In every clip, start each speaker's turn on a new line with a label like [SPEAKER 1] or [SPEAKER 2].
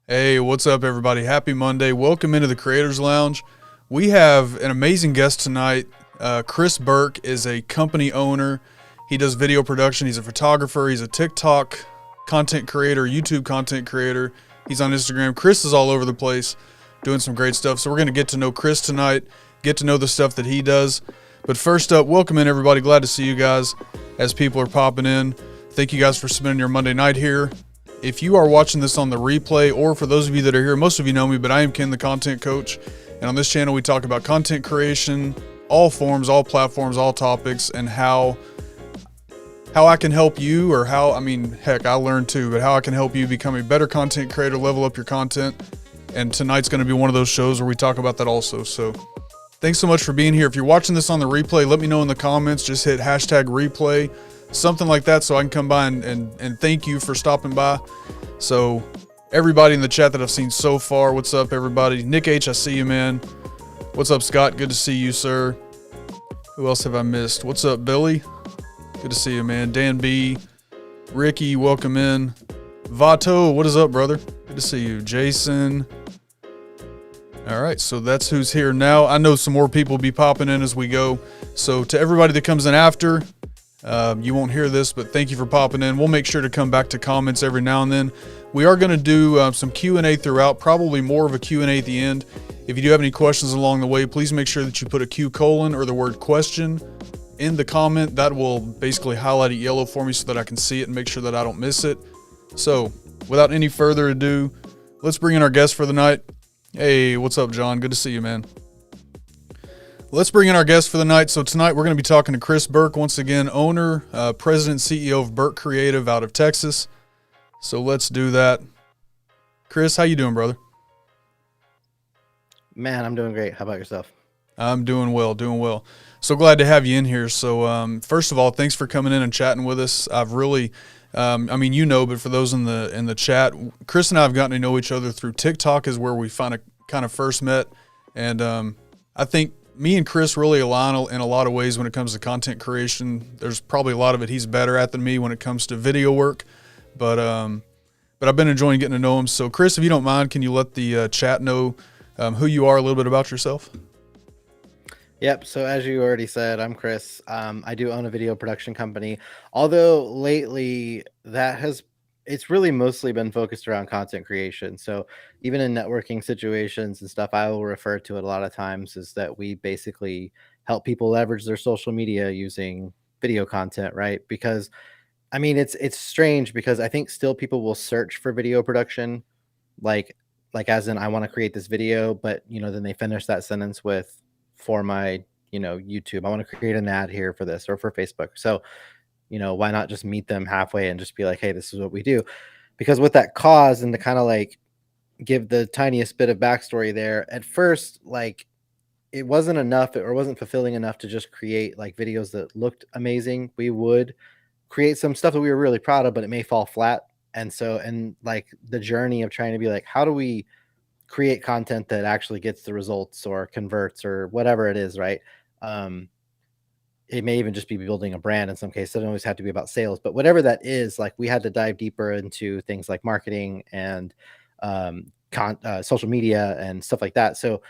[SPEAKER 1] Hey, what's up, everybody? Happy Monday. Welcome into the Creators Lounge. We have an amazing guest tonight. Chris Burk is a company owner. He does video production. He's a photographer. He's a TikTok content creator, YouTube content creator. He's on Instagram. Chris is all over the place doing some great stuff. So we're going to get to know Chris tonight, get to know the stuff that he does. But first up, welcome in, everybody. Glad to see you guys as people are popping in. Thank you guys for spending your Monday night here. If you are watching this on the replay, or for those of you that are here, most of you know me, but I am Ken, the content coach. And on this channel, we talk about content creation, all forms, all platforms, all topics, and how I can help you, or heck, I learned too, but how I can help you become a better content creator, level up your content. And tonight's going to be one of those shows where we talk about that also. So thanks so much for being here. If you're watching this on the replay, let me know in the comments. Just hit hashtag replay, something like that, so I can come by and thank you for stopping by. So everybody in the chat that I've seen so far, what's up, everybody? Nick H, I see you, man. What's up, Scott? Good to see you, sir. Who else have I missed? What's up, Billy? Good to see you, man. Dan B, Ricky, welcome in. Vato, what is up, brother? Good to see you. Jason. All right, so that's who's here now. I know some more people will be popping in as we go. So to everybody that comes in after, you won't hear this, but thank you for popping in. We'll make sure to come back to comments every now and then. We are going to do some Q&A throughout, probably more of a Q&A at the end. If you do have any questions along the way, please make sure that you put a Q colon or the word question in the comment. That will basically highlight it yellow for me so that I can see it and make sure that I don't miss it. So without any further ado, let's bring in our guest for the night. Hey, what's up, John? Good to see you, man. Let's bring in our guest for the night. So tonight we're going to be talking to Chris Burk, once again, owner, president, CEO of Burk Creative out of Texas. So let's do that. Chris, how you doing, brother?
[SPEAKER 2] Man, I'm doing great. How about yourself?
[SPEAKER 1] I'm doing well, doing well. So glad to have you in here. So first of all, thanks for coming in and chatting with us. I've really, but for those in the chat, Chris and I have gotten to know each other through TikTok is where we kind of first met. And I think me and Chris really align in a lot of ways when it comes to content creation. There's probably a lot of it he's better at than me when it comes to video work, but I've been enjoying getting to know him. So Chris, if you don't mind, can you let the chat know who you are, a little bit about yourself?
[SPEAKER 2] Yep. So as you already said, I'm Chris. I do own a video production company, although lately it's really mostly been focused around content creation. So even in networking situations and stuff, I will refer to it a lot of times is that we basically help people leverage their social media using video content, right? Because it's strange because I think still people will search for video production, like as in I want to create this video, but then they finish that sentence with for my YouTube, I want to create an ad here for this, or for Facebook. So why not just meet them halfway and just be like, hey, this is what we do? Because what that caused, and to kind of like give the tiniest bit of backstory there, at first, like it wasn't enough or wasn't fulfilling enough to just create like videos that looked amazing. We would create some stuff that we were really proud of, but it may fall flat. And like the journey of trying to be like, how do we create content that actually gets the results or converts or whatever it is, right? It may even just be building a brand in some cases. It doesn't always have to be about sales, but whatever that is, like we had to dive deeper into things like marketing and social media and stuff like that. So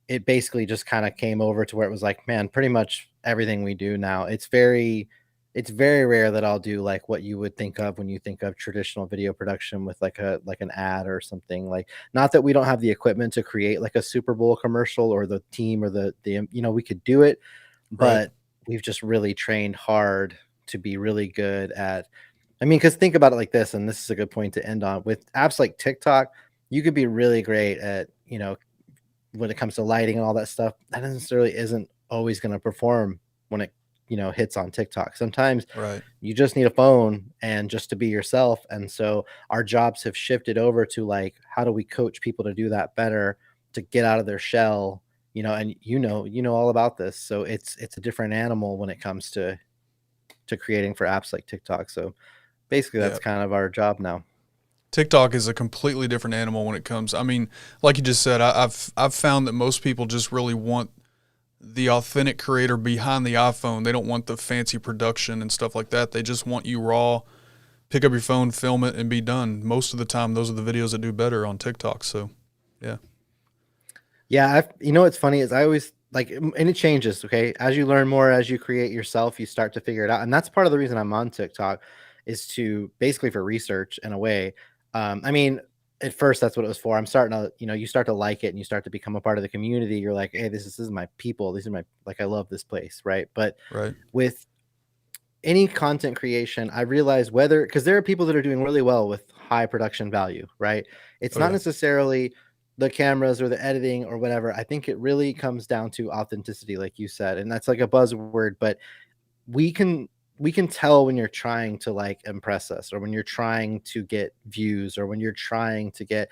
[SPEAKER 2] it basically just kind of came over to where it was like, man, pretty much everything we do now, it's very rare that I'll do like what you would think of when you think of traditional video production with like an ad or something. Like, not that we don't have the equipment to create like a Super Bowl commercial or the team or the we could do it, but we've just really trained hard to be really good at, because think about it like this, and this is a good point to end on. With apps like TikTok, you could be really great at, when it comes to lighting and all that stuff. That necessarily isn't always going to perform when it hits on TikTok. Sometimes you just need a phone and just to be yourself. And so our jobs have shifted over to like, how do we coach people to do that better, to get out of their shell, and all about this. So it's a different animal when it comes to creating for apps like TikTok. So basically that's kind of our job now.
[SPEAKER 1] TikTok is a completely different animal when it comes. Like you just said, I've found that most people just really want the authentic creator behind the iPhone. They don't want the fancy production and stuff like that. They just want you raw, pick up your phone, film it, and be done. Most of the time, those are the videos that do better on TikTok. So, yeah.
[SPEAKER 2] Yeah, you know what's funny is I always like, and it changes. Okay, as you learn more, as you create yourself, you start to figure it out, and that's part of the reason I'm on TikTok, is to basically for research in a way. I mean, at first that's what it was for. I'm starting to, you start to like it and you start to become a part of the community. You're like, hey, this is my people. These are my, like, I love this place, right? But
[SPEAKER 1] Right.
[SPEAKER 2] with any content creation, I realize whether, because there are people that are doing really well with high production value, right? It's
[SPEAKER 1] Oh,
[SPEAKER 2] not
[SPEAKER 1] yeah.
[SPEAKER 2] necessarily the cameras or the editing or whatever. I think it really comes down to authenticity, like you said, and that's like a buzzword, but we can we can tell when you're trying to like impress us, or when you're trying to get views, or when you're trying to get,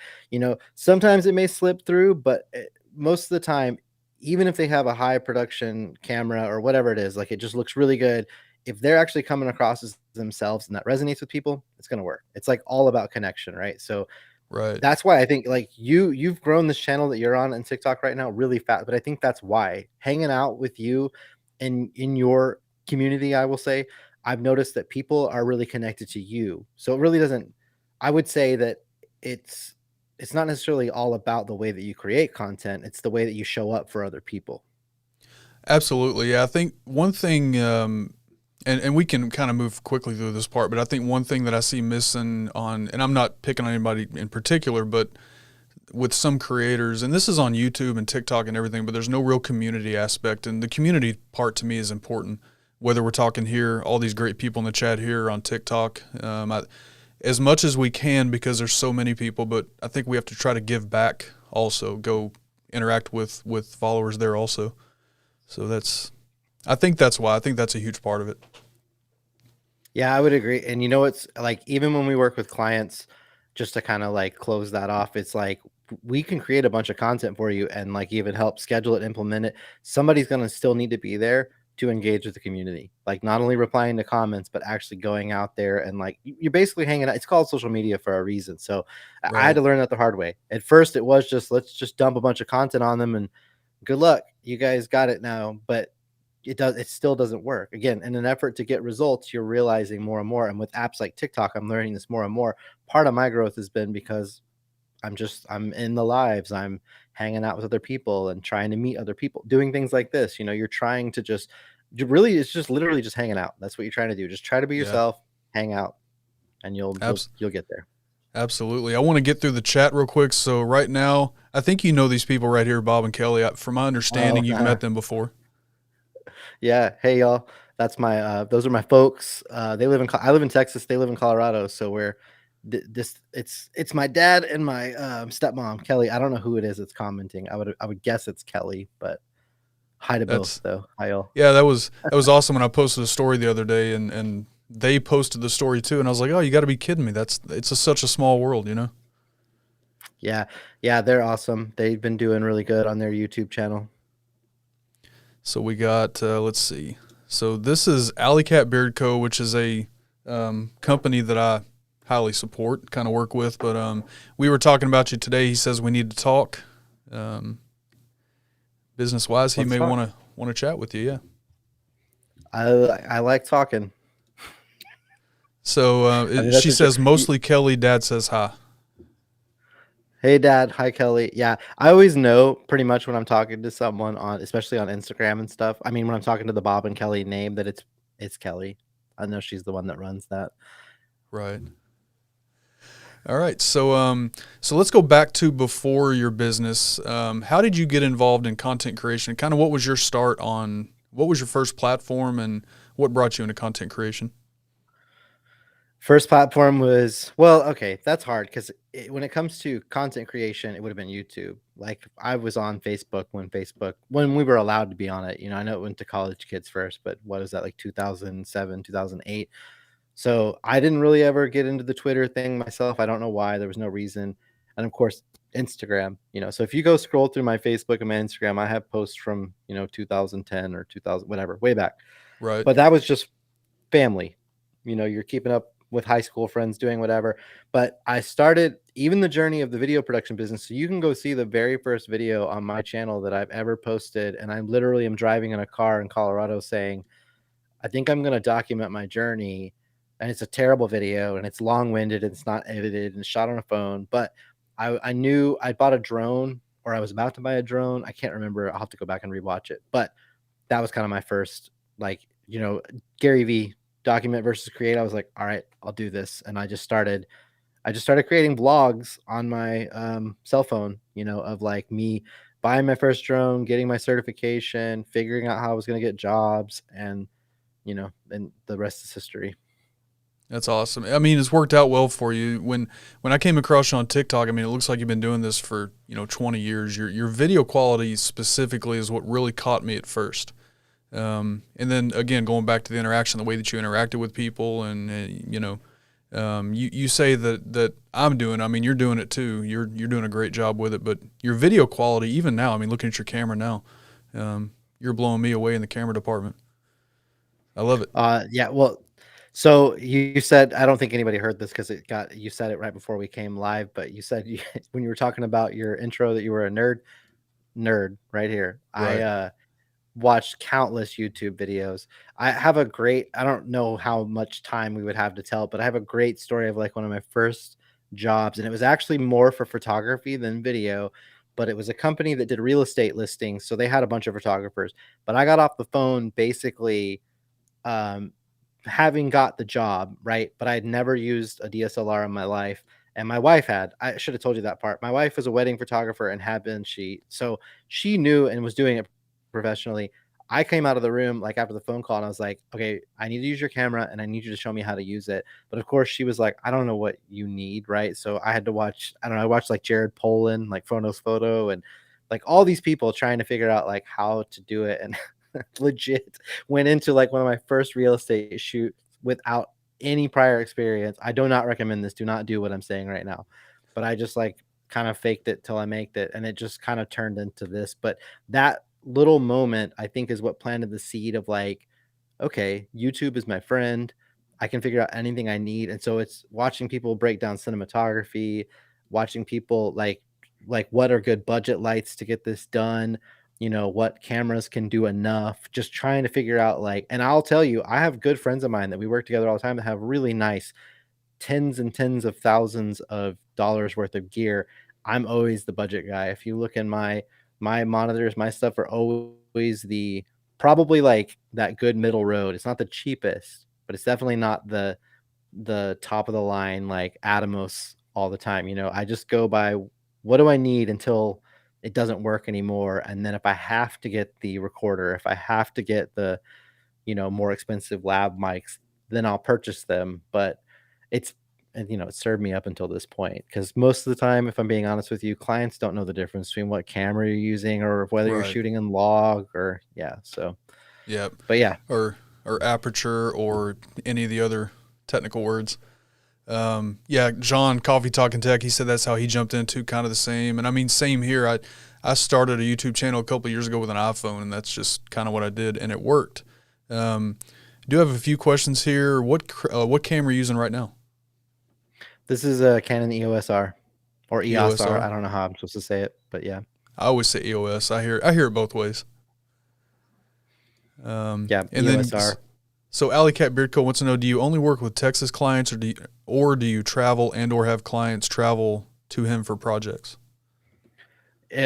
[SPEAKER 2] sometimes it may slip through, but most of the time, even if they have a high production camera or whatever it is, like it just looks really good, if they're actually coming across as themselves and that resonates with people, it's going to work. It's like all about connection, right? So
[SPEAKER 1] Right.
[SPEAKER 2] that's why I think, like, you've grown this channel that you're on in TikTok right now really fast, but I think that's why hanging out with you and in your community, I will say, I've noticed that people are really connected to you. So it really doesn't, I would say that it's it's not necessarily all about the way that you create content, it's the way that you show up for other people.
[SPEAKER 1] Absolutely. Yeah. I think one thing, and we can kind of move quickly through this part, but I think one thing that I see missing on, and I'm not picking on anybody in particular, but with some creators, and this is on YouTube and TikTok and everything, but there's no real community aspect. And the community part to me is important, whether we're talking here, all these great people in the chat here on TikTok, as much as we can, because there's so many people, but I think we have to try to give back also, go interact with followers there also. So I think that's why. I think that's a huge part of it.
[SPEAKER 2] Yeah, I would agree. And you know, it's like, even when we work with clients, just to kind of like close that off, it's like we can create a bunch of content for you and like even help schedule it, implement it. Somebody's going to still need to be there to engage with the community, like not only replying to comments, but actually going out there and like you're basically hanging out. It's called social media for a reason. So I had
[SPEAKER 1] Right.
[SPEAKER 2] to learn that the hard way. At first, it was just, let's just dump a bunch of content on them and good luck. You guys got it now. But it still doesn't work. Again, in an effort to get results, you're realizing more and more. And with apps like TikTok, I'm learning this more and more. Part of my growth has been because I'm in the lives, I'm hanging out with other people and trying to meet other people, doing things like this. You're trying to just really, it's just literally just hanging out. That's what you're trying to do. Just try to be
[SPEAKER 1] Yeah.
[SPEAKER 2] yourself, hang out, and you'll you'll
[SPEAKER 1] Abs-
[SPEAKER 2] you'll get there.
[SPEAKER 1] Absolutely. I want to get through the chat real quick. So right now, I think you know these people right here, Bob and Kelly. From my
[SPEAKER 2] Oh,
[SPEAKER 1] understanding, you've met them before.
[SPEAKER 2] yeah. Hey, y'all. That's my those are my folks. They live in I live in Texas. They live in Colorado. So we're this it's my dad and my stepmom, Kelly. I don't know who it is that's commenting. I would guess it's Kelly, but hi to both
[SPEAKER 1] That's
[SPEAKER 2] though. Hi, y'all.
[SPEAKER 1] Yeah, that was awesome when I posted a story the other day, and they posted the story too, and I was like, oh, you got to be kidding me. Such a small world, you know.
[SPEAKER 2] Yeah, yeah, they're awesome. They've been doing really good on their YouTube channel.
[SPEAKER 1] So we got let's see. So this is Alley Cat Beard Co., which is a company that I highly support, kind of work with. But we were talking about you today. He says we need to talk business wise. He
[SPEAKER 2] Let's
[SPEAKER 1] may
[SPEAKER 2] talk.
[SPEAKER 1] want to chat with you. Yeah.
[SPEAKER 2] I like talking.
[SPEAKER 1] So
[SPEAKER 2] I mean,
[SPEAKER 1] she
[SPEAKER 2] that's a
[SPEAKER 1] says mostly Kelly. Dad says hi.
[SPEAKER 2] Hey, Dad. Hi, Kelly. Yeah, I always know pretty much when I'm talking to someone on, especially on Instagram and stuff. I mean, when I'm talking to the Bob and Kelly name, that it's Kelly. I know she's the one that runs that.
[SPEAKER 1] Right. All right. So let's go back to before your business. How did you get involved in content creation? Kind of what was your start on? What was your first platform, and what brought you into content creation?
[SPEAKER 2] First platform was, well, okay, that's hard because when it comes to content creation, it would have been YouTube. Like I was on Facebook when we were allowed to be on it. I know it went to college kids first, but what is that, like 2007, 2008? So I didn't really ever get into the Twitter thing myself. I don't know why. There was no reason. And of course, Instagram. So if you go scroll through my Facebook and my Instagram, I have posts from 2010 or 2000, whatever, way back.
[SPEAKER 1] Right.
[SPEAKER 2] But that was just family. You're keeping up with high school friends doing whatever. But I started even the journey of the video production business. So you can go see the very first video on my channel that I've ever posted. And I literally am driving in a car in Colorado saying, I think I'm going to document my journey and it's a terrible video, and it's long-winded, and it's not edited, and it's shot on a phone. But I knew I bought a drone, or I was about to buy a drone. I can't remember. I'll have to go back and rewatch it. But that was kind of my first, like, Gary V, document versus create. I was like, all right, I'll do this. And I just started creating vlogs on my cell phone, of like me buying my first drone, getting my certification, figuring out how I was going to get jobs, and the rest is history.
[SPEAKER 1] That's awesome. I mean, it's worked out well for you. When I came across you on TikTok, I mean, it looks like you've been doing this for 20 years. Your video quality specifically is what really caught me at first. And then again, going back to the interaction, the way that you interacted with people, and you say that I'm doing. I mean, you're doing it too. You're doing a great job with it. But your video quality, even now, I mean, looking at your camera now, you're blowing me away in the camera department. I love it.
[SPEAKER 2] Yeah. Well, so you said, I don't think anybody heard this because you said it right before we came live, but you said when you were talking about your intro that you were a nerd right here.
[SPEAKER 1] Right.
[SPEAKER 2] I watched countless YouTube videos. I don't know how much time we would have to tell, but I have a great story of like one of my first jobs. And it was actually more for photography than video, but it was a company that did real estate listings. So they had a bunch of photographers, but I got off the phone basically um, having got the job, right? But I had never used a DSLR in my life. And my wife had. I should have told you that part. My wife was a wedding photographer and had been so she knew and was doing it professionally. I came out of the room like after the phone call and I was like, okay, I need to use your camera and I need you to show me how to use it. But of course she was like, I don't know what you need, right? So I had to watch, I don't know, I watched like Jared Polin, like Phonos Photo, and like all these people trying to figure out like how to do it. And legit went into like one of my first real estate shoots without any prior experience. I do not recommend this. Do not do what I'm saying right now. But I just like kind of faked it till I made it. And it just kind of turned into this. But that little moment, I think, is what planted the seed of like, okay, YouTube is my friend. I can figure out anything I need. And so it's watching people break down cinematography, watching people like what are good budget lights to get this done, what cameras can do enough, just trying to figure out like, and I'll tell you, I have good friends of mine that we work together all the time that have really nice tens and tens of thousands of dollars worth of gear. I'm always the budget guy. If you look in my monitors, my stuff are always the probably like that good middle road. It's not the cheapest, but it's definitely not the top of the line like Atomos all the time. I just go by what do I need until it doesn't work anymore. And then if I have to get the recorder, if I have to get the, more expensive lab mics, then I'll purchase them. But it's, it served me up until this point because most of the time, if I'm being honest with you, clients don't know the difference between what camera you're using or whether you're
[SPEAKER 1] Right.
[SPEAKER 2] shooting in log or yeah. So,
[SPEAKER 1] Yep.
[SPEAKER 2] but yeah,
[SPEAKER 1] Or aperture or any of the other technical words. Yeah, John, Coffee Talking Tech, he said that's how he jumped into kind of the same. And I mean, same here. I started a YouTube channel a couple of years ago with an iPhone, and that's just kind of what I did, and it worked. Do have a few questions here. What camera are you using right now?
[SPEAKER 2] this is a Canon EOS R or EOS R.
[SPEAKER 1] EOS-R.
[SPEAKER 2] I don't know how I'm supposed to say it, but yeah.
[SPEAKER 1] I always say EOS. I hear it both ways.
[SPEAKER 2] Yeah,
[SPEAKER 1] And then
[SPEAKER 2] EOS R.
[SPEAKER 1] so Alley Cat Beard Co wants to know: do you only work with Texas clients, or do you travel and or have clients travel to him for projects?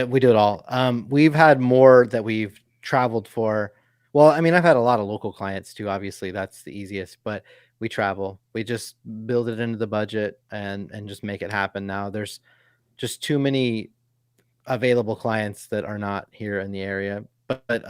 [SPEAKER 2] We do it all. We've had more that we've traveled for. Well, I mean, I've had a lot of local clients too. Obviously, that's the easiest, but we travel. We just build it into the budget and just make it happen. Now, there's just too many available clients that are not here in the area. But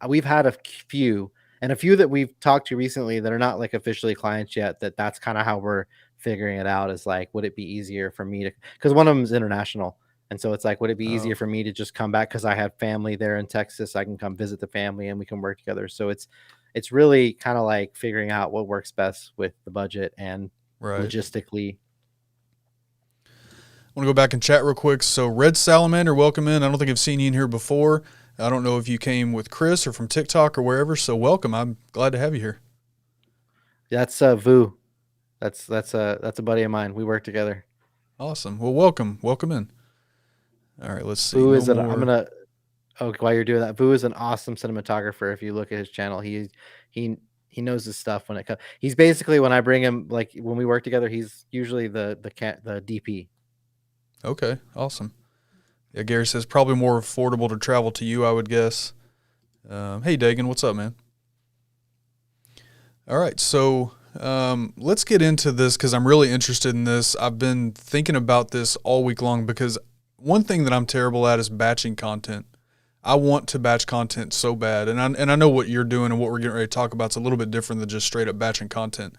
[SPEAKER 2] we've had a few and a few that we've talked to recently that are not like officially clients yet. That's kind of how we're figuring it out. Is like, would it be easier for me to? Because one of them is international, and so it's like, would it be easier
[SPEAKER 1] Oh,
[SPEAKER 2] for me to just come back because I have family there in Texas? I can come visit the family and we can work together. So it's really kind of like figuring out what works best with the budget and
[SPEAKER 1] right.
[SPEAKER 2] logistically.
[SPEAKER 1] I want to go back and chat real quick. So Red Salamander, welcome in. I don't think I've seen you in here before. I don't know if you came with Chris or from TikTok or wherever. So welcome. I'm glad to have you here.
[SPEAKER 2] That's Vu. That's a buddy of mine. We work together.
[SPEAKER 1] Awesome. Well, welcome in. All right, let's see.
[SPEAKER 2] Vu
[SPEAKER 1] No
[SPEAKER 2] is an I'm
[SPEAKER 1] more.
[SPEAKER 2] gonna Oh, while you're doing that, Vu is an awesome cinematographer. If you look at his channel, he He knows his stuff when it comes. He's basically, when I bring him, like when we work together, he's usually the DP.
[SPEAKER 1] Okay, awesome. Yeah, Gary says probably more affordable to travel to you, I would guess. Hey, Dagan, what's up, man? All right, so let's get into this because I'm really interested in this. I've been thinking about this all week long because one thing that I'm terrible at is batching content. I want to batch content so bad, and I know what you're doing and what we're getting ready to talk about is a little bit different than just straight up batching content.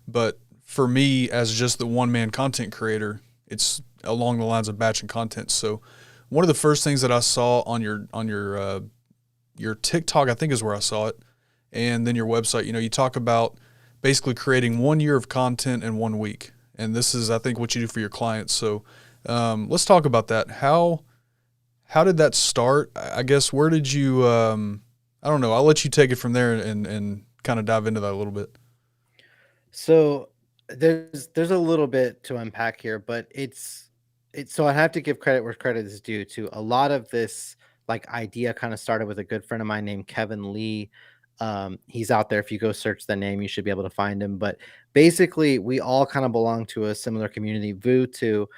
[SPEAKER 1] But for me, as just the one man content creator, it's along the lines of batching content. So one of the first things that I saw on your TikTok, I think is where I saw it, and then your website. You talk about basically creating 1 year of content in 1 week, and this is, I think, what you do for your clients. So let's talk about that. How did that start? I guess where did you? I don't know. I'll let you take it from there and kind of dive into that a little bit.
[SPEAKER 2] So there's a little bit to unpack here, but it's so I have to give credit where credit is due. To a lot of this, like, idea kind of started with a good friend of mine named Kevin Lee. He's out there. If you go search the name, you should be able to find him. But basically, we all kind of belong to a similar community, Voo, to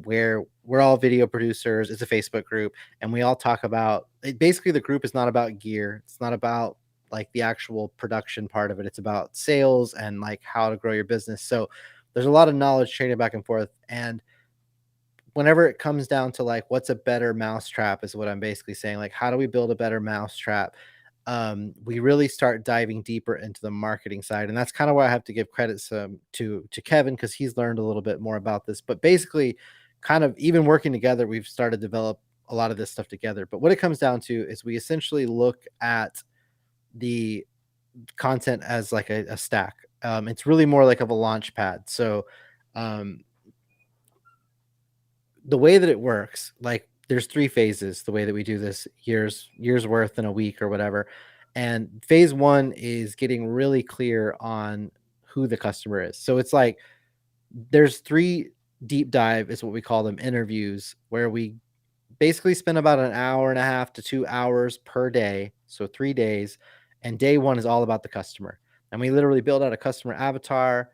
[SPEAKER 2] where we're all video producers. It's a Facebook group, and we all talk about it. Basically, the group is not about gear. It's not about like the actual production part of it. It's about sales and like how to grow your business. So there's a lot of knowledge trading back and forth. And whenever it comes down to like what's a better mousetrap is what I'm basically saying. Like, how do we build a better mousetrap? We really start diving deeper into the marketing side, and that's kind of where I have to give credit to Kevin, because he's learned a little bit more about this. But basically, kind of even working together, we've started to develop a lot of this stuff together. But what it comes down to is we essentially look at the content as like a stack. It's really more like of a launch pad. So um, the way that it works, like there's three phases. The way that we do this, years worth in a week or whatever. And phase one is getting really clear on who the customer is. So it's like there's three deep dive is what we call them, interviews, where we basically spend about an hour and a half to 2 hours per day. So 3 days. And day one is all about the customer. And we literally build out a customer avatar.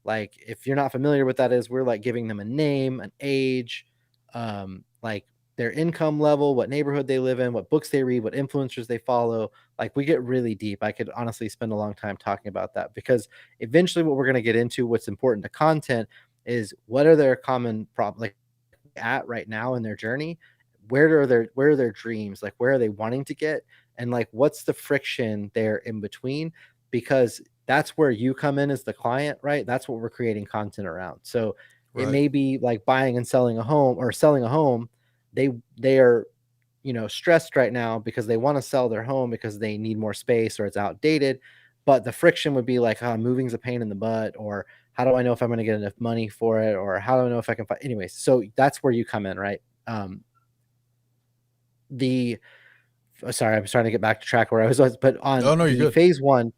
[SPEAKER 2] Like, if you're not familiar with that is, we're like giving them a name, an age, like their income level, what neighborhood they live in, what books they read, what influencers they follow. Like, we get really deep. I could honestly spend a long time talking about that, because eventually what we're going to get into, what's important to content, is what are their common problems, like, at right now in their journey. Where are their dreams, like where are they wanting to get, and like what's the friction there in between, because that's where you come in as the client, right? That's what we're creating content around. So it
[SPEAKER 1] Right.
[SPEAKER 2] may be like buying and selling a home, or selling a home. They are, stressed right now because they want to sell their home because they need more space or it's outdated. But the friction would be like, oh, moving's a pain in the butt, or how do I know if I'm going to get enough money for it, or how do I know if I can find, anyways. So that's where you come in, right? The Sorry, I'm starting to get back to track where I was, but on
[SPEAKER 1] Oh no, you're
[SPEAKER 2] the
[SPEAKER 1] good.
[SPEAKER 2] phase one,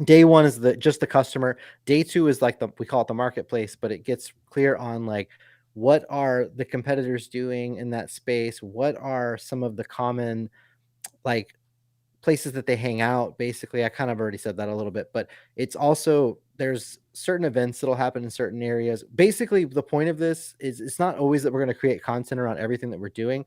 [SPEAKER 2] day one is just the customer. Day two is like we call it the marketplace, but it gets clear on like what are the competitors doing in that space, what are some of the common, like, places that they hang out. Basically, I kind of already said that a little bit, but it's also, there's certain events that'll happen in certain areas. Basically, the point of this is it's not always that we're going to create content around everything that we're doing,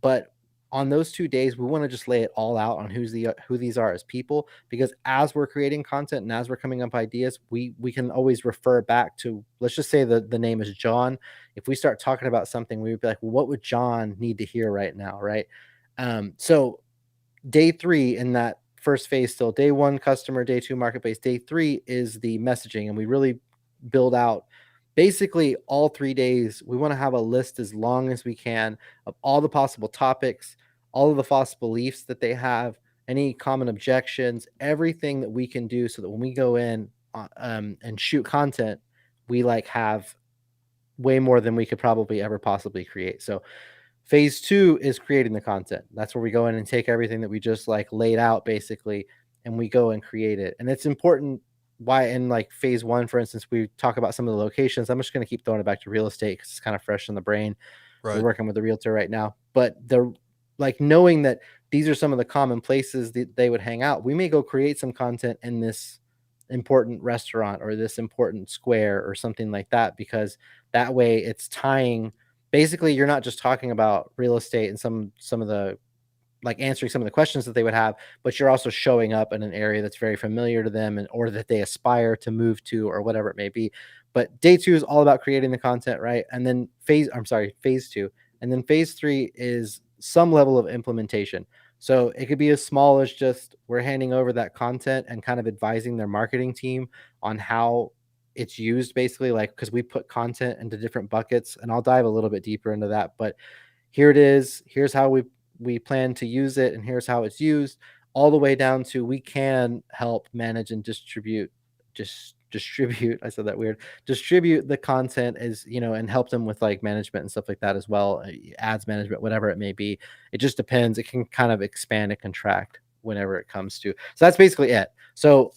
[SPEAKER 2] but on those 2 days, we want to just lay it all out on who these are as people, because as we're creating content and as we're coming up ideas, we can always refer back to, let's just say the name is John. If we start talking about something, we would be like, well, what would John need to hear right now, right? So day three in that first phase, still day one customer, day two marketplace, day three is the messaging. And we really build out basically all 3 days. We want to have a list as long as we can of all the possible topics, all of the false beliefs that they have, any common objections, everything that we can do, so that when we go in and shoot content, we like have way more than we could probably ever possibly create. So phase two is creating the content. That's where we go in and take everything that we just like laid out basically, and we go and create it. And it's important why in like phase one, for instance, we talk about some of the locations. I'm just going to keep throwing it back to real estate because it's kind of fresh in the brain. We're
[SPEAKER 1] Right.
[SPEAKER 2] working with a realtor right now, but the like knowing that these are some of the common places that they would hang out. We may go create some content in this important restaurant or this important square or something like that, because that way it's tying. Basically, you're not just talking about real estate and some of the, like, answering some of the questions that they would have, but you're also showing up in an area that's very familiar to them, and or that they aspire to move to, or whatever it may be. But day two is all about creating the content, right? And then phase two. And then phase three is some level of implementation. So it could be as small as just we're handing over that content and kind of advising their marketing team on how it's used, basically, like, because we put content into different buckets, and I'll dive a little bit deeper into that. But here it is, here's how we plan to use it, and here's how it's used, all the way down to we can help manage and distribute I said that weird, distribute the content, as you know, and help them with like management and stuff like that as well, ads management, whatever it may be. It just depends. It can kind of expand and contract whenever it comes to. So that's basically it. So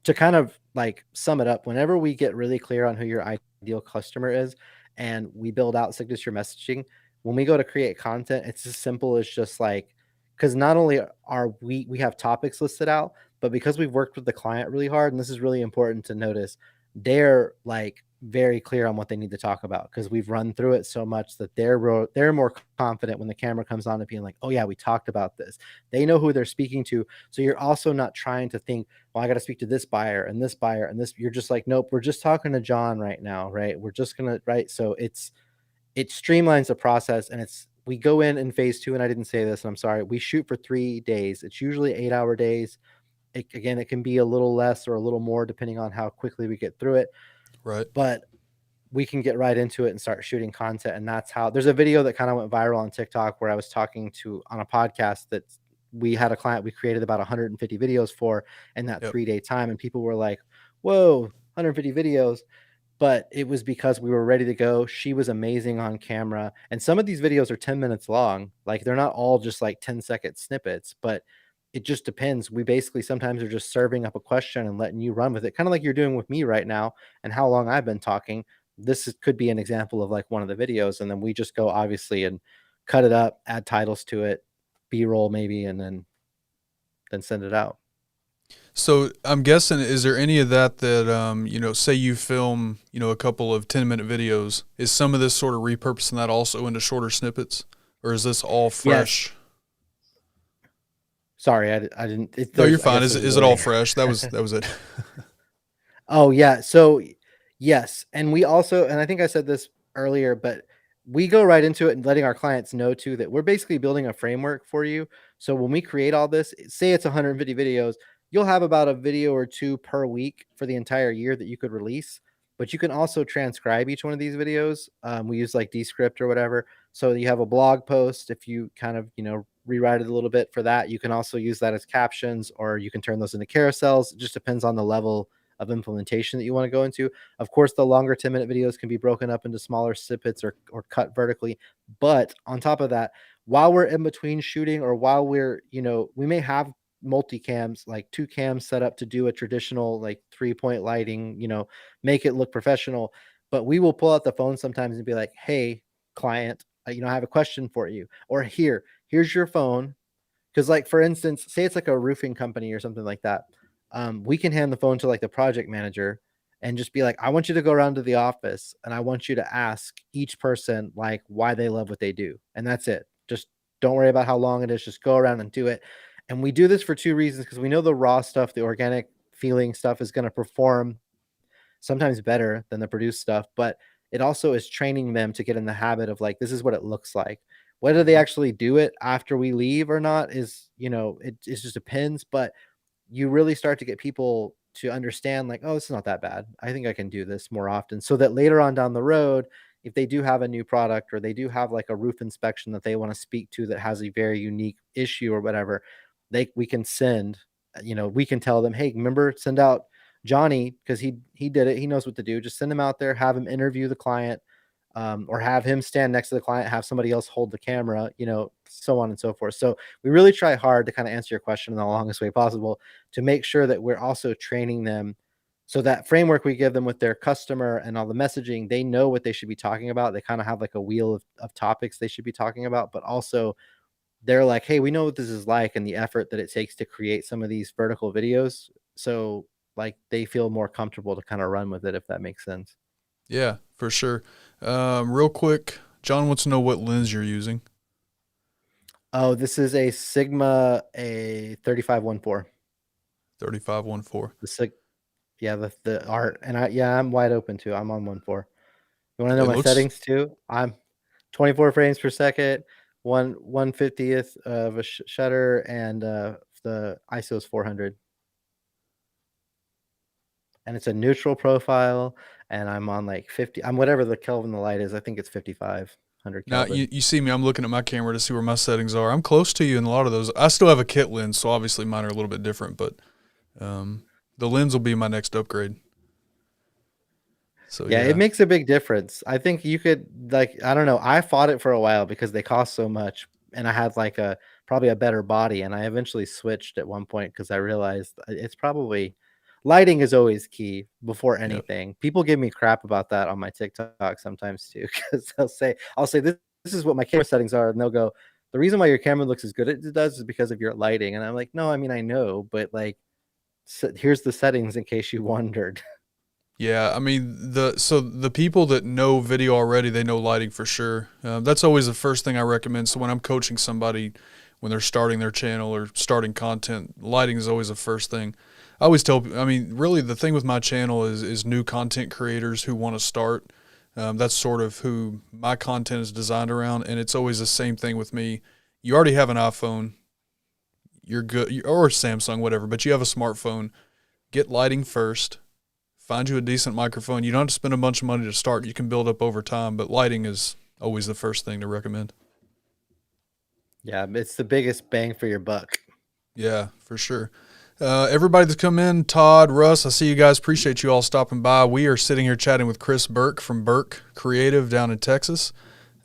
[SPEAKER 2] to kind of like sum it up, whenever we get really clear on who your ideal customer is and we build out signature messaging, when we go to create content, it's as simple as just like, because not only are we have topics listed out, but because we've worked with the client really hard, and this is really important to notice, they're like very clear on what they need to talk about, because we've run through it so much that they're more confident when the camera comes on, to being like, oh yeah, we talked about this. They know who they're speaking to. So you're also not trying to think, well, I got to speak to this buyer and this buyer and this. You're just like, nope, we're just talking to John right now, right? We're just gonna, right. So it streamlines the process, and we go in phase two, and I didn't say this, and I'm sorry. We shoot for 3 days. It's usually 8-hour days. Again, it can be a little less or a little more depending on how quickly we get through it.
[SPEAKER 1] Right.
[SPEAKER 2] But we can get right into it and start shooting content. And that's how. There's a video that kind of went viral on TikTok where I was talking to on a podcast that we had a client we created about 150 videos for in that
[SPEAKER 1] Yep.
[SPEAKER 2] 3-day time, and people were like, whoa, 150 videos. But it was because we were ready to go. She was amazing on camera. And some of these videos are 10 minutes long. Like, they're not all just like 10-second snippets, but it just depends. We basically sometimes are just serving up a question and letting you run with it, kind of like you're doing with me right now, and how long I've been talking. Could be an example of like one of the videos. And then we just go, obviously, and cut it up, add titles to it, B-roll maybe, and then send it out.
[SPEAKER 1] So I'm guessing, is there any of that say you film, a couple of 10-minute videos, is some of this sort of repurposing that also into shorter snippets, or is this all fresh?
[SPEAKER 2] Yes. Sorry, I didn't.
[SPEAKER 1] No, you're fine. Is it all fresh? That was it.
[SPEAKER 2] Oh yeah. So yes, and we also, and I think I said this earlier, but we go right into it and letting our clients know too that we're basically building a framework for you. So when we create all this, say it's 150 videos, you'll have about a video or two per week for the entire year that you could release. But you can also transcribe each one of these videos. We use like Descript or whatever. So you have a blog post. If you kind of, rewrite it a little bit for that, you can also use that as captions, or you can turn those into carousels. It just depends on the level of implementation that you want to go into. Of course, the longer 10-minute videos can be broken up into smaller snippets or cut vertically. But on top of that, while we're in between shooting, or while we're, we may have multicams, like 2 cams set up to do a traditional like 3-point lighting, make it look professional. But we will pull out the phone sometimes and be like, hey, client, I have a question for you. Or here's your phone. Because, like, for instance, say it's like a roofing company or something like that. We can hand the phone to like the project manager and just be like, I want you to go around to the office and I want you to ask each person like why they love what they do. And that's it. Just don't worry about how long it is. Just go around and do it. And we do this for 2 reasons, because we know the raw stuff, the organic feeling stuff, is going to perform sometimes better than the produced stuff, but it also is training them to get in the habit of like, this is what it looks like. Whether they actually do it after we leave or not is, it just depends. But you really start to get people to understand like, oh, this is not that bad. I think I can do this more often, so that later on down the road, if they do have a new product, or they do have like a roof inspection that they want to speak to that has a very unique issue or whatever, we can send, we can tell them, hey, remember, send out Johnny, because he did it. He knows what to do. Just send him out there, have him interview the client, or have him stand next to the client, have somebody else hold the camera, so on and so forth. So we really try hard to kind of answer your question in the longest way possible, to make sure that we're also training them, so that framework we give them with their customer and all the messaging, they know what they should be talking about. They kind of have like a wheel of topics they should be talking about, but also they're like, hey, we know what this is like and the effort that it takes to create some of these vertical videos. So like they feel more comfortable to kind of run with it, if that makes sense.
[SPEAKER 1] Yeah, for sure. Real quick, John wants to know what lens you're using.
[SPEAKER 2] Oh, this is a Sigma, a 35-1.4.
[SPEAKER 1] 35-1.4.
[SPEAKER 2] The Sig, yeah, the art, and I'm wide open too. I'm on 1.4. You want to know
[SPEAKER 1] It
[SPEAKER 2] my
[SPEAKER 1] looks
[SPEAKER 2] settings too? I'm 24 frames per second, 1/50th of a shutter, and the ISO is 400, and it's a neutral profile, and I'm on like 50. I'm whatever the Kelvin the light is. I think it's 5500
[SPEAKER 1] now
[SPEAKER 2] Kelvin.
[SPEAKER 1] you see me. I'm looking at my camera to see where my settings are. I'm close to you in a lot of those. I still have a kit lens, so obviously mine are a little bit different, but um, the lens will be my next upgrade. So
[SPEAKER 2] Yeah, it
[SPEAKER 1] yeah,
[SPEAKER 2] makes a big difference. I think you could like I don't know. I fought it for a while because they cost so much, and I had like a probably a better body, and I eventually switched at one point because I realized it's probably lighting is always key before
[SPEAKER 1] yeah,
[SPEAKER 2] anything. People give me crap about that on my TikTok sometimes too because I'll say this is what my camera settings are, and they'll go, the reason why your camera looks as good as it does is because of your lighting, and I'm like, no, I mean I know, but like here's the settings in case you wondered.
[SPEAKER 1] yeah. I mean the people that know video already, they know lighting for sure. That's always the first thing I recommend. So when I'm coaching somebody when they're starting their channel or starting content, lighting is always the first thing. I always tell. I mean, really, the thing with my channel is new content creators who want to start. That's sort of who my content is designed around, and it's always the same thing with me. You already have an iPhone, you're good, or Samsung, whatever, but you have a smartphone. Get lighting first. Find you a decent microphone. You don't have to spend a bunch of money to start. You can build up over time, but lighting is always the first thing to recommend.
[SPEAKER 2] Yeah, it's the biggest bang for your buck.
[SPEAKER 1] Yeah, for sure. Everybody that's come in, Todd, Russ, I see you guys. Appreciate you all stopping by. We are sitting here chatting with Chris Burk from Burk Creative down in Texas.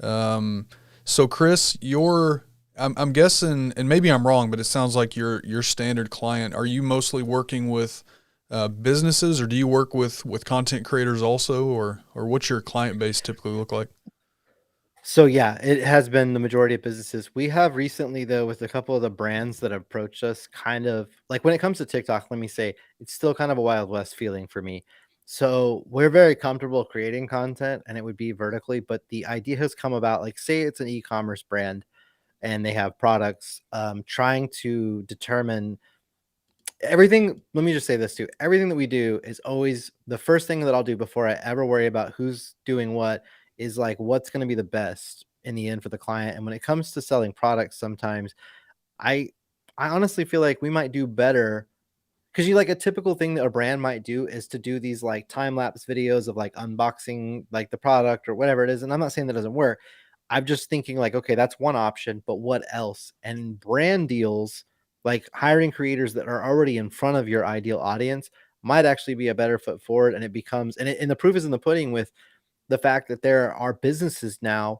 [SPEAKER 1] So Chris, I'm guessing, and maybe I'm wrong, but it sounds like your standard client. Are you mostly working with businesses, or do you work with content creators also, or what's your client base typically look like?
[SPEAKER 2] So yeah, it has been the majority of businesses. We have recently though with a couple of the brands that have approached us kind of like when it comes to TikTok, let me say it's still kind of a Wild West feeling for me. So we're very comfortable creating content and it would be vertically, but the idea has come about like say it's an e-commerce brand and they have products trying to determine everything. Let me just say this too. Everything that we do is always the first thing that I'll do before I ever worry about who's doing what is like what's going to be the best in the end for the client. And when it comes to selling products, sometimes I I honestly feel like we might do better because you like a typical thing that a brand might do is to do these like time lapse videos of like unboxing like the product or whatever it is. And I'm not saying that doesn't work. I'm just thinking like, okay, that's one option, but what else? And brand deals, like hiring creators that are already in front of your ideal audience, might actually be a better foot forward. And it becomes, and the proof is in the pudding with the fact that there are businesses now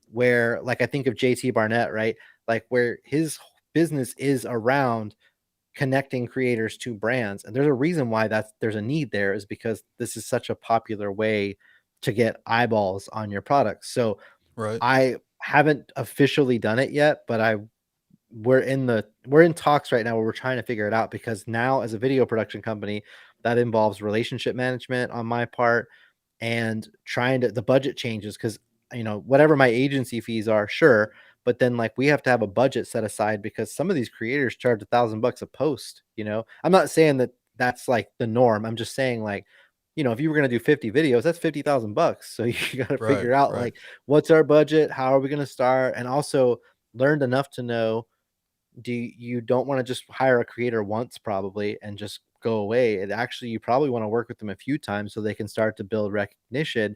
[SPEAKER 2] where, like, I think of JT Barnett, right? Like, where his business is around connecting creators to brands. And there's a reason why there's a need there is because this is such a popular way to get eyeballs on your products. So
[SPEAKER 1] Right.
[SPEAKER 2] I haven't officially done it yet, but we're in talks right now where we're trying to figure it out because now as a video production company, that involves relationship management on my part and trying to the budget changes because whatever my agency fees are, sure, but then like we have to have a budget set aside because some of these creators charge $1,000 a post. I'm not saying that that's like the norm. I'm just saying like if you were going to do 50 videos, that's $50,000. So you got to
[SPEAKER 1] Right.
[SPEAKER 2] figure out
[SPEAKER 1] Right.
[SPEAKER 2] like what's our budget, how are we going to start, and also learned enough to know you don't want to just hire a creator once probably and just go away. It actually you probably want to work with them a few times so they can start to build recognition.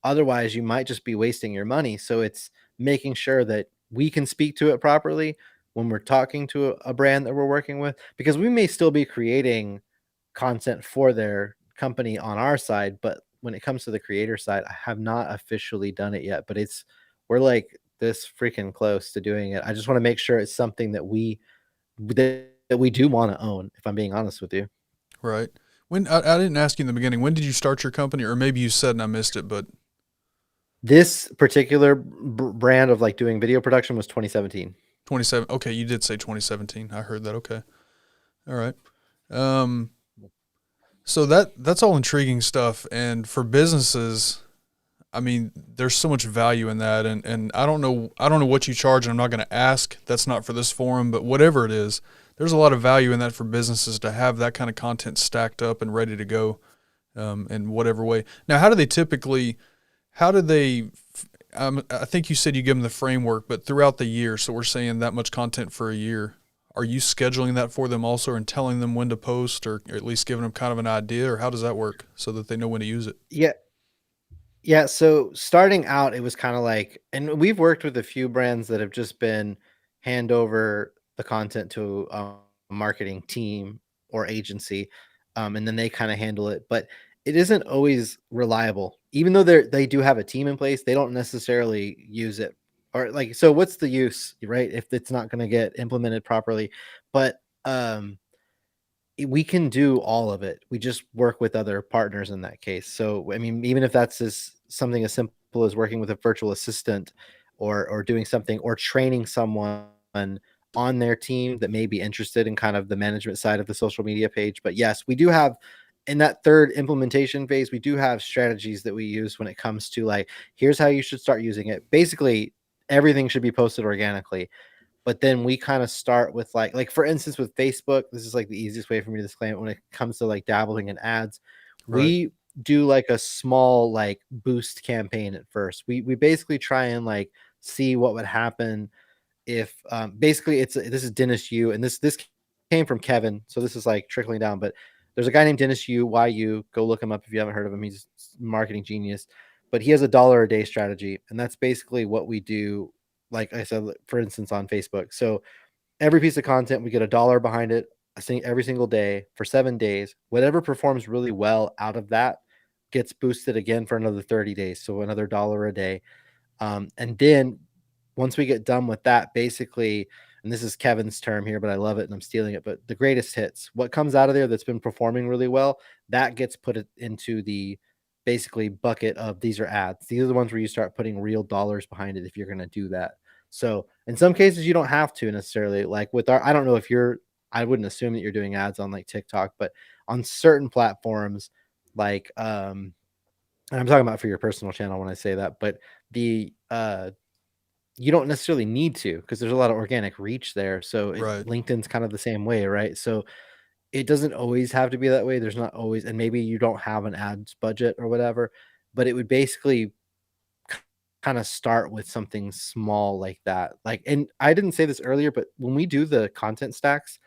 [SPEAKER 2] Otherwise, you might just be wasting your money. So it's making sure that we can speak to it properly when we're talking to a brand that we're working with, because we may still be creating content for their company on our side, but when it comes to the creator side, I have not officially done it yet, but we're like this freaking close to doing it. I just want to make sure it's something that we do want to own, if I'm being honest with you.
[SPEAKER 1] Right. When I didn't ask you in the beginning, when did you start your company, or maybe you said and I missed it, but
[SPEAKER 2] This particular brand of like doing video production was 2017.
[SPEAKER 1] 27. Okay, you did say 2017. I heard that. Okay. All right. Um, so that's all intriguing stuff, and for businesses, I mean, there's so much value in that, and I don't know what you charge, and I'm not going to ask. That's not for this forum, but whatever it is, there's a lot of value in that for businesses to have that kind of content stacked up and ready to go, in whatever way. Now, how do they? I think you said you give them the framework, but throughout the year, so we're saying that much content for a year. Are you scheduling that for them also and telling them when to post, or at least giving them kind of an idea, or how does that work so that they know when to use it?
[SPEAKER 2] Yeah, yeah, so starting out, it was kinda like, and we've worked with a few brands that have just been hand over the content to a marketing team or agency, and then they kinda handle it, but it isn't always reliable. Even though they do have a team in place, they don't necessarily use it. Or, like, so what's the use, right, if it's not gonna get implemented properly? But, we can do all of it. We just work with other partners in that case. So, I mean, even if that's something as simple as working with a virtual assistant, or doing something, or training someone on their team that may be interested in kind of the management side of the social media page. But yes, we do have, in that third implementation phase, we do have strategies that we use when it comes to, like, here's how you should start using it. Basically, everything should be posted organically, but then we kind of start with, like, for instance, with Facebook, this is like the easiest way for me to disclaim it when it comes to, like, dabbling in ads.
[SPEAKER 1] Right.
[SPEAKER 2] We do like a small, like, boost campaign at first. We basically try and, like, see what would happen if, basically, this is Dennis Yu, and this came from Kevin, so this is like trickling down. But there's a guy named Dennis Yu, YU. Go look him up if you haven't heard of him. He's a marketing genius, but he has a dollar a day strategy, and that's basically what we do. Like I said, for instance, on Facebook. So every piece of content, we get $1 behind it, every single day for 7 days. Whatever performs really well out of that gets boosted again for another 30 days. So another dollar a day. And then once we get done with that, basically, and this is Kevin's term here, but I love it and I'm stealing it. But the greatest hits, what comes out of there that's been performing really well, that gets put into the basically bucket of, these are ads. These are the ones where you start putting real dollars behind it if you're going to do that. So in some cases, you don't have to necessarily, like with our, I don't know if you're, I wouldn't assume that you're doing ads on like TikTok, but on certain platforms, like, and I'm talking about for your personal channel when I say that, but the you don't necessarily need to, because there's a lot of organic reach there. So
[SPEAKER 1] Right.
[SPEAKER 2] LinkedIn's kind of the same way, right? So it doesn't always have to be that way. There's not always, and maybe you don't have an ads budget or whatever, but it would basically kind of start with something small like that. Like, and I didn't say this earlier, but when we do the content stacks,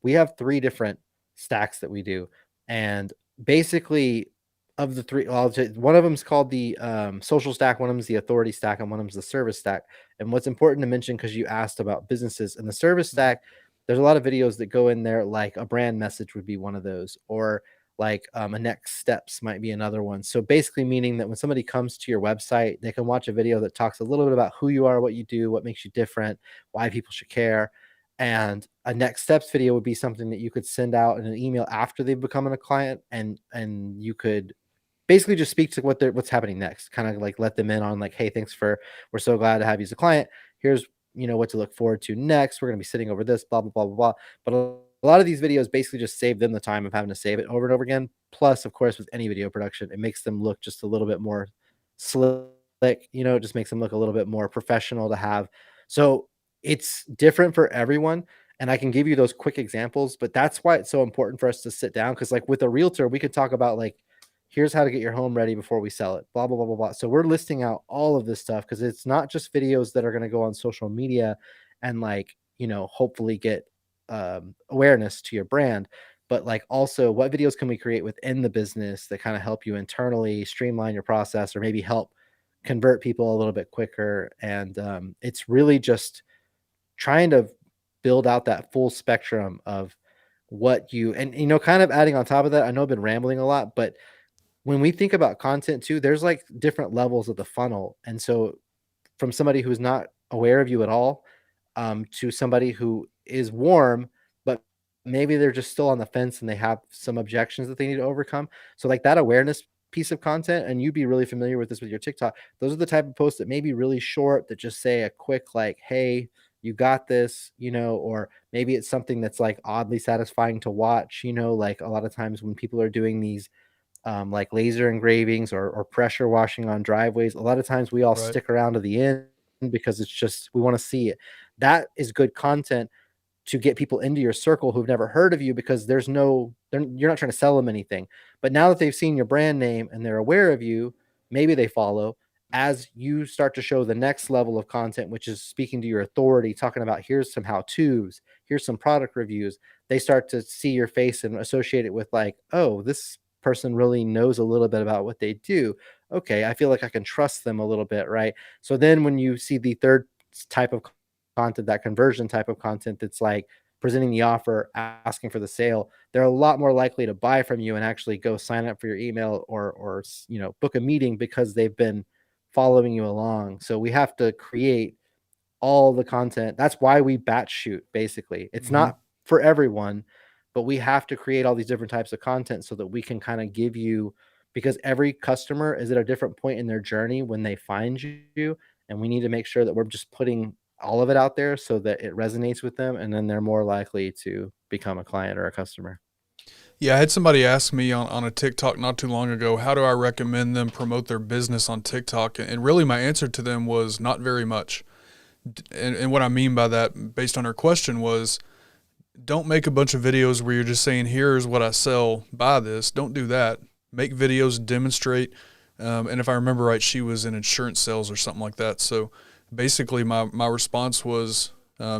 [SPEAKER 2] we have three different stacks that we do. And basically, of the three, well, one of them is called the social stack, one of them is the authority stack, and one of them is the service stack. And what's important to mention, because you asked about businesses, in the service stack, there's a lot of videos that go in there, like a brand message would be one of those, or like a next steps might be another one. So basically, meaning that when somebody comes to your website, they can watch a video that talks a little bit about who you are, what you do, what makes you different, why people should care. And a next steps video would be something that you could send out in an email after they've become a client, and you could basically just speak to what's happening next, kind of like let them in on, like, hey, we're so glad to have you as a client. Here's, what to look forward to next. We're going to be sitting over this, blah blah blah blah blah. But a lot of these videos basically just save them the time of having to save it over and over again. Plus, of course, with any video production, it makes them look just a little bit more slick. It just makes them look a little bit more professional to have. So it's different for everyone. And I can give you those quick examples, but that's why it's so important for us to sit down. Cause, like, with a realtor, we could talk about, like, here's how to get your home ready before we sell it, blah, blah, blah, blah, blah. So we're listing out all of this stuff, because it's not just videos that are going to go on social media and, like, hopefully get awareness to your brand, but, like, also what videos can we create within the business that kind of help you internally streamline your process, or maybe help convert people a little bit quicker. And it's really just trying to build out that full spectrum of what you, and kind of adding on top of that. I know I've been rambling a lot, but when we think about content too, there's like different levels of the funnel. And so from somebody who's not aware of you at all, to somebody who is warm, but maybe they're just still on the fence and they have some objections that they need to overcome. So, like, that awareness piece of content, and you'd be really familiar with this with your TikTok. Those are the type of posts that may be really short, that just say a quick, like, hey, you got this, or maybe it's something that's like oddly satisfying to watch, like a lot of times when people are doing these like laser engravings or pressure washing on driveways, a lot of times we all
[SPEAKER 1] Right.
[SPEAKER 2] stick around to the end because it's just, we want to see it. That is good content to get people into your circle who've never heard of you, because you're not trying to sell them anything. But now that they've seen your brand name and they're aware of you, maybe they follow. As you start to show the next level of content, which is speaking to your authority, talking about here's some how to's, here's some product reviews, they start to see your face and associate it with like, oh, this person really knows a little bit about what they do. Okay, I feel like I can trust them a little bit, right? So then when you see the third type of content, that conversion type of content, that's like presenting the offer, asking for the sale, they're a lot more likely to buy from you and actually go sign up for your email or book a meeting because they've been following you along. So we have to create all the content. That's why we batch shoot, basically. It's
[SPEAKER 1] Mm-hmm.
[SPEAKER 2] not for everyone, but we have to create all these different types of content so that we can kind of give you, because every customer is at a different point in their journey when they find you, and we need to make sure that we're just putting all of it out there so that it resonates with them, and then they're more likely to become a client or a customer.
[SPEAKER 1] Yeah, I had somebody ask me on a TikTok not too long ago, how do I recommend them promote their business on TikTok? And really my answer to them was not very much. And what I mean by that, based on her question, was don't make a bunch of videos where you're just saying, here's what I sell, buy this. Don't do that. Make videos, demonstrate. And if I remember right, she was in insurance sales or something like that. So basically my response was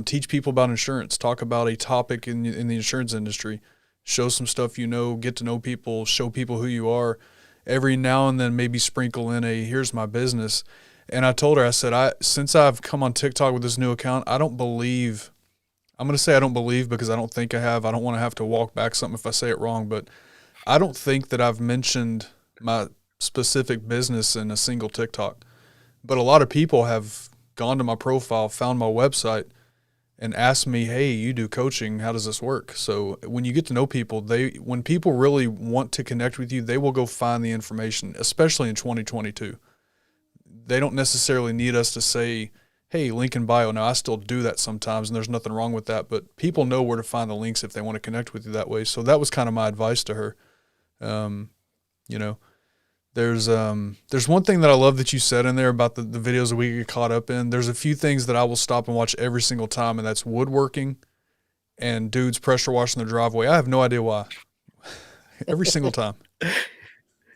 [SPEAKER 1] teach people about insurance, talk about a topic in the insurance industry, show some stuff, get to know people, show people who you are. Every now and then maybe sprinkle in a here's my business. And I told her, I said, since I've come on TikTok with this new account, I'm going to say I don't believe because I don't think I have. I don't want to have to walk back something if I say it wrong, but I don't think that I've mentioned my specific business in a single TikTok. But a lot of people have gone to my profile, found my website, and asked me, hey, you do coaching, how does this work? So when you get to know people, when people really want to connect with you, they will go find the information, especially in 2022. They don't necessarily need us to say, hey, link in bio. Now, I still do that sometimes, and there's nothing wrong with that, but people know where to find the links if they want to connect with you that way. So that was kind of my advice to her. You know, there's one thing that I love that you said in there about the videos that we get caught up in. There's a few things that I will stop and watch every single time, and that's woodworking and dudes pressure washing their driveway. I have no idea why. Every single time.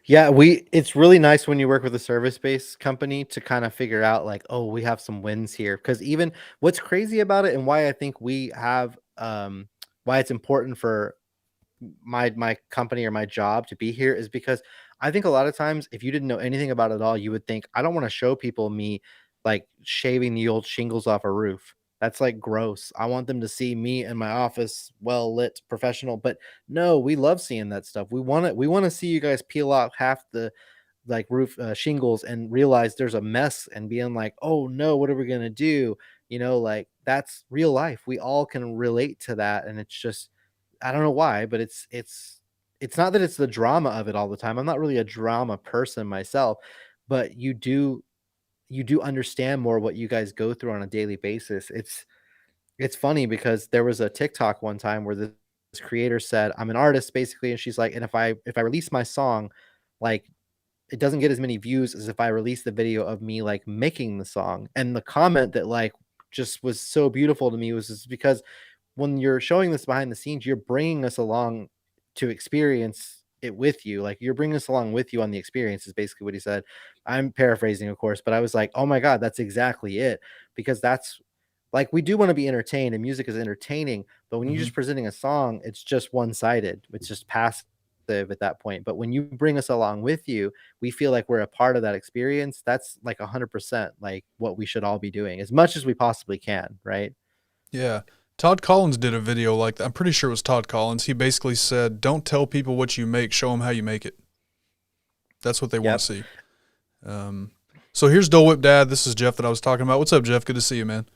[SPEAKER 2] Yeah, it's really nice when you work with a service-based company to kind of figure out like, oh, we have some wins here. Because even what's crazy about it and why I think we have why it's important for my company or my job to be here is because I think a lot of times if you didn't know anything about it at all, you would think, I don't want to show people me like shaving the old shingles off a roof. That's like gross. I want them to see me in my office, well lit, professional. But no, we love seeing that stuff. We want to see you guys peel off half the like roof shingles and realize there's a mess and being like, oh no, what are we gonna do? Like that's real life. We all can relate to that, and it's just, I don't know why, but it's not that it's the drama of it all the time. I'm not really a drama person myself, but you do understand more what you guys go through on a daily basis. It's funny because there was a TikTok one time where this creator said, I'm an artist basically, and she's like, and if I release my song, like it doesn't get as many views as if I release the video of me like making the song. And the comment that like just was so beautiful to me was just because when you're showing this behind the scenes, you're bringing us along to experience it with you. Like you're bringing us along with you on the experience is basically what he said. I'm paraphrasing, of course, but I was like, oh my God, that's exactly it. Because that's like, we do want to be entertained and music is entertaining, but when you're
[SPEAKER 1] Mm-hmm.
[SPEAKER 2] just presenting a song, it's just one-sided. It's just passive at that point. But when you bring us along with you, we feel like we're a part of that experience. That's like 100% like what we should all be doing as much as we possibly can. Right.
[SPEAKER 1] Yeah. Todd Collins did a video like that. I'm pretty sure it was Todd Collins. He basically said, don't tell people what you make, show them how you make it. That's what they want to
[SPEAKER 2] Yep.
[SPEAKER 1] see. So here's Dole Whip Dad. This is Jeff that I was talking about. What's up, Jeff? Good to see you, man.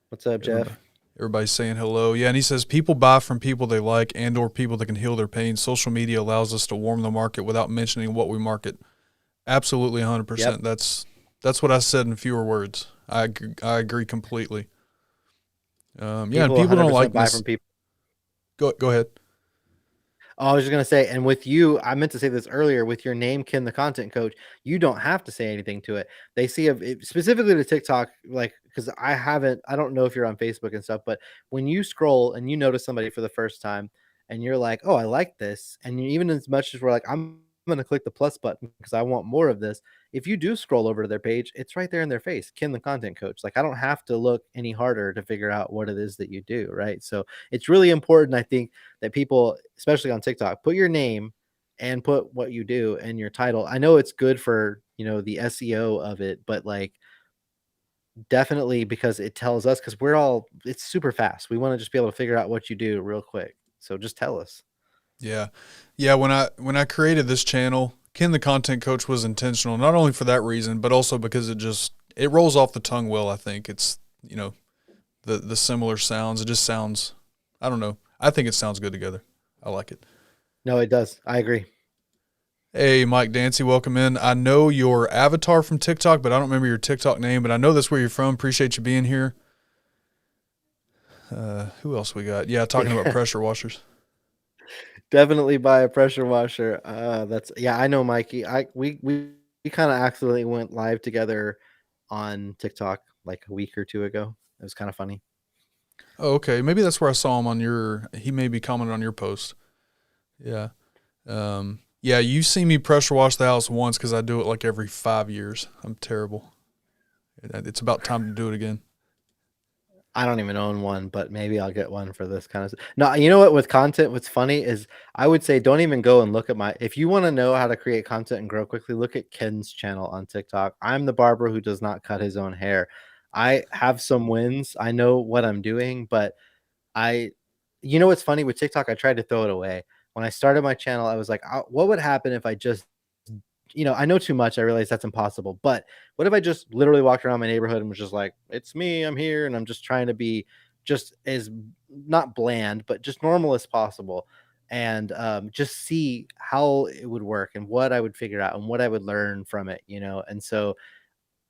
[SPEAKER 2] What's up, Jeff?
[SPEAKER 1] Everybody's saying hello. Yeah, and he says people buy from people they like and or people that can heal their pain. Social media allows us to warm the market without mentioning what we market. Absolutely 100%.
[SPEAKER 2] Yep.
[SPEAKER 1] That's what I said in fewer words. I agree completely. Yeah, and
[SPEAKER 2] People
[SPEAKER 1] people don't
[SPEAKER 2] 100%
[SPEAKER 1] like
[SPEAKER 2] buy from people.
[SPEAKER 1] Go ahead.
[SPEAKER 2] Oh, I was just gonna say, and with you, I meant to say this earlier. With your name, Ken, the content coach, you don't have to say anything to it. They see specifically to TikTok, like because I don't know if you're on Facebook and stuff, but when you scroll and you notice somebody for the first time, and you're like, oh, I like this, and even as much as we're like, I'm gonna click the plus button because I want more of this. If you do scroll over to their page, it's right there in their face, Ken, the content coach. Like I don't have to look any harder to figure out what it is that you do, right? So it's really important, I think, that people, especially on TikTok, put your name and put what you do and your title. I know it's good for, the SEO of it, but like definitely because it tells us because it's super fast. We want to just be able to figure out what you do real quick. So just tell us.
[SPEAKER 1] Yeah. Yeah, when I created this channel, Ken the content coach was intentional, not only for that reason, but also because it rolls off the tongue well, I think. It's, the similar sounds. It just sounds, I don't know. I think it sounds good together. I like it.
[SPEAKER 2] No, it does. I agree.
[SPEAKER 1] Hey, Mike Dancy, welcome in. I know your avatar from TikTok, but I don't remember your TikTok name, but I know that's where you're from. Appreciate you being here. Who else we got? Yeah, talking about pressure washers.
[SPEAKER 2] Definitely buy a pressure washer. I know Mikey. We kind of accidentally went live together on TikTok like a week or two ago. It was kind of funny.
[SPEAKER 1] Oh, okay. Maybe that's where I saw him he may be commenting on your post. Yeah. Yeah, you see me pressure wash the house once because I do it like every 5 years. I'm terrible. It's about time to do it again.
[SPEAKER 2] I don't even own one, but maybe I'll get one for this kind of stuff. No, you know what? With content, what's funny is I would say don't even go and look at if you want to know how to create content and grow quickly, look at Ken's channel on TikTok. I'm the barber who does not cut his own hair. I have some wins. I know what I'm doing, but what's funny with TikTok? I tried to throw it away. When I started my channel, I was like, what would happen if I just, I know too much. I realize that's impossible. But what if I just literally walked around my neighborhood and was just like, it's me, I'm here, and I'm just trying to be just as not bland, but just normal as possible, and just see how it would work and what I would figure out and what I would learn from it, And so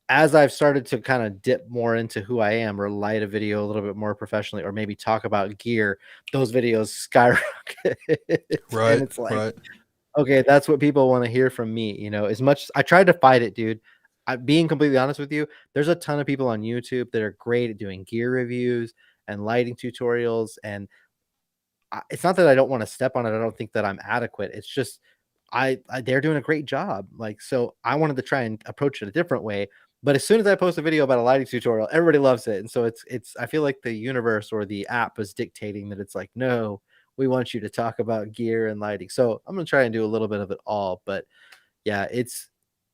[SPEAKER 2] as I've started to kind of dip more into who I am or light a video a little bit more professionally or maybe talk about gear, those videos skyrocket. And
[SPEAKER 1] Right,
[SPEAKER 2] it's like,
[SPEAKER 1] right.
[SPEAKER 2] okay, that's what people want to hear from me. As much I tried to fight it, dude. Being completely honest with you, there's a ton of people on YouTube that are great at doing gear reviews and lighting tutorials. And it's not that I don't want to step on it. I don't think that I'm adequate. It's just they're doing a great job. Like, so I wanted to try and approach it a different way. But as soon as I post a video about a lighting tutorial, everybody loves it. And so it's I feel like the universe or the app is dictating that it's like, no, we want you to talk about gear and lighting. So I'm gonna try and do a little bit of it all. But yeah, it's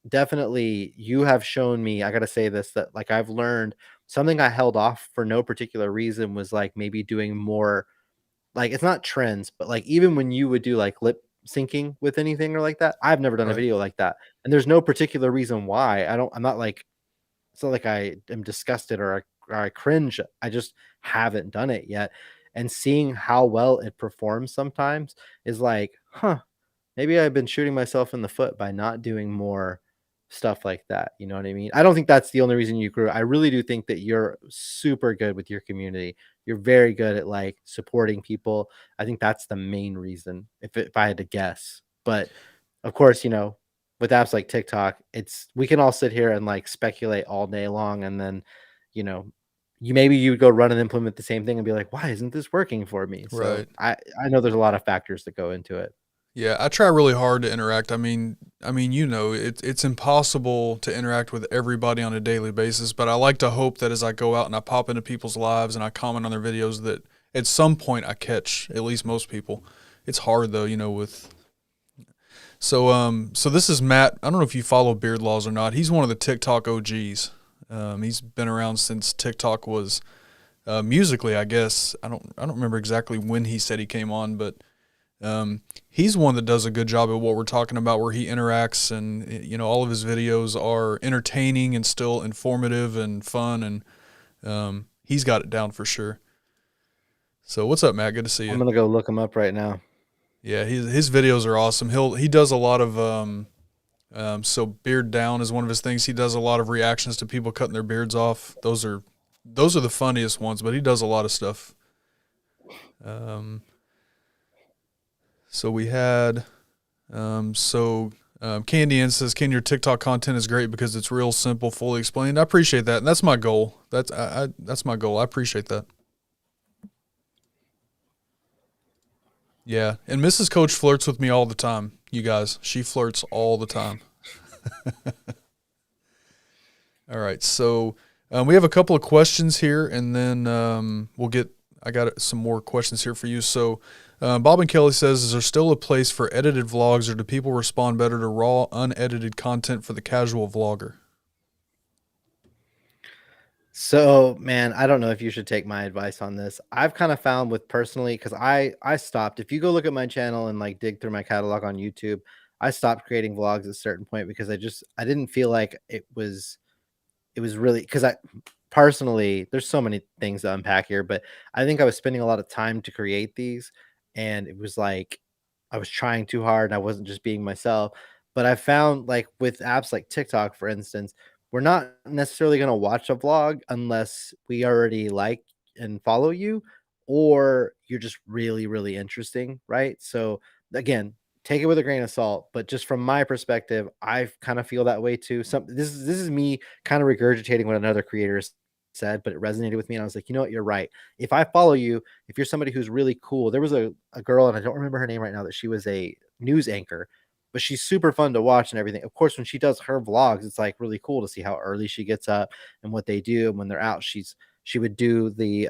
[SPEAKER 2] definitely, you have shown me, I gotta say this, that like I've learned something I held off for no particular reason was like maybe doing more, like it's not trends, but like even when you would do like lip syncing with anything or like that, I've never done a
[SPEAKER 1] Right.
[SPEAKER 2] video like that. And there's no particular reason why. I'm not like, it's not like I am disgusted or I cringe. I just haven't done it yet. And seeing how well it performs sometimes is like, huh, maybe I've been shooting myself in the foot by not doing more stuff like that. You know what I mean? I don't think that's the only reason you grew. I really do think that you're super good with your community. You're very good at like supporting people. I think that's the main reason, if I had to guess. But of course, with apps like TikTok, we can all sit here and like speculate all day long, and then, you know, you would go run and implement the same thing and be like, why isn't this working for me? So
[SPEAKER 1] Right.
[SPEAKER 2] I know there's a lot of factors that go into it.
[SPEAKER 1] Yeah, I try really hard to interact. It's impossible to interact with everybody on a daily basis, but I like to hope that as I go out and I pop into people's lives and I comment on their videos that at some point I catch at least most people. It's hard though, so this is Matt. I don't know if you follow Beard Laws or not. He's one of the TikTok OGs. He's been around since TikTok was musically, I guess. I don't remember exactly when he said he came on, but he's one that does a good job at what we're talking about, where he interacts, and all of his videos are entertaining and still informative and fun, and he's got it down for sure. So what's up, Matt? Good to see
[SPEAKER 2] I'm
[SPEAKER 1] you.
[SPEAKER 2] gonna go look him up right now.
[SPEAKER 1] Yeah, his videos are awesome. He does a lot of so beard down is one of his things. He does a lot of reactions to people cutting their beards off. Those are those are the funniest ones, but he does a lot of stuff. Um, so we had, Candy Ann says, "Ken, your TikTok content is great because it's real simple, fully explained." I appreciate that, and that's my goal. That's my goal. I appreciate that. Yeah, and Mrs. Coach flirts with me all the time. You guys, she flirts all the time. All right, so we have a couple of questions here, and then we'll get. I got some more questions here for you. So, Bob and Kelly says, "Is there still a place for edited vlogs, or do people respond better to raw, unedited content for the casual vlogger?"
[SPEAKER 2] So, man, I don't know if you should take my advice on this. I've kind of found with personally, because I stopped. If you go look at my channel and like dig through my catalog on YouTube, I stopped creating vlogs at a certain point because I didn't feel like it was really because I personally, there's so many things to unpack here, but I think I was spending a lot of time to create these, and it was like I was trying too hard and I wasn't just being myself. But I found like with apps like TikTok, for instance, we're not necessarily going to watch a vlog unless we already like and follow you, or you're just really, really interesting, right? So again, take it with a grain of salt, but just from my perspective, I kind of feel that way too. This is me kind of regurgitating what another creator said, but it resonated with me. And I was like, you know what, you're right. If I follow you, if you're somebody who's really cool, there was a girl, and I don't remember her name right now, that she was a news anchor, but she's super fun to watch and everything. Of course, when she does her vlogs, it's like really cool to see how early she gets up and what they do. And when they're out, she would do the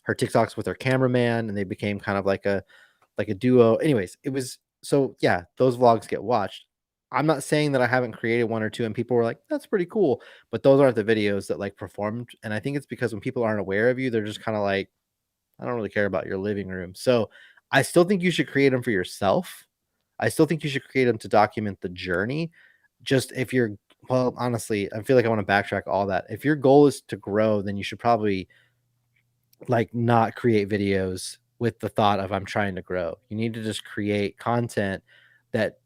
[SPEAKER 2] her TikToks with her cameraman, and they became kind of like a duo. Anyways, it was so yeah, those vlogs get watched. I'm not saying that I haven't created one or two and people were like, that's pretty cool, but those aren't the videos that like performed. And I think it's because when people aren't aware of you, they're just kind of like, I don't really care about your living room. So I still think you should create them for yourself. I still think you should create them to document the journey. Just if you're, well, honestly, I feel like I want to backtrack all that. If your goal is to grow, then you should probably like not create videos with the thought of I'm trying to grow. You need to just create content that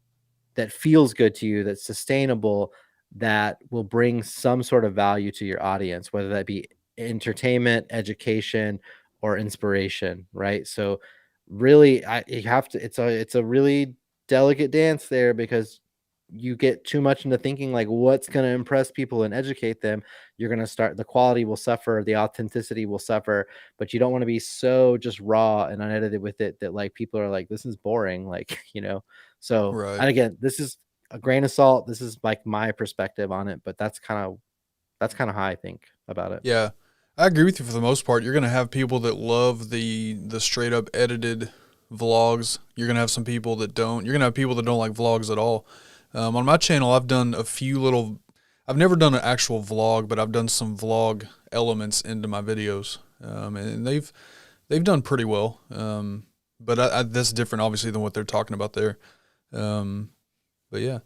[SPEAKER 2] feels good to you, that's sustainable, that will bring some sort of value to your audience, whether that be entertainment, education, or inspiration, right? So really you have to it's a really delicate dance there because you get too much into thinking like what's going to impress people and educate them, you're going to start, the quality will suffer, the authenticity will suffer, but you don't want to be so just raw and unedited with it that like people are like, this is boring, like, so,
[SPEAKER 1] Right.
[SPEAKER 2] and again, this is a grain of salt, this is like my perspective on it, but that's kind of how I think about it.
[SPEAKER 1] Yeah, I agree with you for the most part. You're gonna have people that love the straight up edited vlogs. You're gonna have some people that don't. You're gonna have people that don't like vlogs at all. On my channel, I've done a few little. I've never done an actual vlog, but I've done some vlog elements into my videos, and they've done pretty well. But that's different, obviously, than what they're talking about there. But yeah.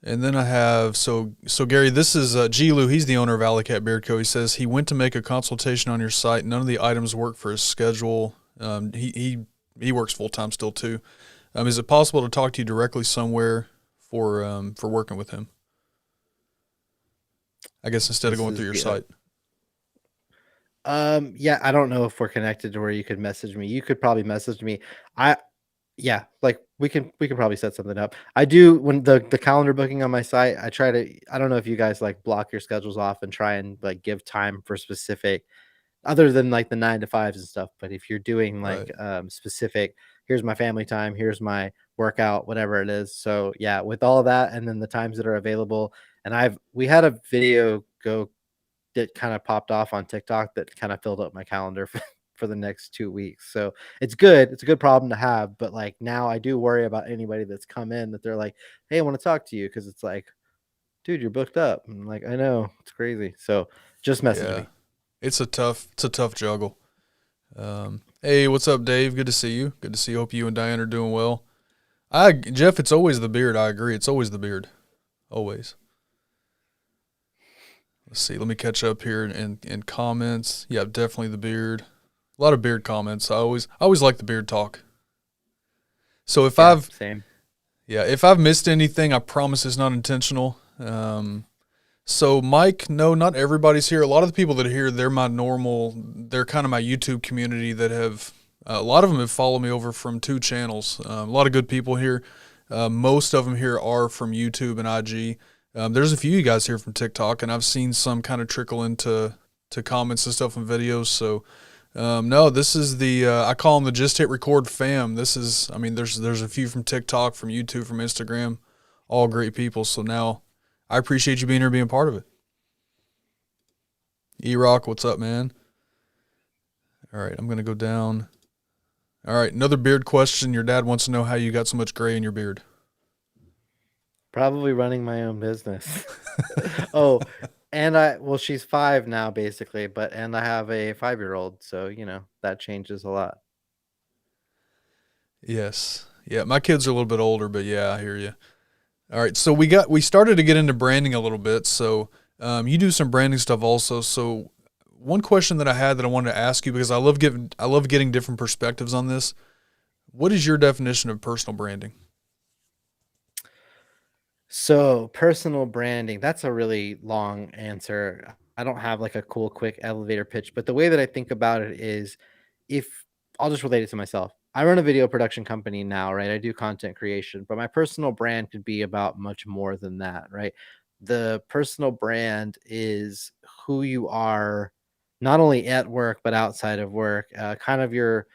[SPEAKER 1] And then I have so Gary, this is G Lou. He's the owner of Alley Cat Beard Co. He says he went to make a consultation on your site. None of the items work for his schedule. He works full time still too. Is it possible to talk to you directly somewhere for working with him? I guess instead of
[SPEAKER 2] This
[SPEAKER 1] going
[SPEAKER 2] is
[SPEAKER 1] through your
[SPEAKER 2] the
[SPEAKER 1] site.
[SPEAKER 2] yeah, I don't know if we're connected to where you could message me. You could probably message me. I Yeah, like we can probably set something up. I do when the calendar booking on my site, I try to, I don't know if you guys like block your schedules off and try and like give time for specific, other than like the 9 to 5s and stuff, but if you're doing
[SPEAKER 1] Right.
[SPEAKER 2] like specific, here's my family time, here's my workout, whatever it is. So yeah, with all that and then the times that are available, and we had a video go that kind of popped off on TikTok that kind of filled up my calendar for the next 2 weeks. So it's good. It's a good problem to have. But like now I do worry about anybody that's come in that they're like, hey, I want to talk to you. Cause it's like, dude, you're booked up. I'm like, I know, it's crazy. So just message
[SPEAKER 1] Yeah.
[SPEAKER 2] me.
[SPEAKER 1] It's a tough juggle. Hey, what's up, Dave? Good to see you. Good to see you. Hope you and Diane are doing well. Jeff, it's always the beard. I agree. It's always the beard. Always. Let's see. Let me catch up here in comments. Yeah, definitely the beard. A lot of beard comments. I always like the beard talk. So if
[SPEAKER 2] Yeah,
[SPEAKER 1] I've
[SPEAKER 2] same.
[SPEAKER 1] yeah, if I've missed anything, I promise it's not intentional. So Mike, no, not everybody's here. A lot of the people that are here, they're kind of my YouTube community that have, a lot of them have followed me over from two channels. A lot of good people here. Most of them here are from YouTube and IG. There's a few of you guys here from TikTok, and I've seen some kind of trickle into to comments and stuff and videos. So no, this is the I call them the Just Hit Record fam. This is, I mean, there's a few from TikTok, from YouTube, from Instagram, all great people. So now I appreciate you being here, being part of it. E-Rock, what's up, man? All right, I'm gonna go down. All right, another beard question. Your dad wants to know how you got so much gray in your beard.
[SPEAKER 2] Probably running my own business. Oh, and well, she's 5 now basically, but and I have a 5-year-old, so that changes a lot.
[SPEAKER 1] Yes, yeah, my kids are a little bit older, but yeah, I hear you. All right, so we started to get into branding a little bit. So you do some branding stuff also. So one question that I had that I wanted to ask you, because I love getting different perspectives on this. What is your definition of personal branding?
[SPEAKER 2] So, personal branding, that's a really long answer. I don't have like a cool, quick elevator pitch, but the way that I think about it is if I'll just relate it to myself. I run a video production company now, right? I do content creation, but my personal brand could be about much more than that, right? The personal brand is who you are, not only at work, but outside of work, kind of your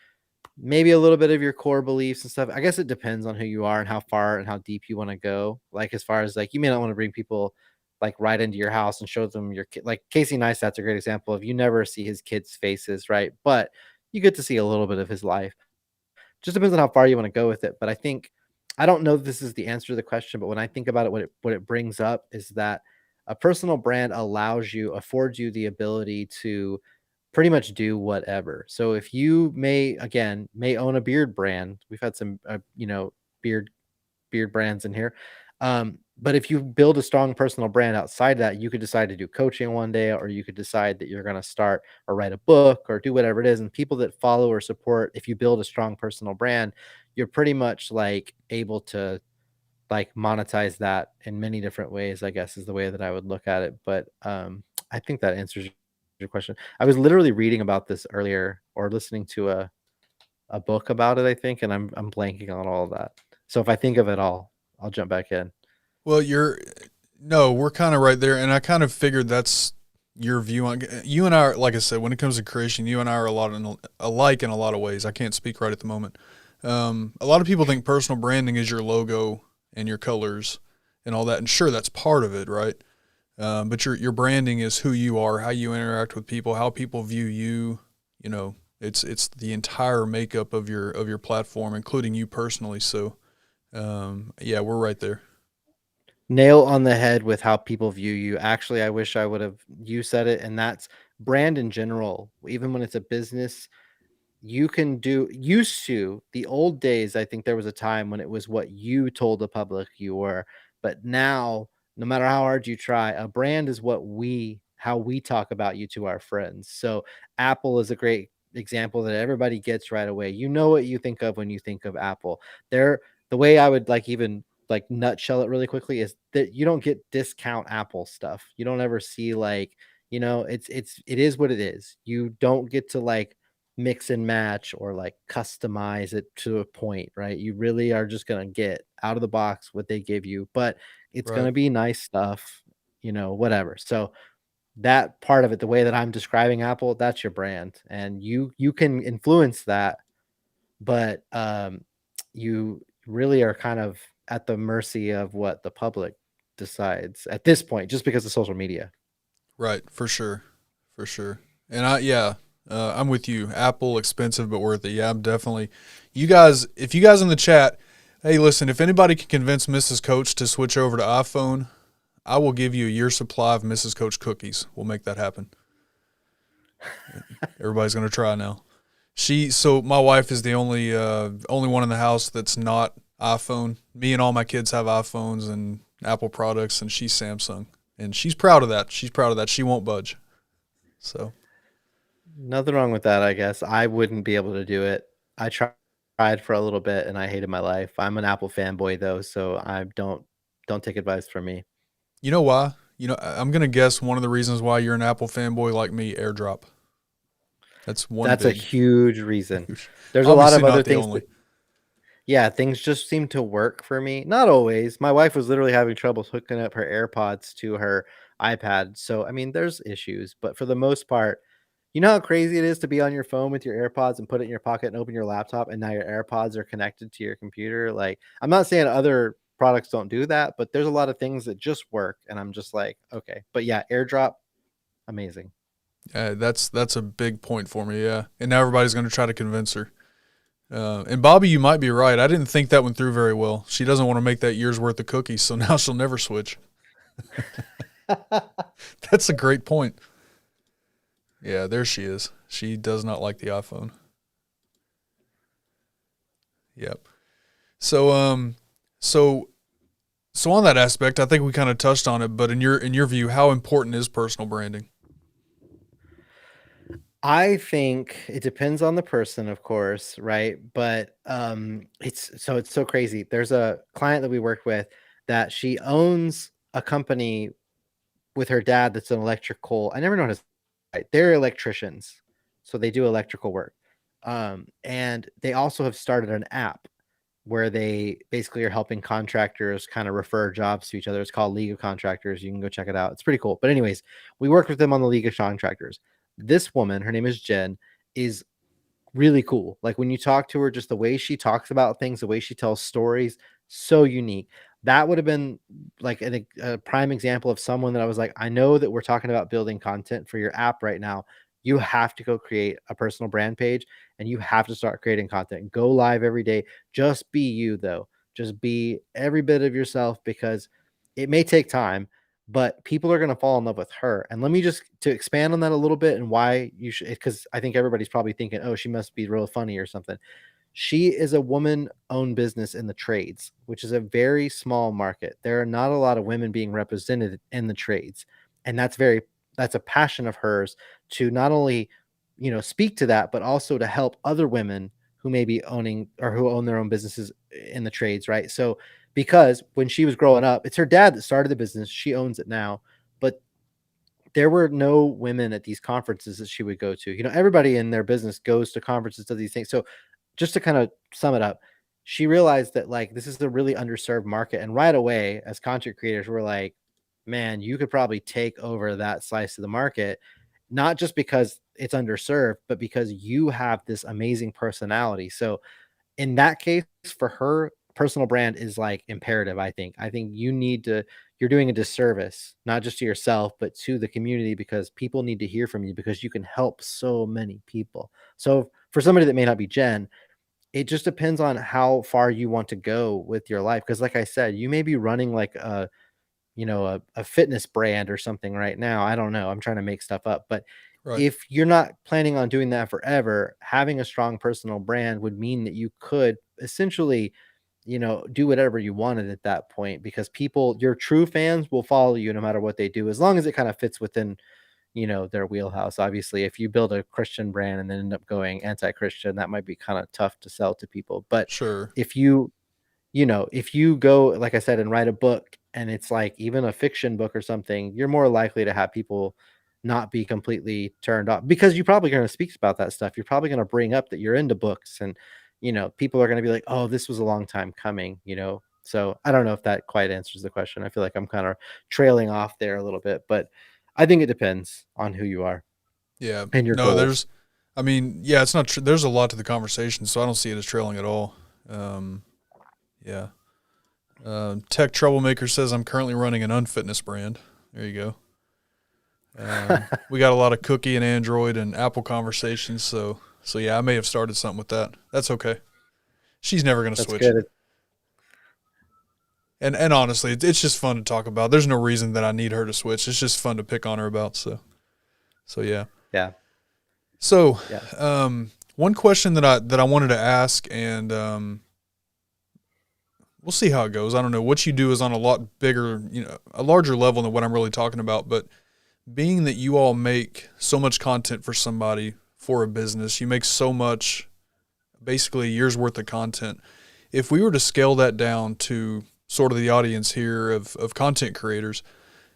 [SPEAKER 2] maybe a little bit of your core beliefs and stuff. I guess it depends on who you are and how far and how deep you want to go. Like as far as like you may not want to bring people like right into your house and show them your kid. Like Casey Neistat's a great example of you never see his kids' faces, right? But you get to see a little bit of his life. Just depends on how far you want to go with it. But I think I don't know if this is the answer to the question, but when I think about it, what it brings up is that a personal brand affords you the ability to pretty much do whatever. So if you may own a beard brand, we've had some beard brands in here. But if you build a strong personal brand outside that, you could decide to do coaching one day, or you could decide that you're going to start or write a book or do whatever it is. And people that follow or support, if you build a strong personal brand, you're pretty much like able to like monetize that in many different ways, I guess is the way that I would look at it. But I think that answers your question. I was literally reading about this earlier or listening to a book about it, I think, and I'm blanking on all of that. So if I think of it all, I'll jump back in.
[SPEAKER 1] Well, no, we're kind of right there, and I kind of figured that's your view on. You and I are, like I said, when it comes to creation, you and I are alike in a lot of ways. I can't speak right at the moment. A lot of people think personal branding is your logo and your colors and all that, and sure, that's part of it, right? But your branding is who you are, how you interact with people, how people view you. You know, it's the entire makeup of your platform, including you personally. So, yeah, we're right there.
[SPEAKER 2] Nail on the head with how people view you. Actually, I wish I would have you said it, and that's brand in general. Even when it's a business, you can do used to the old days. I think there was a time when it was what you told the public you were, but now no matter how hard you try, a brand is how we talk about you to our friends. So Apple is a great example that everybody gets right away. You know what you think of when you think of Apple. They're the way I would like even like nutshell it really quickly is that you don't get discount Apple stuff. You don't ever see like, it is what it is. You don't get to like mix and match or like customize it to a point, right? You really are just going to get out of the box what they give you, but it's going
[SPEAKER 1] Right.
[SPEAKER 2] to be nice stuff, whatever. So that part of it, the way that I'm describing Apple, that's your brand, and you can influence that, but you really are kind of at the mercy of what the public decides at this point, just because of social media.
[SPEAKER 1] Right, for sure, for sure. And yeah, I'm with you. Apple expensive but worth it. Yeah, I'm definitely. You guys, if you guys in the chat, hey, listen, if anybody can convince Mrs. Coach to switch over to iPhone, I will give you a year's supply of Mrs. Coach cookies. We'll make that happen. Everybody's gonna try now. So my wife is the only one in the house that's not iPhone. Me and all my kids have iPhones and Apple products, and she's Samsung, and she's proud of that. She's proud of that. She won't budge. So
[SPEAKER 2] Nothing wrong with that, I guess. I wouldn't be able to do it. I tried for a little bit and I hated my life. I'm an Apple fanboy though, so I don't take advice from me.
[SPEAKER 1] you know why? I'm gonna guess one of the reasons why you're an Apple fanboy like me, AirDrop. That's one
[SPEAKER 2] That's a
[SPEAKER 1] big,
[SPEAKER 2] huge reason.
[SPEAKER 1] huge.
[SPEAKER 2] There's a lot
[SPEAKER 1] Obviously
[SPEAKER 2] of other
[SPEAKER 1] not the
[SPEAKER 2] things
[SPEAKER 1] only.
[SPEAKER 2] that, yeah, things just seem to work for me. Not always. My wife was literally having trouble hooking up her AirPods to her iPad. So, I mean, there's issues, but for the most part, you know how crazy it is to be on your phone with your AirPods and put it in your pocket and open your laptop and now your AirPods are connected to your computer? Like, I'm not saying other products don't do that, but there's a lot of things that just work and I'm just like, okay. But yeah, AirDrop, amazing.
[SPEAKER 1] That's a big point for me. Yeah, and now everybody's gonna try to convince her. And Bobby, you might be right. I didn't think that one through very well. She doesn't want to make that year's worth of cookies, so now she'll never switch. That's a great point. Yeah, there she is. She does not like the iPhone. Yep. So so so on that aspect, I think we kind of touched on it, but in your view, how important is personal branding?
[SPEAKER 2] I think it depends on the person, of course, right? But it's so crazy. There's a client that we work with that she owns a company with her dad that's an electrical. I never know how to say it. They're electricians, so they do electrical work. And they also have started an app where they basically are helping contractors kind of refer jobs to each other. It's called League of Contractors. You can go check it out. It's pretty cool. But anyways, we work with them on the League of Contractors. This woman, her name is Jen, is really cool. Like when you talk to her, just the way she talks about things, the way she tells stories, so unique. That would have been like a prime example of someone that I was like, I know that we're talking about building content for your app right now. You have to go create a personal brand page and you have to start creating content. Go live every day. Just be you, though. Just be every bit of yourself because it may take time, but people are going to fall in love with her. And let me just to expand on that a little bit and why you should, because I think everybody's probably thinking, oh, she must be real funny or something. She is a woman owned business in the trades, which is a very small market. There are not a lot of women being represented in the trades. And that's a passion of hers to not only, speak to that, but also to help other women who may be owning or who own their own businesses in the trades, right? So, because when she was growing up, it's her dad that started the business. She owns it now, but there were no women at these conferences that she would go to. Everybody in their business goes to conferences to these things. So just to kind of sum it up, she realized that like this is a really underserved market. And right away, as content creators, we're like, man, you could probably take over that slice of the market, not just because it's underserved, but because you have this amazing personality. So in that case, for her, personal brand is like imperative. I think you're doing a disservice, not just to yourself, but to the community because people need to hear from you because you can help so many people. So for somebody that may not be Jen, it just depends on how far you want to go with your life. Because like I said, you may be running like a fitness brand or something right now. I don't know. I'm trying to make stuff up. But
[SPEAKER 1] Right.
[SPEAKER 2] if you're not planning on doing that forever, having a strong personal brand would mean that you could essentially, do whatever you wanted at that point because people, your true fans will follow you no matter what they do, as long as it kind of fits within, their wheelhouse. Obviously, if you build a Christian brand and then end up going anti-Christian, that might be kind of tough to sell to people. But
[SPEAKER 1] Sure.
[SPEAKER 2] if if you go, like I said, and write a book and it's like even a fiction book or something, you're more likely to have people not be completely turned off because you're probably going to speak about that stuff. You're probably going to bring up that you're into books and, people are going to be like, oh, this was a long time coming. So I don't know if that quite answers the question. I feel like I'm kind of trailing off there a little bit, but I think it depends on who you are
[SPEAKER 1] Yeah.
[SPEAKER 2] and your
[SPEAKER 1] No,
[SPEAKER 2] goals.
[SPEAKER 1] yeah, it's not there's a lot to the conversation, so I don't see it as trailing at all. Um, yeah. Tech Troublemaker says I'm currently running an unfitness brand. There you go. We got a lot of cookie and Android and Apple conversations, so yeah, I may have started something with that. That's okay. She's never gonna
[SPEAKER 2] That's
[SPEAKER 1] switch.
[SPEAKER 2] good.
[SPEAKER 1] And honestly, it's just fun to talk about. There's no reason that I need her to switch. It's just fun to pick on her about. So yeah.
[SPEAKER 2] Yeah.
[SPEAKER 1] So,
[SPEAKER 2] Yeah.
[SPEAKER 1] one question that I wanted to ask, and we'll see how it goes. I don't know. What you do is on a lot bigger, a larger level than what I'm really talking about. But being that you all make so much content for somebody for a business, you make so much, basically a year's worth of content. If we were to scale that down to sort of the audience here of content creators,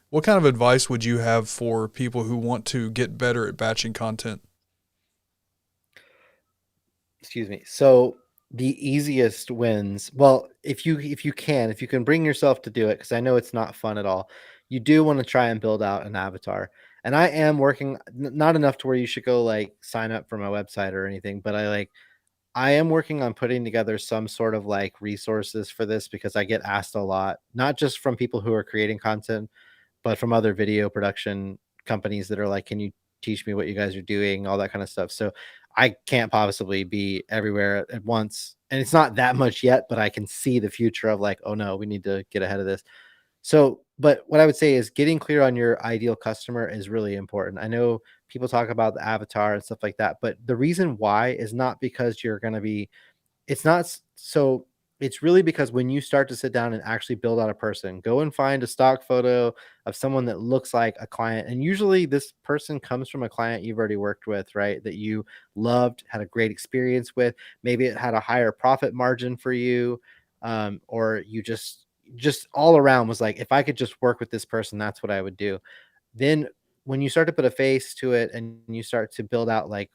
[SPEAKER 1] What kind of advice would you have for people who want to get better at batching content?
[SPEAKER 2] Excuse me. So the easiest wins. Well, if you can bring yourself to do it, because I know it's not fun at all. You do want to try and build out an avatar. And I am working not enough to where you should go like sign up for my website or anything, but I am working on putting together some sort of like resources for this because I get asked a lot, not just from people who are creating content, but from other video production companies that are like, can you teach me what you guys are doing, all that kind of stuff. So I can't possibly be everywhere at once. And it's not that much yet, but I can see the future of like, oh no, we need to get ahead of this. So, but what I would say is getting clear on your ideal customer is really important. I know people talk about the avatar and stuff like that, but the reason why is not because you're going to be it's not so it's really because when you start to sit down and actually build out a person, go and find a stock photo of someone that looks like a client. And usually this person comes from a client you've already worked with, right? That you loved, had a great experience with. Maybe it had a higher profit margin for you. Or you just all around was like, if I could just work with this person, that's what I would do. Then when you start to put a face to it and you start to build out like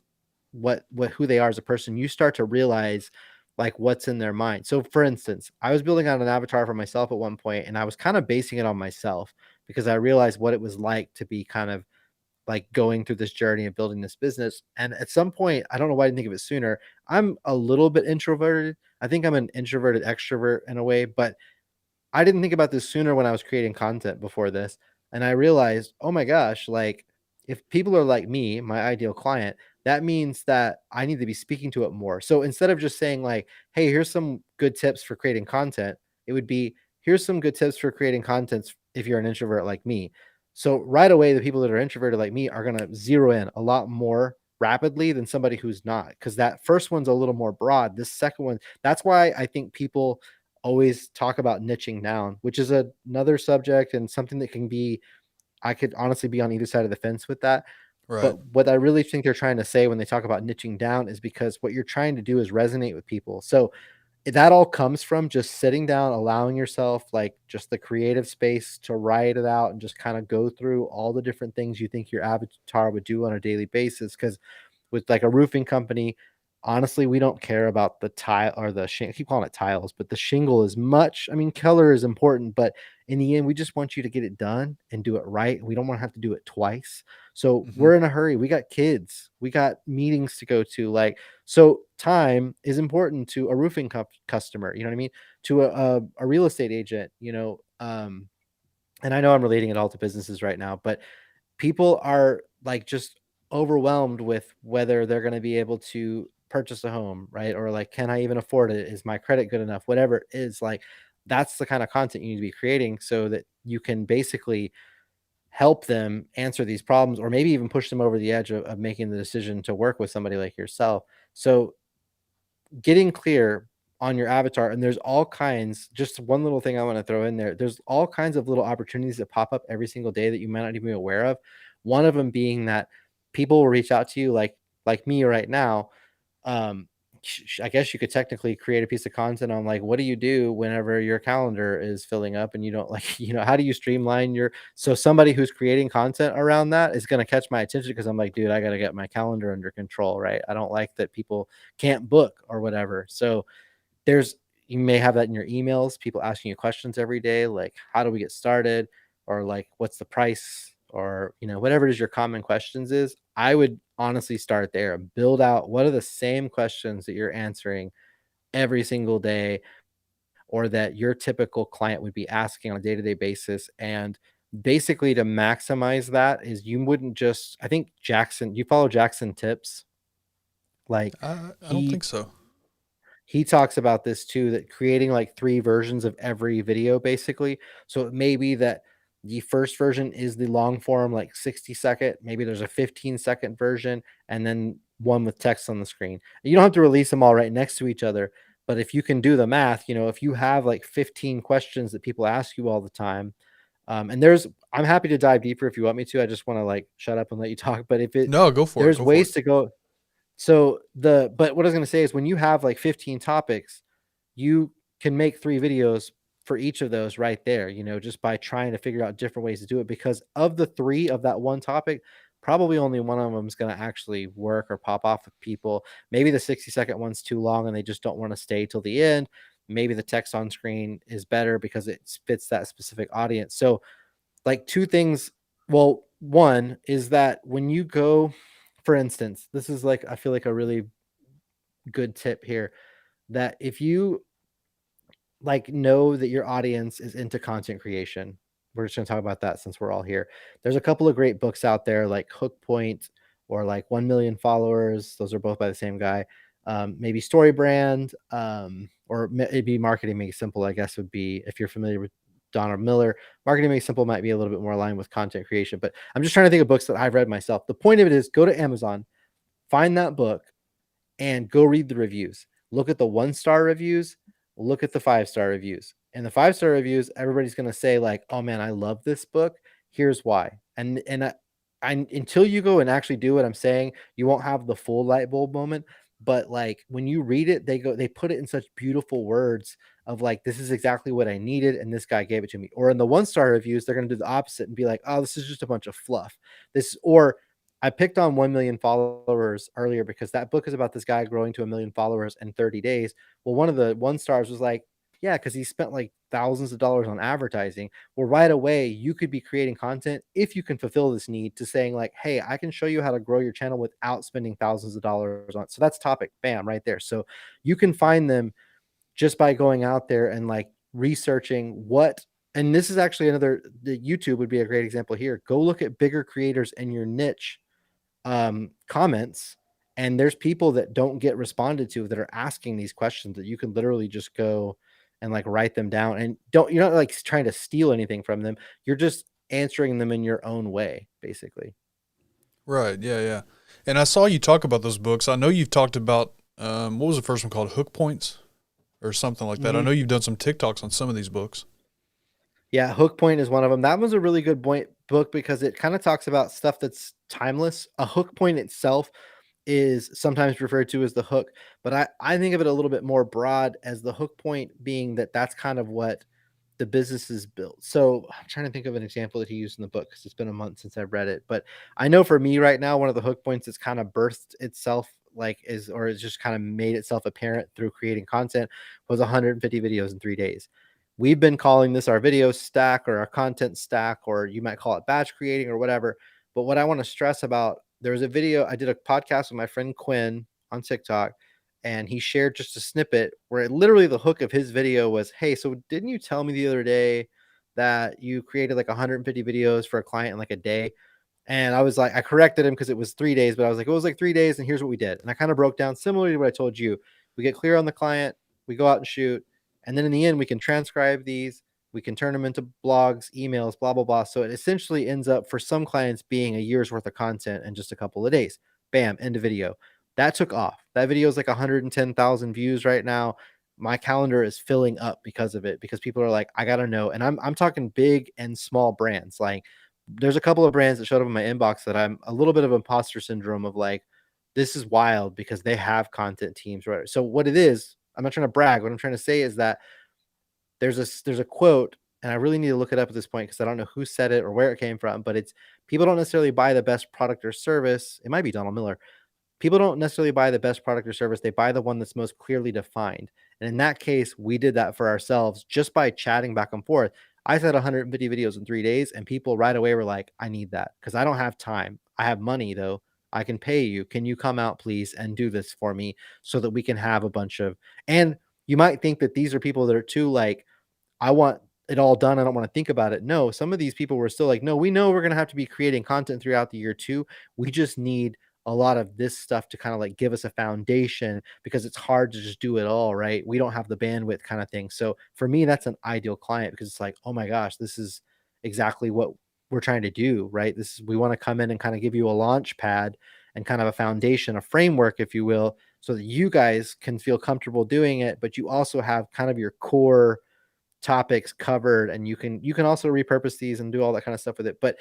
[SPEAKER 2] what who they are as a person, you start to realize like what's in their mind. So for instance, I was building out an avatar for myself at one point and I was kind of basing it on myself because I realized what it was like to be kind of like going through this journey of building this business. And at some point, I don't know why I didn't think of it sooner. I'm a little bit introverted. I think I'm an introverted extrovert in a way, but I didn't think about this sooner when I was creating content before this. And I realized, oh my gosh, like if people are like me, my ideal client, that means that I need to be speaking to it more. So instead of just saying, like, hey, here's some good tips for creating content, it would be, here's some good tips for creating content if you're an introvert like me. So right away, the people that are introverted like me are going to zero in a lot more rapidly than somebody who's not. Because that first one's a little more broad. This second one, that's why I think people always talk about niching down, which is another subject and something that can be, I could honestly be on either side of the fence with that.
[SPEAKER 1] Right.
[SPEAKER 2] But what I really think they're trying to say when they talk about niching down is because what you're trying to do is resonate with people. So that all comes from just sitting down, allowing yourself like just the creative space to write it out and just kind of go through all the different things you think your avatar would do on a daily basis. Because with like a roofing company, honestly, we don't care about the tile or the I keep calling it tiles, but the shingle is much. I mean, color is important, but in the end, we just want you to get it done and do it right. We don't want to have to do it twice. So
[SPEAKER 1] Hmm.
[SPEAKER 2] we're in a hurry. We got kids, we got meetings to go to. Like, so time is important to a roofing customer. You know what I mean? To a real estate agent. And I know I'm relating it all to businesses right now, but people are like just overwhelmed with whether they're going to be able to purchase a home, right? Or like, can I even afford it? Is my credit good enough? Whatever it is, like, that's the kind of content you need to be creating so that you can basically help them answer these problems or maybe even push them over the edge of making the decision to work with somebody like yourself. So getting clear on your avatar, and there's all kinds, just one little thing I want to throw in there, there's all kinds of little opportunities that pop up every single day that you might not even be aware of. One of them being that people will reach out to you like me right now. um I guess you could technically create a piece of content on like, what do you do whenever your calendar is filling up and you don't like, how do you streamline your, so somebody who's creating content around that is going to catch my attention because I'm like, dude, I got to get my calendar under control, right? I don't like that people can't book or whatever. So there's, you may have that in your emails, people asking you questions every day, like, how do we get started? Or like, what's the price? Or, whatever it is your common questions is, I would honestly start there and build out what are the same questions that you're answering every single day or that your typical client would be asking on a day-to-day basis. And basically to maximize that is you wouldn't just, I think Jackson, you follow Jackson Tips, like
[SPEAKER 1] I don't
[SPEAKER 2] he
[SPEAKER 1] think so.
[SPEAKER 2] he talks about this too, that creating like three versions of every video basically. So it may be that the first version is the long form, like 60-second, maybe there's a 15-second version, and then one with text on the screen. You don't have to release them all right next to each other, but if you can do the math, if you have like 15 questions that people ask you all the time, and I'm happy to dive deeper if you want me to. I just want to like shut up and let you talk. But
[SPEAKER 1] No, go for it.
[SPEAKER 2] there's
[SPEAKER 1] Go for it.
[SPEAKER 2] ways to go. So but what I was going to say is when you have like 15 topics, you can make three videos for each of those right there, just by trying to figure out different ways to do it, because of the three of that one topic, probably only one of them is going to actually work or pop off with people. Maybe the 60-second one's too long and they just don't want to stay till the end. Maybe the text on screen is better because it fits that specific audience. So like two things. Well, one is that when you go, for instance, this is like, I feel like a really good tip here, that if you like know that your audience is into content creation, we're just going to talk about that since we're all here. There's a couple of great books out there like Hook Point or like 1 Million Followers. Those are both by the same guy. Maybe Story Brand, or it'd be Marketing Made Simple, I guess would be, if you're familiar with Donald Miller. Marketing Made Simple might be a little bit more aligned with content creation, but I'm just trying to think of books that I've read myself. The point of it is go to Amazon, find that book, and go read the reviews. Look at the 1-star reviews, look at the 5-star reviews. And the 5-star reviews, everybody's going to say like, "Oh man, I love this book. Here's why." And until you go and actually do what I'm saying, you won't have the full light bulb moment. But like when you read it, they put it in such beautiful words of like, this is exactly what I needed, and this guy gave it to me. Or in the 1-star reviews, they're going to do the opposite and be like, "Oh, this is just a bunch of fluff." Or I picked on 1 Million Followers earlier because that book is about this guy growing to 1 million followers in 30 days. Well, one of the 1-stars was like, yeah, because he spent like thousands of dollars on advertising. Well, right away, you could be creating content if you can fulfill this need to saying like, hey, I can show you how to grow your channel without spending thousands of dollars on it. So that's topic, bam, right there. So you can find them just by going out there and like researching what, and this is actually the YouTube would be a great example here. Go look at bigger creators in your niche comments, and there's people that don't get responded to that are asking these questions that you can literally just go and like write them down, and you're not like trying to steal anything from them. You're just answering them in your own way, basically.
[SPEAKER 1] Right. Yeah. Yeah. And I saw you talk about those books. I know you've talked about what was the first one called? Hook Points or something like that. I know you've done some TikToks on some of these books.
[SPEAKER 2] Yeah, Hook Point is one of them. That was a really good book because it kind of talks about stuff that's timeless. A hook point itself is sometimes referred to as the hook, but I think of it a little bit more broad as the hook point being that's kind of what the business is built. So I'm trying to think of an example that he used in the book because it's been a month since I've read it. But I know for me right now, one of the hook points that's kind of birthed itself is just kind of made itself apparent through creating content was 150 videos in 3 days. We've been calling this our video stack or our content stack, or you might call it batch creating or whatever. But what I want to stress about, there was a video, I did a podcast with my friend Quinn on TikTok, and he shared just a snippet where literally the hook of his video was, "Hey, so didn't you tell me the other day that you created like 150 videos for a client in like a day?" And I was like, I corrected him because it was 3 days, but I was like, it was like 3 days, and here's what we did. And I kind of broke down similarly to what I told you. We get clear on the client, we go out and shoot, and then in the end, we can transcribe these, we can turn them into blogs, emails, blah, blah, blah. So it essentially ends up for some clients being a year's worth of content in just a couple of days. Bam, end of video. That took off. That video is like 110,000 views right now. My calendar is filling up because of it, because people are like, I gotta know. And I'm talking big and small brands. Like there's a couple of brands that showed up in my inbox that I'm a little bit of imposter syndrome of like, this is wild because they have content teams, right? So what it is, I'm not trying to brag. What I'm trying to say is that there's a quote, and I really need to look it up at this point because I don't know who said it or where it came from, but it's people don't necessarily buy the best product or service. It might be Donald Miller. People don't necessarily buy the best product or service. They buy the one that's most clearly defined. And in that case, we did that for ourselves just by chatting back and forth. I said 150 videos in 3 days, and people right away were like, I need that because I don't have time. I have money though. I can pay you. Can you come out, please, and do this for me so that we can have a bunch of, and you might think that these are people that are too like, I want it all done. I don't want to think about it. No, some of these people were still like, no, we know we're going to have to be creating content throughout the year too. We just need a lot of this stuff to kind of like give us a foundation because it's hard to just do it all, right? We don't have the bandwidth kind of thing. So for me, that's an ideal client because it's like, oh my gosh, this is exactly what we're trying to do, right? We want to come in and kind of give you a launch pad and kind of a foundation, a framework, if you will, so that you guys can feel comfortable doing it, but you also have kind of your core topics covered, and you can also repurpose these and do all that kind of stuff with it. But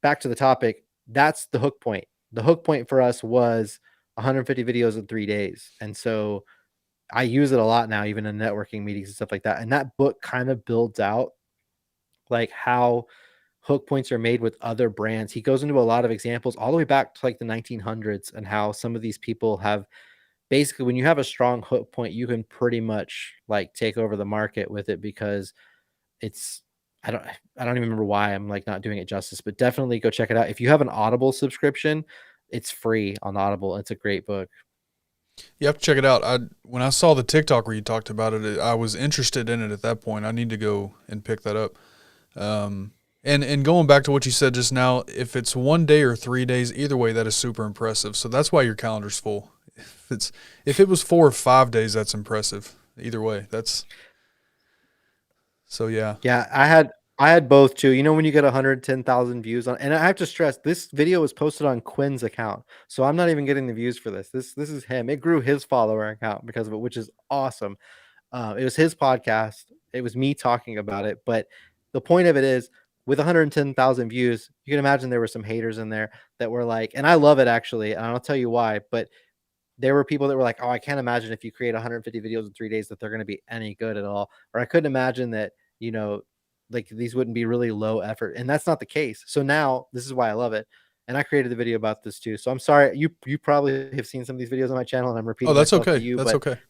[SPEAKER 2] back to the topic, that's the hook point. The hook point for us was 150 videos in 3 days. And so I use it a lot now, even in networking meetings and stuff like that. And that book kind of builds out like how hook points are made with other brands. He goes into a lot of examples all the way back to like the 1900s and how some of these people have basically, when you have a strong hook point, you can pretty much like take over the market with it because it's I don't even remember why I'm like not doing it justice, but definitely go check it out. If you have an Audible subscription, it's free on Audible. It's a great book.
[SPEAKER 1] You have to check it out. When I saw the TikTok where you talked about it, I was interested in it at that point. I need to go and pick that up. And going back to what you said just now, if it's 1 day or 3 days, either way, that is super impressive. So that's why your calendar's full. If it was 4 or 5 days, that's impressive. Either way, that's so yeah.
[SPEAKER 2] Yeah, I had both too. You know, when you get 110,000 views on, and I have to stress, this video was posted on Quinn's account, so I'm not even getting the views for this. This is him. It grew his follower account because of it, which is awesome. It was his podcast. It was me talking about it, but the point of it is, with 110,000 views, you can imagine there were some haters in there that were like, and I love it actually, and I'll tell you why, but there were people that were like, "Oh, I can't imagine if you create 150 videos in 3 days that they're going to be any good at all." Or I couldn't imagine that, you know, like these wouldn't be really low effort. And that's not the case. So now this is why I love it. And I created a video about this too. So I'm sorry, you probably have seen some of these videos on my channel and I'm
[SPEAKER 1] Oh,
[SPEAKER 2] repeating
[SPEAKER 1] that's
[SPEAKER 2] myself to
[SPEAKER 1] okay.
[SPEAKER 2] you,
[SPEAKER 1] That's
[SPEAKER 2] but
[SPEAKER 1] okay.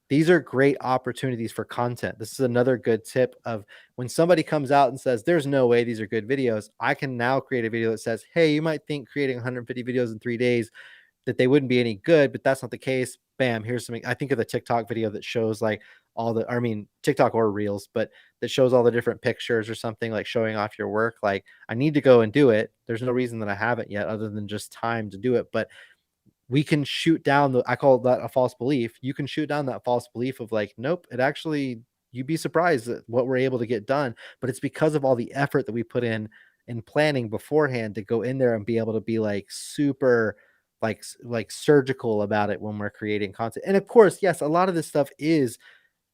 [SPEAKER 2] these are great opportunities for content. This is another good tip of when somebody comes out and says, "There's no way these are good videos." I can now create a video that says, "Hey, you might think creating 150 videos in 3 days that they wouldn't be any good, but that's not the case." Bam, here's something. I think of the TikTok video that shows like all the, I mean, TikTok or Reels, but that shows all the different pictures or something like showing off your work. Like, I need to go and do it. There's no reason that I haven't yet other than just time to do it. But we can shoot down I call that a false belief. You can shoot down that false belief of like, nope, it actually, you'd be surprised at what we're able to get done. But it's because of all the effort that we put in planning beforehand to go in there and be able to be like super like surgical about it when we're creating content. And of course, yes, a lot of this stuff is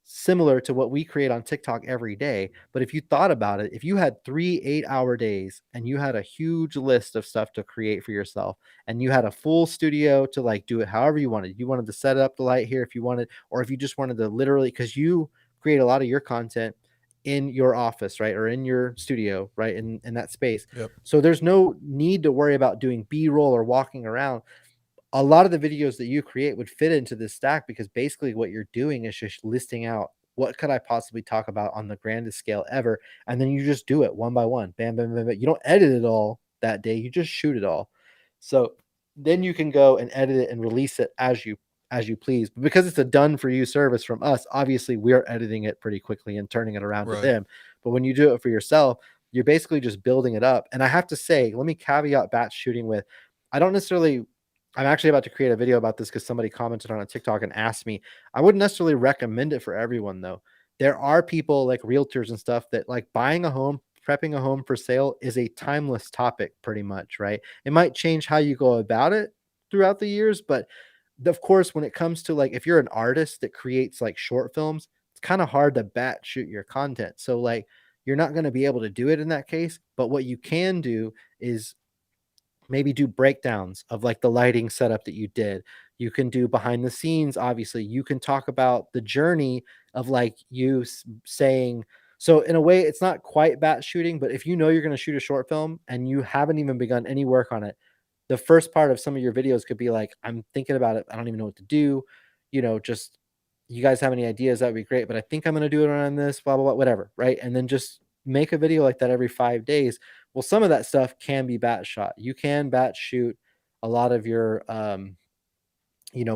[SPEAKER 2] similar to what we create on TikTok every day. But if you thought about it, if you had 3 8-hour days and you had a huge list of stuff to create for yourself and you had a full studio to like do it however you wanted to set up the light here if you wanted, or if you just wanted to literally, because you create a lot of your content in your office, right? Or in your studio, right? In that space.
[SPEAKER 1] Yep.
[SPEAKER 2] So there's no need to worry about doing B-roll or walking around. A lot of the videos that you create would fit into this stack because basically what you're doing is just listing out what could I possibly talk about on the grandest scale ever, and then you just do it one by one, bam, bam, bam, bam. You don't edit it all that day; you just shoot it all. So then you can go and edit it and release it as you please. But because it's a done for you service from us, obviously we're editing it pretty quickly and turning it around to
[SPEAKER 1] Right.
[SPEAKER 2] them. But when you do it for yourself, you're basically just building it up. And I have to say, let me caveat batch shooting with, I don't necessarily, I'm actually about to create a video about this because somebody commented on a TikTok and asked me. I wouldn't necessarily recommend it for everyone though. There are people like realtors and stuff that like buying a home, prepping a home for sale is a timeless topic pretty much, right? It might change how you go about it throughout the years, but of course, when it comes to like if you're an artist that creates like short films, it's kind of hard to bat shoot your content. So like you're not going to be able to do it in that case, but what you can do is maybe do breakdowns of like the lighting setup that you did. You can do behind the scenes. Obviously, you can talk about the journey of like you saying, so in a way it's not quite bat shooting, but if you know you're going to shoot a short film and you haven't even begun any work on it, the first part of some of your videos could be like, I'm thinking about it, I don't even know what to do, just you guys have any ideas, that would be great, but I think I'm going to do it on this, blah blah blah, whatever, right? And then just make a video like that every 5 days. Well, some of that stuff can be batch shot. You can batch shoot a lot of your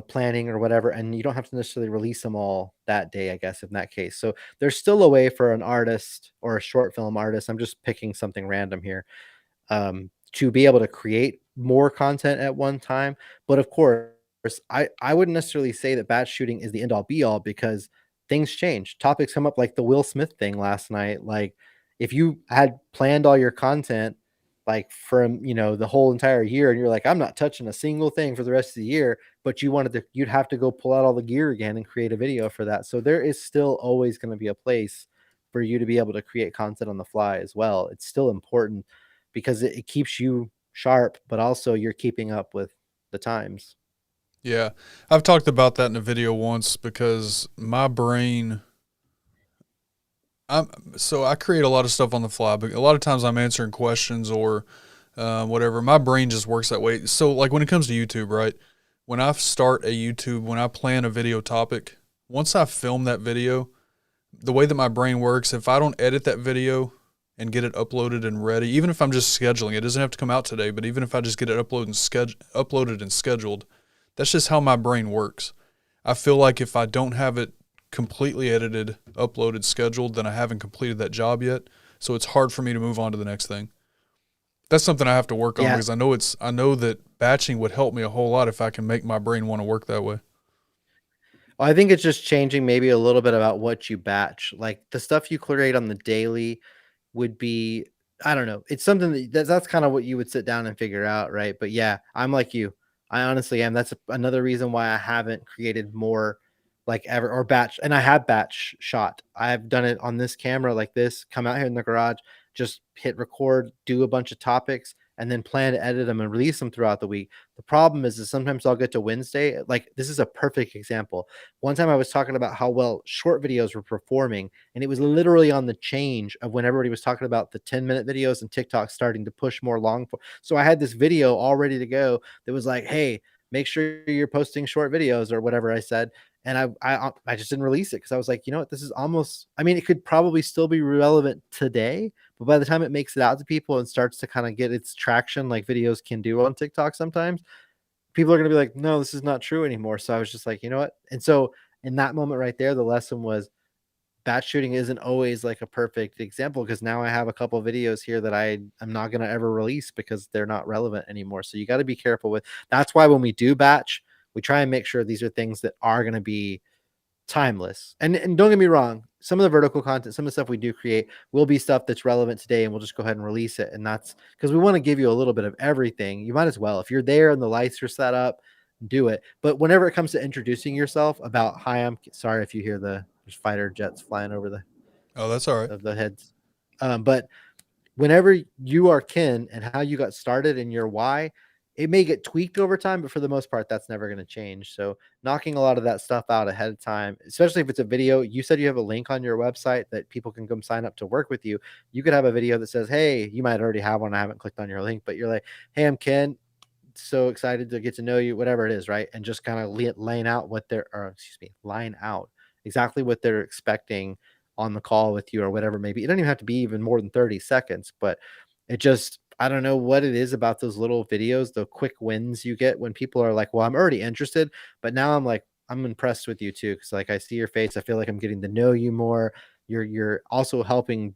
[SPEAKER 2] planning or whatever, and you don't have to necessarily release them all that day, I guess, in that case. So there's still a way for an artist or a short film artist, I'm just picking something random here, to be able to create more content at one time. But of course, I wouldn't necessarily say that batch shooting is the end all be all because things change. Topics come up like the Will Smith thing last night. Like if you had planned all your content like from the whole entire year and you're like, I'm not touching a single thing for the rest of the year, but you'd have to go pull out all the gear again and create a video for that. So there is still always going to be a place for you to be able to create content on the fly as well. It's still important because it keeps you sharp, but also you're keeping up with the times.
[SPEAKER 1] Yeah, I've talked about that in a video once because my brain. I'm so I create a lot of stuff on the fly, but a lot of times I'm answering questions or whatever. My brain just works that way. So like when it comes to YouTube, right? When I start a YouTube, when I plan a video topic, once I film that video, the way that my brain works, if I don't edit that video and get it uploaded and ready, even if I'm just scheduling, it doesn't have to come out today, but even if I just get it uploaded and scheduled, that's just how my brain works. I feel like if I don't have it completely edited, uploaded, scheduled, then I haven't completed that job yet. So it's hard for me to move on to the next thing. That's something I have to work on
[SPEAKER 2] Yeah,
[SPEAKER 1] because I know that batching would help me a whole lot if I can make my brain want to work that way.
[SPEAKER 2] well, I think it's just changing maybe a little bit about what you batch. Like the stuff you create on the daily would be, I don't know. It's something that's kind of what you would sit down and figure out, right? But yeah, I'm like you. I honestly am. That's another reason why I haven't created more like ever or batch. And I have batch shot. I've done it on this camera like this, come out here in the garage, just hit record, do a bunch of topics, and then plan to edit them and release them throughout the week. The problem is sometimes I'll get to Wednesday. Like this is a perfect example. One time I was talking about how well short videos were performing, and it was literally on the change of when everybody was talking about the 10-minute videos and TikTok starting to push more long. So I had this video all ready to go that was like, hey, make sure you're posting short videos or whatever I said. And I just didn't release it because I was like, you know what, this is almost, I mean, it could probably still be relevant today, but by the time it makes it out to people and starts to kind of get its traction like videos can do on TikTok sometimes, people are going to be like, no, this is not true anymore. So I was just like, you know what? And so in that moment right there, the lesson was batch shooting isn't always like a perfect example because now I have a couple of videos here that I'm not going to ever release because they're not relevant anymore. So you got to be careful with. That's why when we do batch, we try and make sure these are things that are going to be timeless. And don't get me wrong, some of the vertical content, some of the stuff we do create will be stuff that's relevant today, and we'll just go ahead and release it. And that's because we want to give you a little bit of everything. You might as well, if you're there and the lights are set up, do it. But whenever it comes to introducing yourself about, hi, I'm sorry if you hear there's fighter jets flying over
[SPEAKER 1] Oh, that's all right.
[SPEAKER 2] the heads. But whenever you are Ken and how you got started and your why, it may get tweaked over time, but for the most part, that's never going to change. So knocking a lot of that stuff out ahead of time, especially if it's a video, you said you have a link on your website that people can come sign up to work with you. You could have a video that says, hey, you might already have one. I haven't clicked on your link, but you're like, hey, I'm Ken. So excited to get to know you, whatever it is, right? And just kind of laying out what they're, or excuse me, line out exactly what they're expecting on the call with you or whatever. Maybe it doesn't even have to be even more than 30 seconds, but it just, I don't know what it is about those little videos, the quick wins you get when people are like, well, I'm already interested, but now I'm like, I'm impressed with you too. Cause like I see your face, I feel like I'm getting to know you more. You're also helping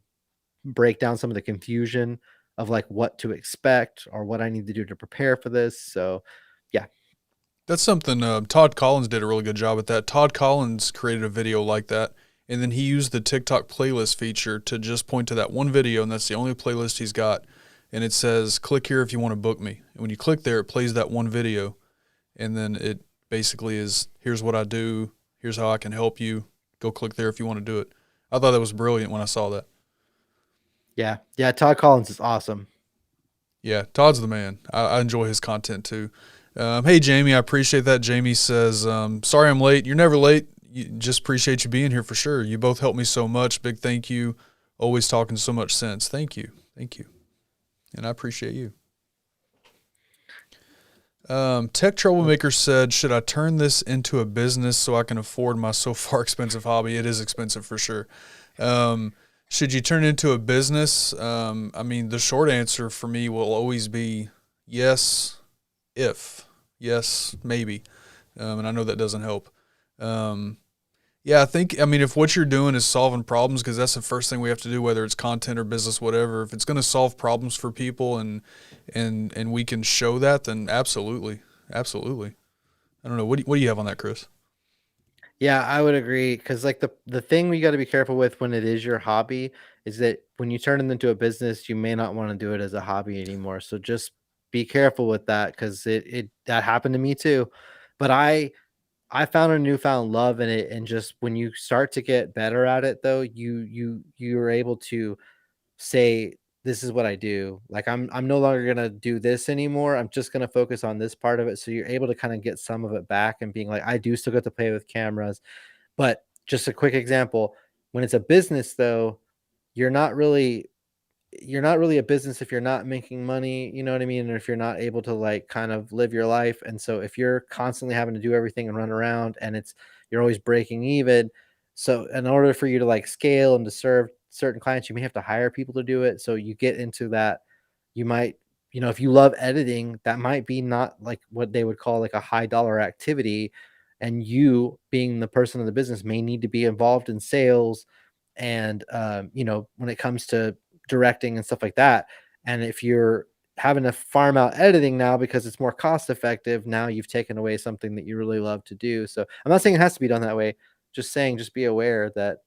[SPEAKER 2] break down some of the confusion of like what to expect or what I need to do to prepare for this. So yeah.
[SPEAKER 1] That's something Todd Collins did a really good job at that. Todd Collins created a video like that, and then he used the TikTok playlist feature to just point to that one video, and that's the only playlist he's got. And it says, click here if you want to book me. And when you click there, it plays that one video, and then it basically is, here's what I do, here's how I can help you. Go click there if you want to do it. I thought that was brilliant when I saw that.
[SPEAKER 2] Yeah. Yeah. Todd Collins is awesome.
[SPEAKER 1] Yeah, Todd's the man. I enjoy his content too. Hey, Jamie, I appreciate that. Jamie says, sorry I'm late. You're never late. Just appreciate you being here for sure. You both helped me so much. Big thank you. Always talking so much sense. Thank you. Thank you. And I appreciate you. Tech Troublemaker said, should I turn this into a business so I can afford my so far expensive hobby? It is expensive for sure. Should you turn it into a business? I mean, the short answer for me will always be yes, if. Yes, maybe. And I know that doesn't help. Yeah, I mean, if what you're doing is solving problems, because that's the first thing we have to do, whether it's content or business, whatever, if it's going to solve problems for people and we can show that, then absolutely. Absolutely. I don't know. What do you have on that, Chris?
[SPEAKER 2] Yeah, I would agree because like the thing we got to be careful with when it is your hobby is that when you turn it into a business, you may not want to do it as a hobby anymore. So just be careful with that because it that happened to me too. But I found a newfound love in it, and just when you start to get better at it, though, you're able to say this is what I do. Like I'm no longer gonna do this anymore. I'm just gonna focus on this part of it. So you're able to kind of get some of it back and being like, I do still get to play with cameras. But just a quick example, when it's a business though, you're not really you're not really a business if you're not making money, you know what I mean? Or if you're not able to like kind of live your life. And so if you're constantly having to do everything and run around and you're always breaking even. So in order for you to like scale and to serve certain clients, you may have to hire people to do it. So you get into that, you might, if you love editing, that might be not like what they would call like a high dollar activity. And you being the person of the business may need to be involved in sales and when it comes to directing and stuff like that. And if you're having to farm out editing now because it's more cost effective, now you've taken away something that you really love to do. So I'm not saying it has to be done that way. Just saying, just be aware that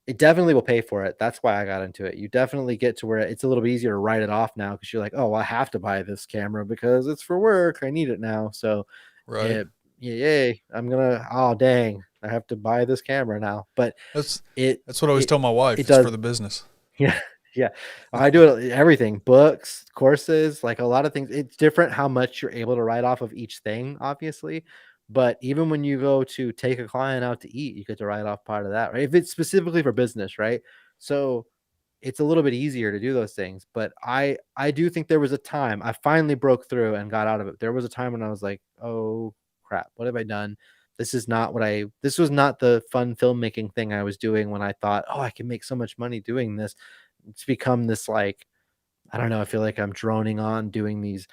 [SPEAKER 2] it definitely will pay for it. That's why I got into it. You definitely get to where it's a little bit easier to write it off now because you're like, oh, I have to buy this camera because it's for work. I need it now. So
[SPEAKER 1] Right.
[SPEAKER 2] it, yay, oh, dang, I have to buy this camera now. But
[SPEAKER 1] That's
[SPEAKER 2] it,
[SPEAKER 1] that's what I always
[SPEAKER 2] it,
[SPEAKER 1] tell my wife.
[SPEAKER 2] it
[SPEAKER 1] It's
[SPEAKER 2] does.
[SPEAKER 1] for the business.
[SPEAKER 2] Yeah, yeah. I do it everything, books, courses, like a lot of things. It's different how much you're able to write off of each thing, obviously. But even when you go to take a client out to eat, you get to write off part of that, right? If it's specifically for business, right? So it's a little bit easier to do those things. But I do think there was a time I finally broke through and got out of it. There was a time when I was like, oh crap, what have I done? This was not the fun filmmaking thing I was doing when I thought, oh, I can make so much money doing this. It's become this like, I don't know, I feel like I'm droning on doing these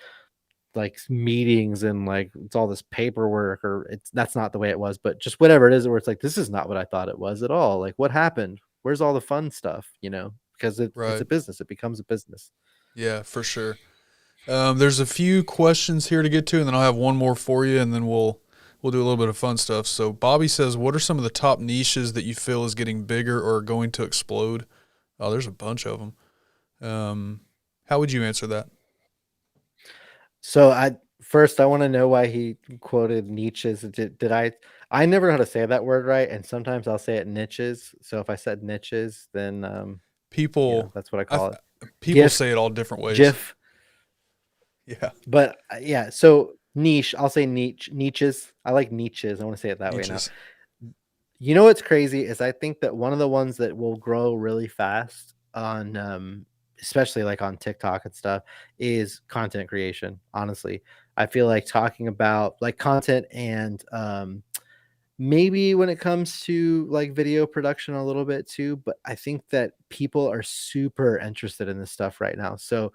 [SPEAKER 2] like meetings and like it's all this paperwork, or that's not the way it was, but just whatever it is, where it's like, this is not what I thought it was at all. Like, what happened? Where's all the fun stuff? Because it's a
[SPEAKER 1] Right.
[SPEAKER 2] business. It becomes a business.
[SPEAKER 1] Yeah, for sure. There's a few questions here to get to, and then I'll have one more for you, and then we'll do a little bit of fun stuff. So Bobby says, "What are some of the top niches that you feel is getting bigger or are going to explode?" Oh, there's a bunch of them. How would you answer that?
[SPEAKER 2] So I want to know why he quoted niches. Did I never know how to say that word right, and sometimes I'll say it niches. So if I said niches, then
[SPEAKER 1] People,
[SPEAKER 2] that's what I
[SPEAKER 1] I,
[SPEAKER 2] call it.
[SPEAKER 1] people
[SPEAKER 2] GIF,
[SPEAKER 1] say it all different ways.
[SPEAKER 2] GIF.
[SPEAKER 1] Yeah,
[SPEAKER 2] But yeah, so niche, I'll say niches. I like niches. I want to say it that way now.
[SPEAKER 1] niches.
[SPEAKER 2] You know what's crazy is I think that one of the ones that will grow really fast on especially like on TikTok and stuff is content creation. Honestly, I feel like talking about like content and maybe when it comes to like video production a little bit too, but I think that people are super interested in this stuff right now. So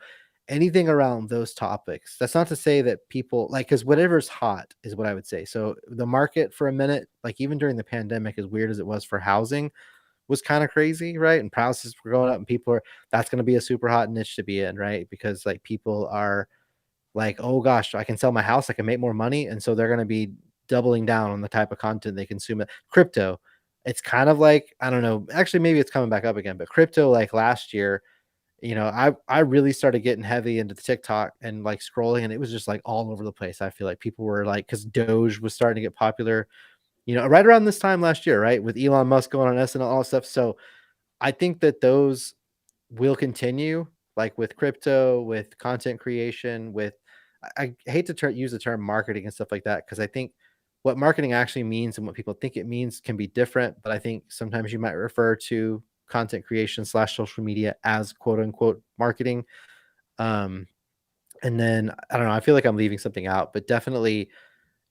[SPEAKER 2] anything around those topics. That's not to say that people like, because whatever's hot is what I would say. So the market for a minute, like even during the pandemic, as weird as it was for housing, was kind of crazy, right? And prices were going up, and that's going to be a super hot niche to be in, right? Because like people are like, oh gosh, I can sell my house, I can make more money. And so they're going to be doubling down on the type of content they consume. Crypto, it's kind of like, I don't know, actually, maybe it's coming back up again, but crypto, like last year, I really started getting heavy into the TikTok and like scrolling, and it was just like all over the place. I feel like people were like, because Doge was starting to get popular, right around this time last year, right, with Elon Musk going on SNL, all that stuff. So I think that those will continue, like with crypto, with content creation, with I hate to use the term marketing and stuff like that, because I think what marketing actually means and what people think it means can be different. But I think sometimes you might refer to content creation slash social media as quote unquote marketing. Um, and then I don't know, I feel like I'm leaving something out, but definitely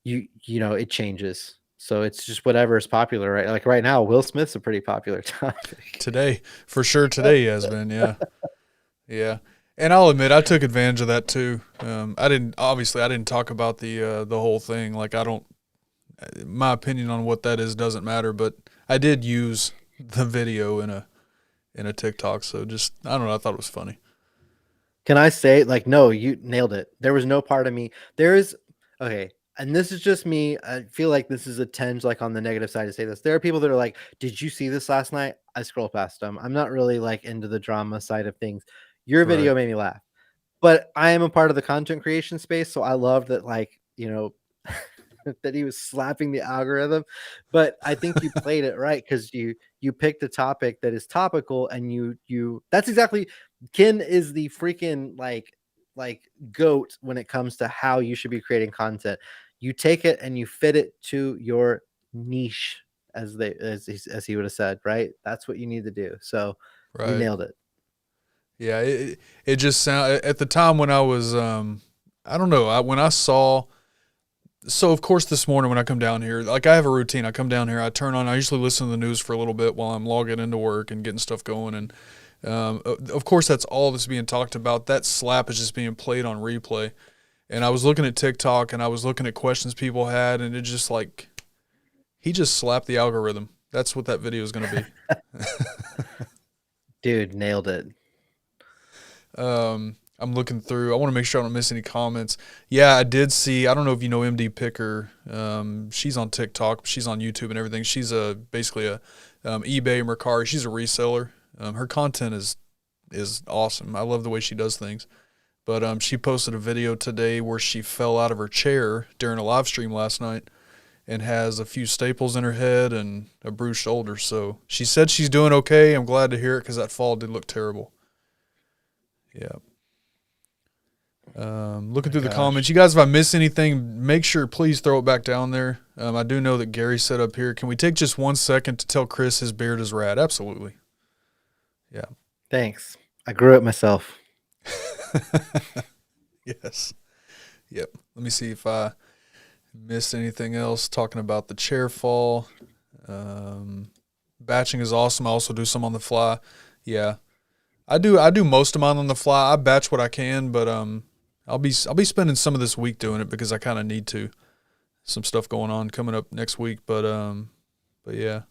[SPEAKER 2] it changes. So it's just whatever is popular, right? Like right now, Will Smith's a pretty popular topic.
[SPEAKER 1] Today, for sure, today he has been. Yeah, yeah. And I'll admit, I took advantage of that too. I didn't talk about the whole thing. Like I don't, my opinion on what that is doesn't matter. But I did use the video in a TikTok. So just I don't know. I thought it was funny.
[SPEAKER 2] Can I say, like, no, you nailed it. There was no part of me. There is, okay, and this is just me. I feel like this is a tinge, like, on the negative side to say this. There are people that are like, did you see this last night? I scroll past them. I'm not really like into the drama side of things. Your
[SPEAKER 1] Right.
[SPEAKER 2] video made me laugh, but I am a part of the content creation space. So I love that, like, that he was slapping the algorithm. But I think you played it right because you picked a topic that is topical, and you that's exactly Ken is the freaking like goat when it comes to how you should be creating content. You take it and you fit it to your niche, as he would have said, right? That's what you need to do. So you
[SPEAKER 1] Right.
[SPEAKER 2] nailed it.
[SPEAKER 1] Yeah. It just sound at the time when I was I don't know when I saw. So of course this morning when I come down here, like I have a routine. I come down here, I turn on. I usually listen to the news for a little bit while I'm logging into work and getting stuff going. And of course that's all that's being talked about. That slap is just being played on replay. And I was looking at TikTok and I was looking at questions people had, and it just like he just slapped the algorithm. That's what that video is going to be.
[SPEAKER 2] Dude, nailed it.
[SPEAKER 1] I'm looking through. I want to make sure I don't miss any comments. Yeah, I did see. I don't know if you know MD Picker. She's on TikTok. She's on YouTube and everything. She's basically a eBay Mercari. She's a reseller. Her content is awesome. I love the way she does things. But she posted a video today where she fell out of her chair during a live stream last night and has a few staples in her head and a bruised shoulder. So she said she's doing okay. I'm glad to hear it because that fall did look terrible. Yeah. Looking through the comments, you guys, if I miss anything, make sure please throw it back down there. I do know that Gary said up here, can we take just 1 second to tell Chris his beard is rad? Absolutely. Yeah.
[SPEAKER 2] Thanks. I grew it myself.
[SPEAKER 1] Yes. Yep. Let me see if I missed anything else. Talking about the chair fall. Batching is awesome. I also do some on the fly. Yeah. I do most of mine on the fly. I batch what I can, but I'll be spending some of this week doing it because I kind of need to. Some stuff going on coming up next week, but yeah.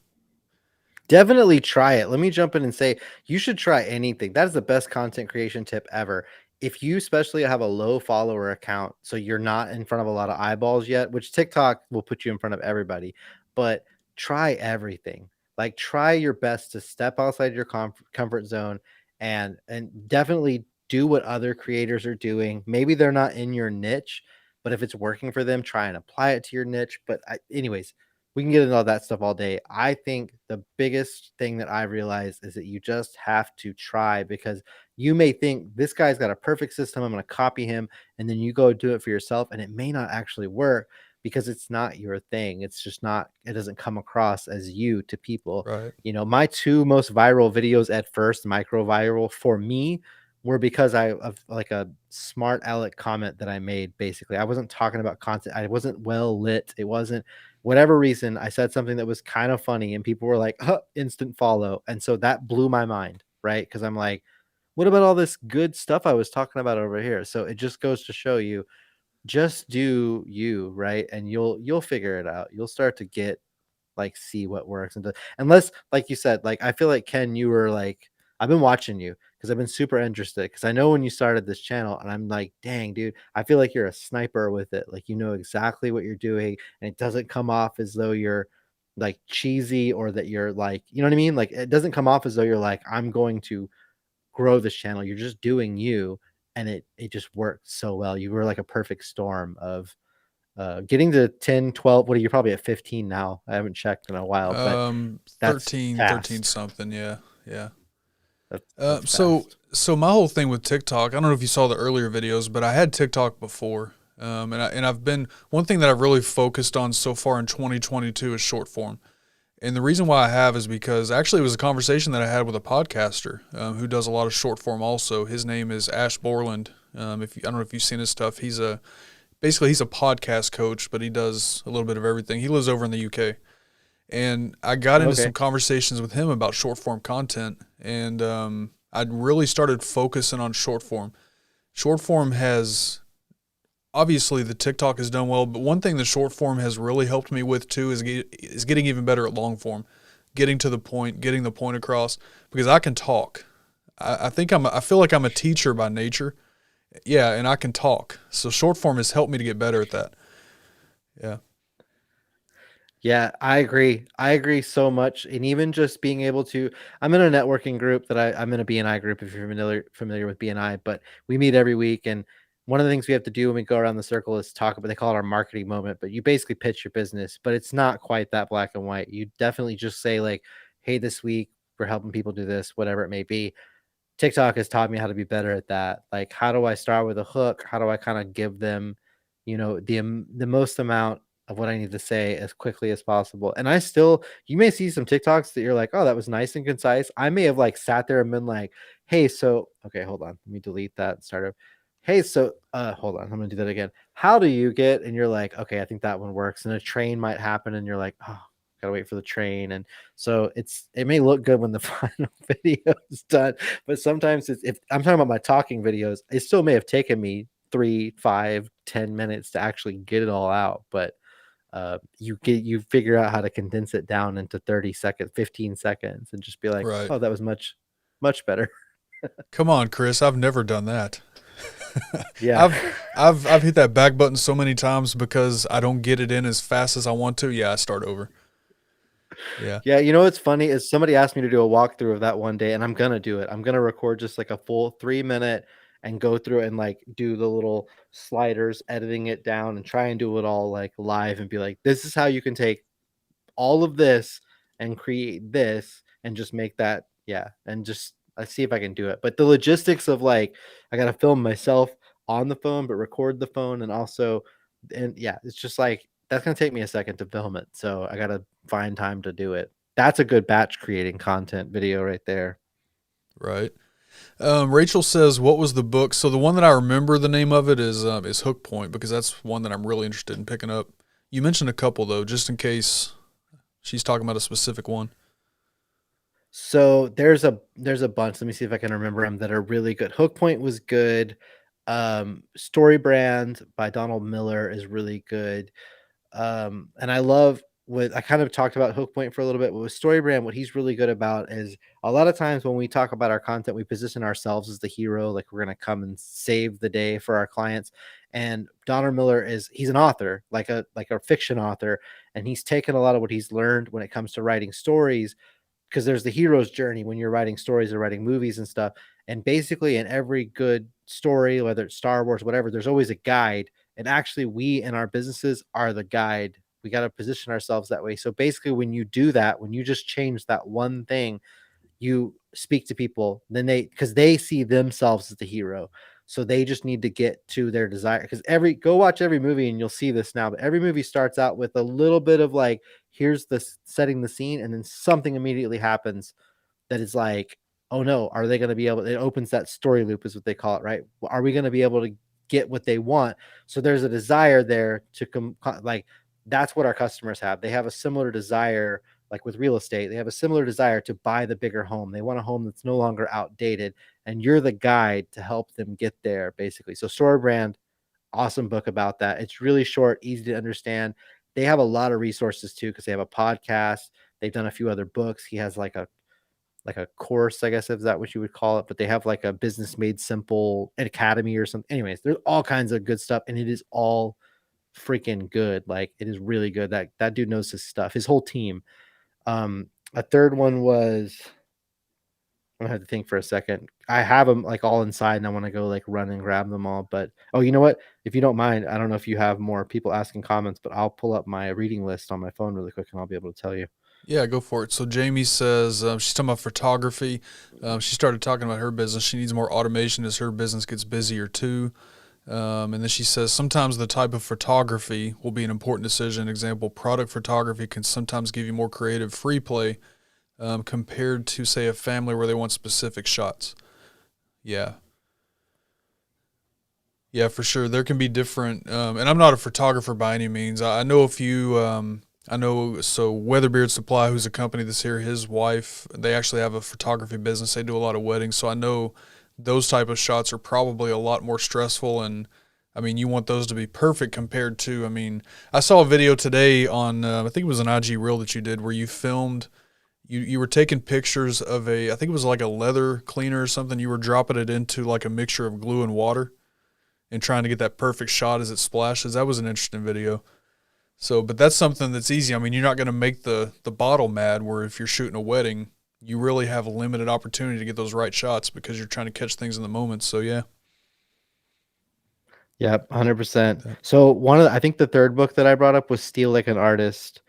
[SPEAKER 2] Definitely try it. Let me jump in and say you should try anything. That is the best content creation tip ever. If you especially have a low follower account, so you're not in front of a lot of eyeballs yet, which TikTok will put you in front of everybody, but try everything. Like try your best to step outside your comfort zone and definitely do what other creators are doing. Maybe they're not in your niche, but if it's working for them, try and apply it to your niche. But anyways, we can get into all that stuff all day. I think the biggest thing that I realized is that you just have to try, because you may think this guy's got a perfect system. I'm going to copy him. And then you go do it for yourself and it may not actually work because it's not your thing. It's just not, it doesn't come across as you to people.
[SPEAKER 1] Right.
[SPEAKER 2] You know, my two most viral videos at first, micro viral for me, were because of like a smart aleck comment that I made. Basically, I wasn't talking about content. I wasn't well lit. It wasn't, whatever reason, I said something that was kind of funny and people were like, huh, instant follow. And so that blew my mind, right? Because I'm like, what about all this good stuff I was talking about over here? So it just goes to show you, just do you, right? And you'll figure it out. You'll start to get like see what works, and unless, like you said, like I feel like Ken, you were like, I've been watching you because I've been super interested, because I know when you started this channel and I'm like, dang dude, I feel like you're a sniper with it. Like you know exactly what you're doing and it doesn't come off as though you're like cheesy or that you're like, you know what I mean? Like it doesn't come off as though you're like, I'm going to grow this channel. You're just doing you, and it just worked so well. You were like a perfect storm of getting to 10, 12. What are you, probably at 15 now? I haven't checked in a while, but that's
[SPEAKER 1] 13
[SPEAKER 2] fast.
[SPEAKER 1] something. Yeah. Yeah.
[SPEAKER 2] That's
[SPEAKER 1] So
[SPEAKER 2] fast.
[SPEAKER 1] my whole thing with TikTok, I don't know if you saw the earlier videos, but I had TikTok before. And I've been, one thing that I've really focused on so far in 2022 is short form. And the reason why I have is because actually it was a conversation that I had with a podcaster who does a lot of short form also. His name is Ash Borland. I don't know if you've seen his stuff. He's a podcast coach, but he does a little bit of everything. He lives over in the UK. And I got into some
[SPEAKER 2] Okay.
[SPEAKER 1] conversations with him about short form content, and I really started focusing on short form. Short form has, obviously the TikTok has done well, but one thing the short form has really helped me with too is getting even better at long form, getting to the point, getting the point across, because I can talk. I feel like I'm a teacher by nature. Yeah, and I can talk. So short form has helped me to get better at that. Yeah.
[SPEAKER 2] Yeah, I agree. I agree so much. And even just being able to, I'm in a networking group that I'm in a BNI group, if you're familiar with BNI, but we meet every week. And one of the things we have to do when we go around the circle is talk about, they call it our marketing moment, but you basically pitch your business, but it's not quite that black and white. You definitely just say like, hey, this week we're helping people do this, whatever it may be. TikTok has taught me how to be better at that. Like, how do I start with a hook? How do I kind of give them, the most amount of what I need to say as quickly as possible? And you may see some TikToks that you're like, oh, that was nice and concise. I may have like sat there and been like, hey, so okay, hold on, let me delete that and start over. Hey, so hold on, I'm gonna do that again. How do you get? And you're like, okay, I think that one works. And a train might happen, and you're like, oh, gotta wait for the train. And so it may look good when the final video is done, but sometimes if I'm talking about my talking videos, it still may have taken me 3, 5, 10 minutes to actually get it all out. But you figure out how to condense it down into 30 seconds, 15 seconds, and just be like,
[SPEAKER 1] Right.
[SPEAKER 2] oh, that was much better.
[SPEAKER 1] Come on, Chris. I've never done that.
[SPEAKER 2] Yeah.
[SPEAKER 1] I've hit that back button so many times because I don't get it in as fast as I want to. Yeah, I start over. Yeah.
[SPEAKER 2] Yeah, you know what's funny is somebody asked me to do a walkthrough of that one day, and I'm gonna do it. I'm gonna record just like a full 3 minute and go through and like do the little sliders, editing it down, and try and do it all like live and be like, this is how you can take all of this and create this and just make that, yeah, and just I see if I can do it. But the logistics of like I gotta film myself on the phone, but record the phone and also, and yeah, it's just like that's gonna take me a second to film it. So I gotta find time to do it. That's a good batch creating content video right there.
[SPEAKER 1] Right. Rachel says, "What was the book?" So the one that I remember the name of it is Hook Point because that's one that I'm really interested in picking up. You mentioned a couple though, just in case she's talking about a specific one.
[SPEAKER 2] So there's a bunch. Let me see if I can remember them that are really good. Hook Point was good. Story Brand by Donald Miller is really good. And I love what I kind of talked about Hook Point for a little bit. But with Story Brand, what he's really good about is a lot of times when we talk about our content, we position ourselves as the hero, like we're gonna come and save the day for our clients. And Donald Miller he's an author, like a fiction author, and he's taken a lot of what he's learned when it comes to writing stories, because there's the hero's journey when you're writing stories or writing movies and stuff. And basically, in every good story, whether it's Star Wars, whatever, there's always a guide. And actually, we in our businesses are the guide. We got to position ourselves that way. So basically, when you do that, when you just change that one thing, you speak to people, then because they see themselves as the hero. So they just need to get to their desire. Because go watch every movie and you'll see this now, but every movie starts out with a little bit of like, here's the setting the scene, and then something immediately happens that is like, oh no, are they going to be able, it opens that story loop is what they call it, right? Are we going to be able to get what they want? So there's a desire there to like, that's what our customers have. They have a similar desire, like with real estate, they have a similar desire to buy the bigger home. They want a home that's no longer outdated, and you're the guide to help them get there, basically. So Story Brand, awesome book about that. It's really short, easy to understand. They have a lot of resources too, because they have a podcast. They've done a few other books. He has like a course, I guess, if that what you would call it, but they have like a Business Made Simple academy or something. Anyways, there's all kinds of good stuff, and it is all freaking good. Like, it is really good. That dude knows his stuff. His whole team. A third one was, I'm gonna have to think for a second. I have them like all inside, and I want to go like run and grab them all. But oh, you know what? If you don't mind, I don't know if you have more people asking comments, but I'll pull up my reading list on my phone really quick, and I'll be able to tell you.
[SPEAKER 1] Yeah, go for it. So Jamie says she's talking about photography. She started talking about her business. She needs more automation as her business gets busier too. And then she says sometimes the type of photography will be an important decision. Example, product photography can sometimes give you more creative free play compared to, say, a family where they want specific shots. Yeah. Yeah, for sure. There can be different, and I'm not a photographer by any means. I know a few. I know so Weatherbeard Supply, who's a company that's here. His wife, they actually have a photography business. They do a lot of weddings, so I know those type of shots are probably a lot more stressful. And I mean, you want those to be perfect compared to. I mean, I saw a video today on I think it was an IG reel that you did where you filmed. You were taking pictures of I think it was like a leather cleaner or something. You were dropping it into like a mixture of glue and water and trying to get that perfect shot as it splashes. That was an interesting video. So, but that's something that's easy. I mean, you're not going to make the bottle mad where if you're shooting a wedding, you really have a limited opportunity to get those right shots because you're trying to catch things in the moment. So, yeah.
[SPEAKER 2] Yep, 100%. So I think the third book that I brought up was Steal Like an Artist.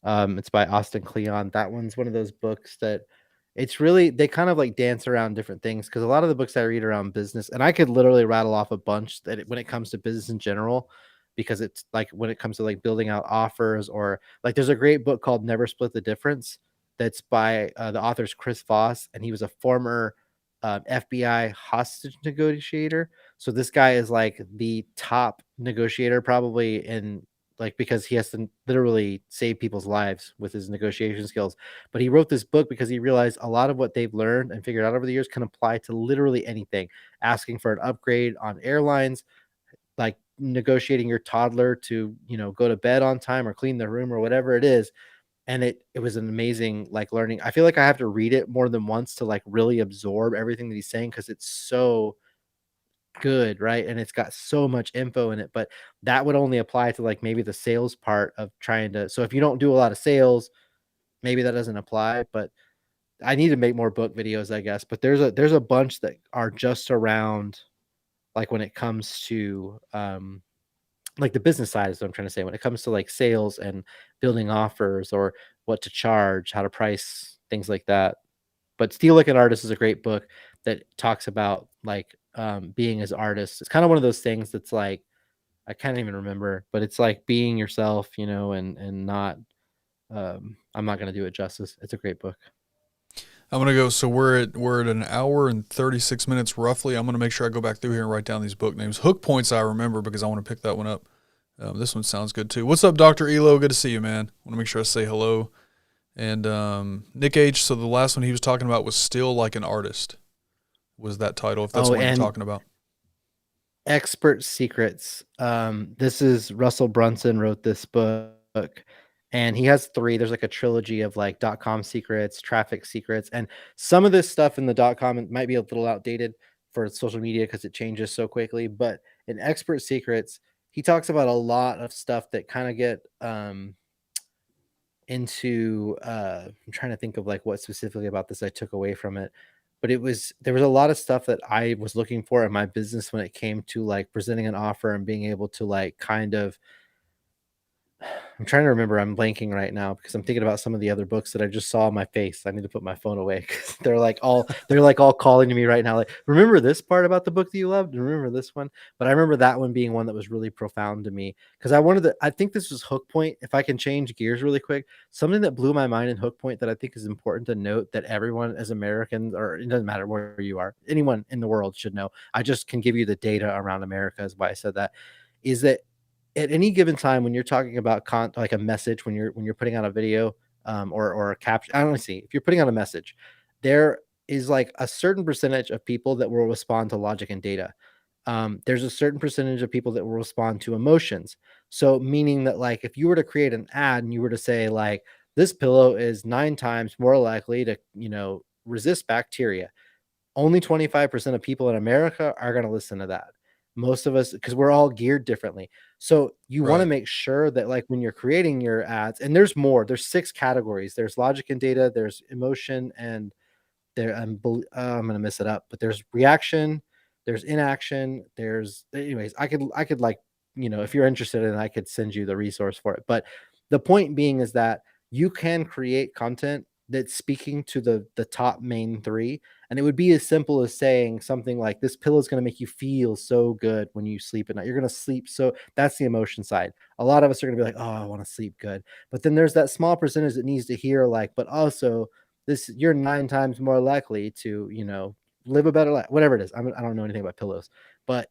[SPEAKER 2] It's by Austin Kleon. That one's one of those books that it's really, they kind of like dance around different things, because a lot of the books I read around business, and I could literally rattle off a bunch when it comes to business in general, because it's like when it comes to like building out offers, or like there's a great book called Never Split the Difference, that's by the author's Chris Voss, and he was a former FBI hostage negotiator. So this guy is like the top negotiator probably in, like, because he has to literally save people's lives with his negotiation skills. But he wrote this book because he realized a lot of what they've learned and figured out over the years can apply to literally anything. Asking for an upgrade on airlines, like negotiating your toddler to, go to bed on time or clean the room or whatever it is. And it was an amazing like learning. I feel like I have to read it more than once to like really absorb everything that he's saying, because it's so good, right? And it's got so much info in it. But that would only apply to like maybe the sales part of trying to, so if you don't do a lot of sales, maybe that doesn't apply. But I need to make more book videos, I guess. But there's a bunch that are just around, like when it comes to like the business side is what I'm trying to say. When it comes to like sales and building offers, or what to charge, how to price, things like that. But Steal Like an Artist is a great book that talks about like being as artists. It's kind of one of those things that's like, I can't even remember, but it's like being yourself, and not I'm not gonna do it justice. It's a great book.
[SPEAKER 1] I'm gonna go. So we're at an hour and 36 minutes roughly. I'm gonna make sure I go back through here and write down these book names. Hook points I remember because I want to pick that one up. This one sounds good too. What's up, Dr. Elo? Good to see you, man. Want to make sure I say hello. And Nick H. So the last one he was talking about was Still Like an Artist. Was that title? If that's
[SPEAKER 2] Oh,
[SPEAKER 1] what you're
[SPEAKER 2] and
[SPEAKER 1] talking about.
[SPEAKER 2] Expert Secrets. This is Russell Brunson wrote this book, and he has three. There's like a trilogy of like .com secrets, traffic secrets, and some of this stuff in the .com might be a little outdated for social media because it changes so quickly. But in Expert Secrets, he talks about a lot of stuff that kind of get into I'm trying to think of like what specifically about this I took away from it. But there was a lot of stuff that I was looking for in my business when it came to like presenting an offer and being able to like kind of, I'm trying to remember. I'm blanking right now because I'm thinking about some of the other books that I just saw on my face. I need to put my phone away because they're like all calling to me right now. Like, remember this part about the book that you loved? Remember this one? But I remember that one being one that was really profound to me because I think this was Hook Point. If I can change gears really quick, something that blew my mind in Hook Point that I think is important to note that everyone as Americans, or it doesn't matter where you are, anyone in the world should know. I just can give you the data around America is why I said that, is that at any given time when you're talking about like a message, when you're putting out a video or a caption, I don't see, if you're putting out a message, there is like a certain percentage of people that will respond to logic and data. There's a certain percentage of people that will respond to emotions. So meaning that like if you were to create an ad and you were to say like this pillow is 9 times more likely to resist bacteria, only 25% of people in America are going to listen to that. Most of us, because we're all geared differently. So you want to
[SPEAKER 1] Right.
[SPEAKER 2] make sure that like when you're creating your ads, and there's 6 categories. There's logic and data, there's emotion, and I'm gonna mess it up, but there's reaction, there's inaction, there's anyways. I could like if you're interested in it, I could send you the resource for it. But the point being is that you can create content that's speaking to the top main three, and it would be as simple as saying something like this pillow is going to make you feel so good when you sleep at night. You're going to sleep, so that's the emotion side. A lot of us are going to be like, oh, I want to sleep good, but then there's that small percentage that needs to hear like, but also this, you're 9 times more likely to live a better life, whatever it is. I don't know anything about pillows, but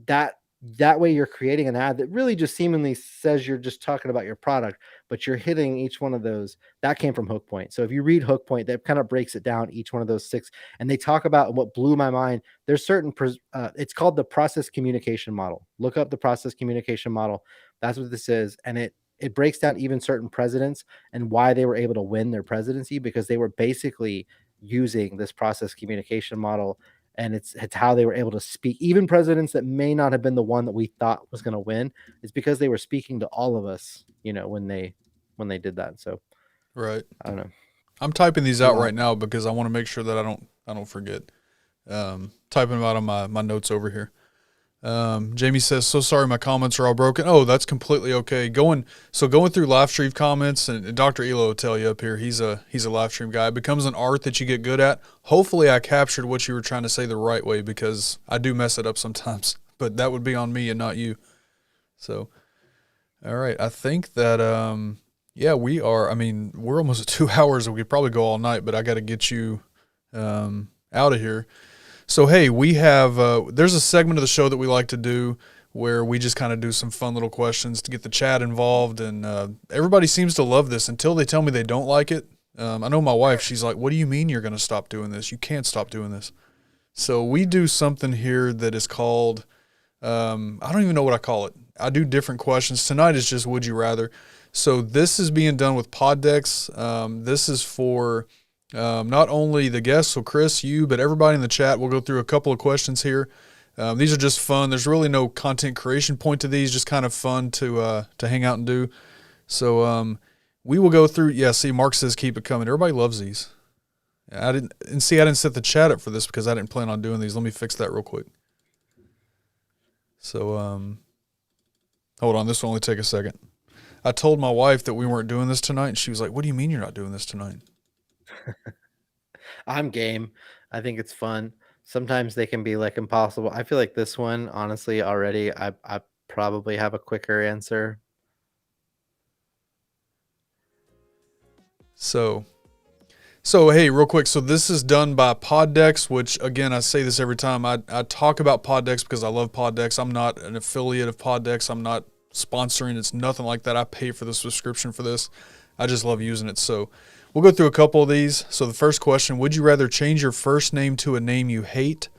[SPEAKER 2] that way you're creating an ad that really just seemingly says you're just talking about your product, but you're hitting each one of those. That came from Hook Point. So if you read Hook Point, that kind of breaks it down, each one of those 6, and they talk about what blew my mind. There's certain it's called the process communication model. Look up the process communication model. That's what this is. And it breaks down even certain presidents and why they were able to win their presidency, because they were basically using this process communication model, and it's how they were able to speak. Even presidents that may not have been the one that we thought was going to win, it's because they were speaking to all of us, when they did that. So
[SPEAKER 1] Right.
[SPEAKER 2] I don't know.
[SPEAKER 1] I'm typing these
[SPEAKER 2] It's a
[SPEAKER 1] out right
[SPEAKER 2] lot.
[SPEAKER 1] now because I want to make sure that I don't forget. Typing them out on my notes over here. Jamie says, "So sorry, my comments are all broken." Oh, that's completely okay. Going through live stream comments, and Dr. Elo will tell you up here. He's a live stream guy. It becomes an art that you get good at. Hopefully, I captured what you were trying to say the right way, because I do mess it up sometimes. But that would be on me and not you. So, all right, I think that yeah, we are. I mean, we're almost at 2 hours, and we could probably go all night. But I got to get you out of here. So, hey, we have, there's a segment of the show that we like to do where we just kind of do some fun little questions to get the chat involved. And everybody seems to love this until they tell me they don't like it. I know my wife, she's like, "What do you mean you're going to stop doing this? You can't stop doing this." So we do something here that is called, I don't even know what I call it. I do different questions. Tonight is just Would You Rather. So this is being done with pod decks. This is for... not only the guests, so Chris, you, but everybody in the chat. We'll go through a couple of questions here. These are just fun. There's really no content creation point to these, just kind of fun to hang out and do. So we will go through. Yeah, see, Mark says keep it coming. Everybody loves these. I didn't set the chat up for this because I didn't plan on doing these. Let me fix that real quick. So hold on, this will only take a second. I told my wife that we weren't doing this tonight, and she was like, "What do you mean you're not doing this tonight?"
[SPEAKER 2] I'm game. I think it's fun. Sometimes they can be like impossible. I feel like this one, honestly, already I probably have a quicker answer.
[SPEAKER 1] So hey, real quick. So this is done by pod decks, which again, I say this every time. I talk about pod decks because I love pod decks. I'm not an affiliate of pod decks. I'm not sponsoring. It's nothing like that. I pay for the subscription for this. I just love using it. So we'll go through a couple of these. So the first question, would you rather change your first name to a name you hate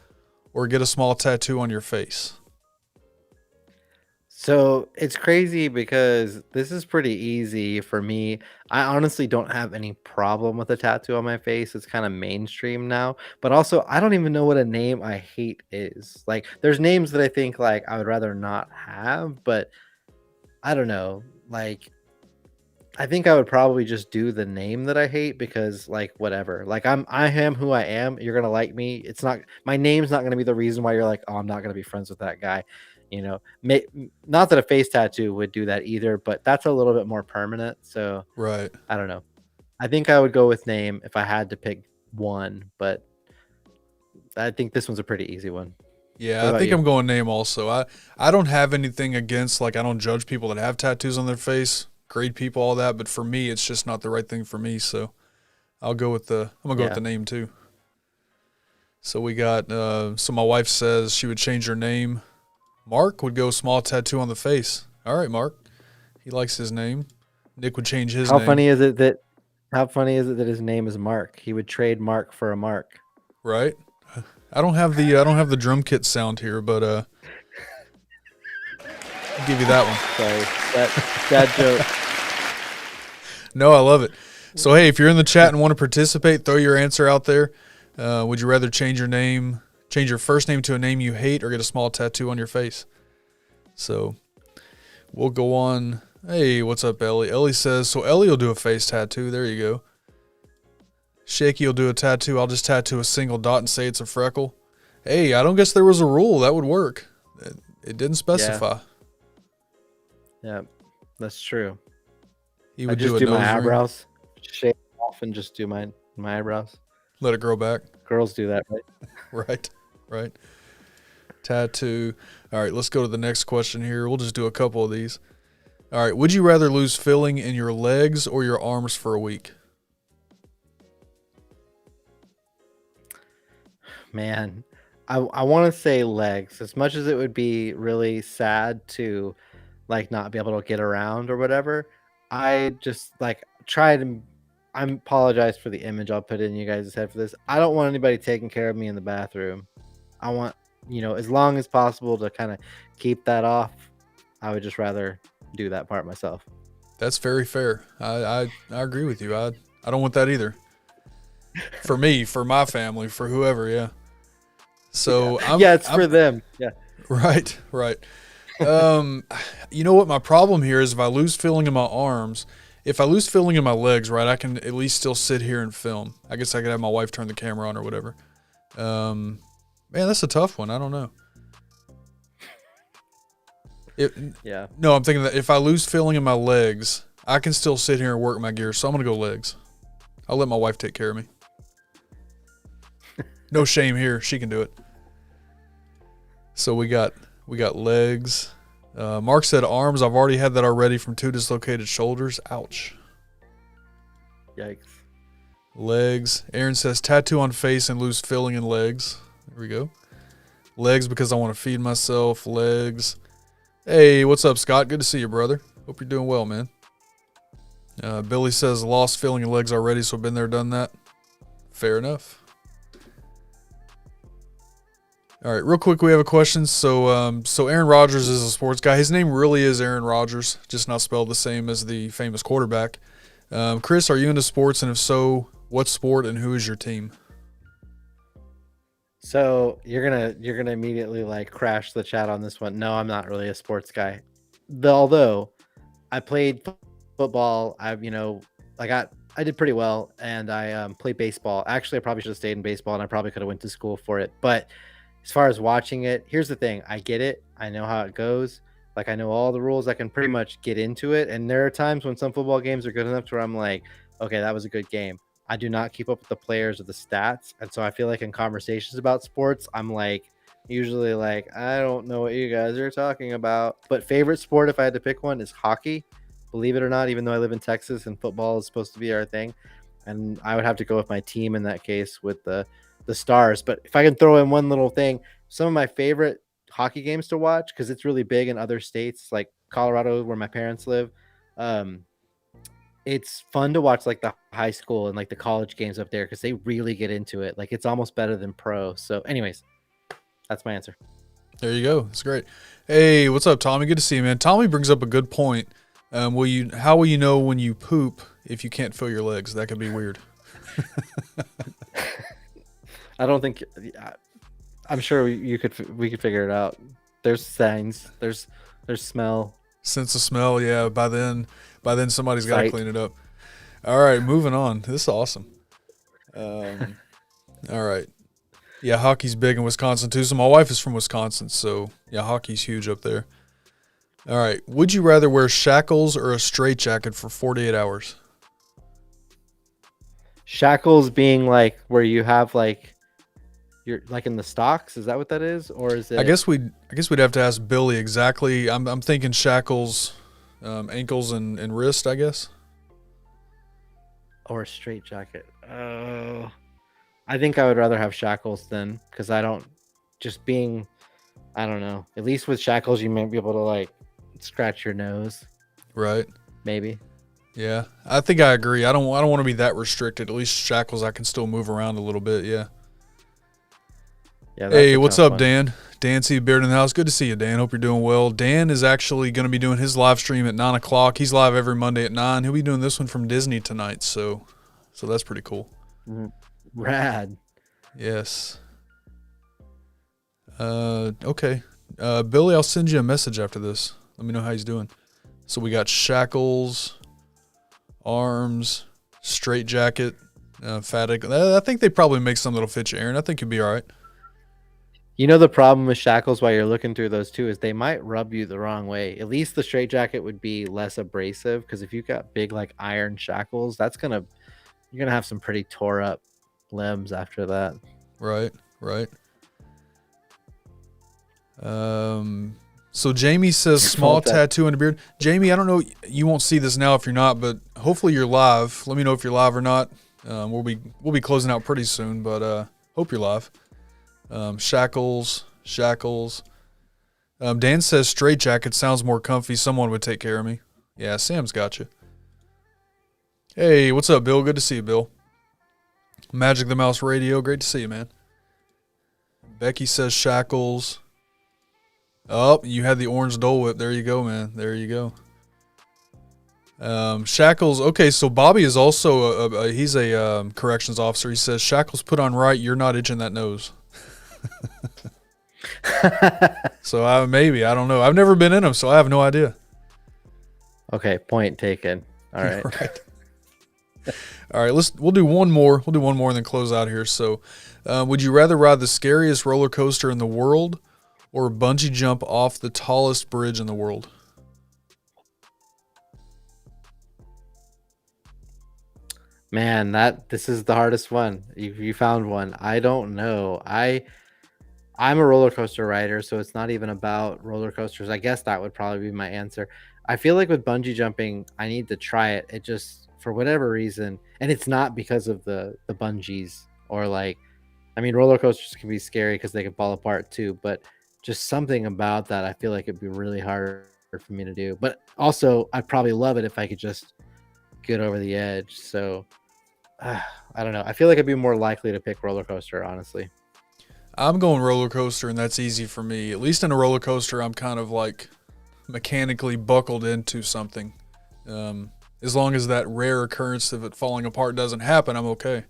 [SPEAKER 1] or get a small tattoo on your face?
[SPEAKER 2] So it's crazy because this is pretty easy for me. I honestly don't have any problem with a tattoo on my face. It's kind of mainstream now. But also, I don't even know what a name I hate is. Like, there's names that I think like I would rather not have, but I don't know. Like, I think I would probably just do the name that I hate because like whatever. Like I am who I am. You're gonna like me. It's not my name's not gonna be the reason why you're like, oh, I'm not gonna be friends with that guy. You know, not that a face tattoo would do that either, but that's a little bit more permanent. So
[SPEAKER 1] Right.
[SPEAKER 2] I don't know. I think I would go with name if I had to pick one, but I think this one's a pretty easy one.
[SPEAKER 1] Yeah, I think I'm going name also. I don't have anything against, like, I don't judge people that have tattoos on their face. Great people, all that, but for me, it's just not the right thing for me. So I'm gonna go with the name too. So we got, so my wife says she would change her name. Mark would go small tattoo on the face. All right, Mark. He likes his name. Nick would change his name.
[SPEAKER 2] How funny is it that his name is Mark? He would trade Mark for a Mark.
[SPEAKER 1] Right. I don't have the drum kit sound here, but I'll give you that one.
[SPEAKER 2] Sorry, that joke.
[SPEAKER 1] No, I love it. So hey, if you're in the chat and want to participate, throw your answer out there. Would you rather change your first name to a name you hate, or get a small tattoo on your face? So we'll go on. Hey, what's up, Ellie? Ellie says, so Ellie will do a face tattoo. There you go. Shaky will do a tattoo. I'll just tattoo a single dot and say it's a freckle. Hey, I don't guess there was a rule. That would work. It didn't specify.
[SPEAKER 2] Yeah, that's true.
[SPEAKER 1] He would
[SPEAKER 2] just do my eyebrows, shave off, and just do my eyebrows.
[SPEAKER 1] Let it grow back.
[SPEAKER 2] Girls do that, right?
[SPEAKER 1] Right. Tattoo. All right, let's go to the next question here. We'll just do a couple of these. All right, would you rather lose feeling in your legs or your arms for a week?
[SPEAKER 2] Man, I want to say legs. As much as it would be really sad to like not be able to get around or whatever, I just like try to. I apologize for the image I'll put in you guys' head for this. I don't want anybody taking care of me in the bathroom. I want, as long as possible to kind of keep that off. I would just rather do that part myself.
[SPEAKER 1] That's very fair. I agree with you. I don't want that either. For me, for my family, for whoever, yeah. So
[SPEAKER 2] yeah, it's for them. Yeah.
[SPEAKER 1] Right. You know what my problem here is? If I lose feeling in my arms, if I lose feeling in my legs, right, I can at least still sit here and film. I guess I could have my wife turn the camera on or whatever. Man, that's a tough one. I don't know.
[SPEAKER 2] Yeah.
[SPEAKER 1] No, I'm thinking that if I lose feeling in my legs, I can still sit here and work my gear. So I'm gonna go legs. I'll let my wife take care of me. No shame here. She can do it. So we got legs. Mark said arms. I've already had that already from 2 dislocated shoulders. Ouch.
[SPEAKER 2] Yikes.
[SPEAKER 1] Legs. Aaron says tattoo on face and lose feeling in legs. There we go. Legs because I want to feed myself. Legs. Hey, what's up, Scott? Good to see you, brother. Hope you're doing well, man. Billy says lost feeling in legs already, so been there, done that. Fair enough. All right, real quick, we have a question. So Aaron Rodgers is a sports guy. His name really is Aaron Rodgers, just not spelled the same as the famous quarterback. Chris, are you into sports? And if so, what sport and who is your team?
[SPEAKER 2] So you're gonna immediately like crash the chat on this one. No, I'm not really a sports guy. Although I played football, I did pretty well, and I played baseball. Actually, I probably should have stayed in baseball, and I probably could have went to school for it. But as far as watching it, here's the thing: I get it. I know how it goes. Like I know all the rules. I can pretty much get into it. And there are times when some football games are good enough to where I'm like, okay, that was a good game. I do not keep up with the players or the stats. And so I feel like in conversations about sports, I'm like, usually like, I don't know what you guys are talking about. But favorite sport, if I had to pick one, is hockey. Believe it or not, even though I live in Texas and football is supposed to be our thing. And I would have to go with my team in that case with the Stars. But if I can throw in one little thing, some of my favorite hockey games to watch, because it's really big in other states like Colorado, where my parents live. It's fun to watch like the high school and like the college games up there because they really get into it. Like it's almost better than pro. So anyways, that's my answer.
[SPEAKER 1] There you go. That's great. Hey, what's up, Tommy? Good to see you, man. Tommy brings up a good point. How will you know when you poop if you can't feel your legs? That could be weird.
[SPEAKER 2] I don't think. I'm sure we could figure it out. There's signs. There's smell.
[SPEAKER 1] Sense of smell. Yeah. By then somebody's got to
[SPEAKER 2] Sight.
[SPEAKER 1] clean it up. All right, moving on. This is awesome. All right. Yeah, hockey's big in Wisconsin too. So my wife is from Wisconsin, so yeah, hockey's huge up there. All right. Would you rather wear shackles or a straitjacket for 48 hours?
[SPEAKER 2] Shackles being like where you have like you're like in the stocks. Is that what that is, or is it?
[SPEAKER 1] I guess we'd have to ask Billy exactly. I'm thinking shackles, ankles and wrist, I guess.
[SPEAKER 2] Or a straight jacket. Oh, I think I would rather have shackles then, because I don't know. At least with shackles, you might be able to like scratch your nose.
[SPEAKER 1] Right.
[SPEAKER 2] Maybe.
[SPEAKER 1] Yeah, I think I agree. I don't want to be that restricted. At least shackles, I can still move around a little bit. Yeah.
[SPEAKER 2] Yeah.
[SPEAKER 1] Hey, what's up, Dan? Dan, see you, Beard in the house. Good to see you, Dan. Hope you're doing well. Dan is actually going to be doing his live stream at 9 o'clock. He's live every Monday at 9. He'll be doing this one from Disney tonight, so that's pretty cool.
[SPEAKER 2] Rad.
[SPEAKER 1] Yes. Okay. Billy, I'll send you a message after this. Let me know how he's doing. So we got shackles, arms, straight jacket, fatic. I think they probably make some that'll fit you, Aaron. I think you'll be all right.
[SPEAKER 2] You know, the problem with shackles while you're looking through those too is they might rub you the wrong way. At least the straight jacket would be less abrasive, because if you've got big like iron shackles, you're gonna have some pretty tore up limbs after that.
[SPEAKER 1] Right. So Jamie says small tattoo and a beard. Jamie, I don't know, you won't see this now if you're not, but hopefully you're live. Let me know if you're live or not. We'll be closing out pretty soon, but hope you're live. Shackles. Dan says straight jacket sounds more comfy. Someone would take care of me. Yeah, Sam's got you. Hey, what's up, Bill? Good to see you, Bill. Magic the Mouse Radio. Great to see you, man. Becky says shackles. Oh, you had the orange Dole Whip. There you go, man. There you go. Shackles. Okay, so Bobby is also he's a corrections officer. He says shackles put on right. You're not itching that nose. So maybe, I don't know. I've never been in them, so I have no idea.
[SPEAKER 2] Okay, point taken. All right.
[SPEAKER 1] Right. All right, we'll do one more. We'll do one more and then close out here. So, would you rather ride the scariest roller coaster in the world or bungee jump off the tallest bridge in the world?
[SPEAKER 2] Man, this is the hardest one. You found one. I don't know. I'm a roller coaster rider, so it's not even about roller coasters. I guess that would probably be my answer. I feel like with bungee jumping, I need to try it. It just for whatever reason, and it's not because of the bungees or like, I mean, roller coasters can be scary because they can fall apart too. But just something about that, I feel like it'd be really hard for me to do. But also, I'd probably love it if I could just get over the edge. So I don't know. I feel like I'd be more likely to pick roller coaster, honestly.
[SPEAKER 1] I'm going roller coaster, and that's easy for me. At least in a roller coaster, I'm kind of like mechanically buckled into something. As long as that rare occurrence of it falling apart doesn't happen, I'm okay.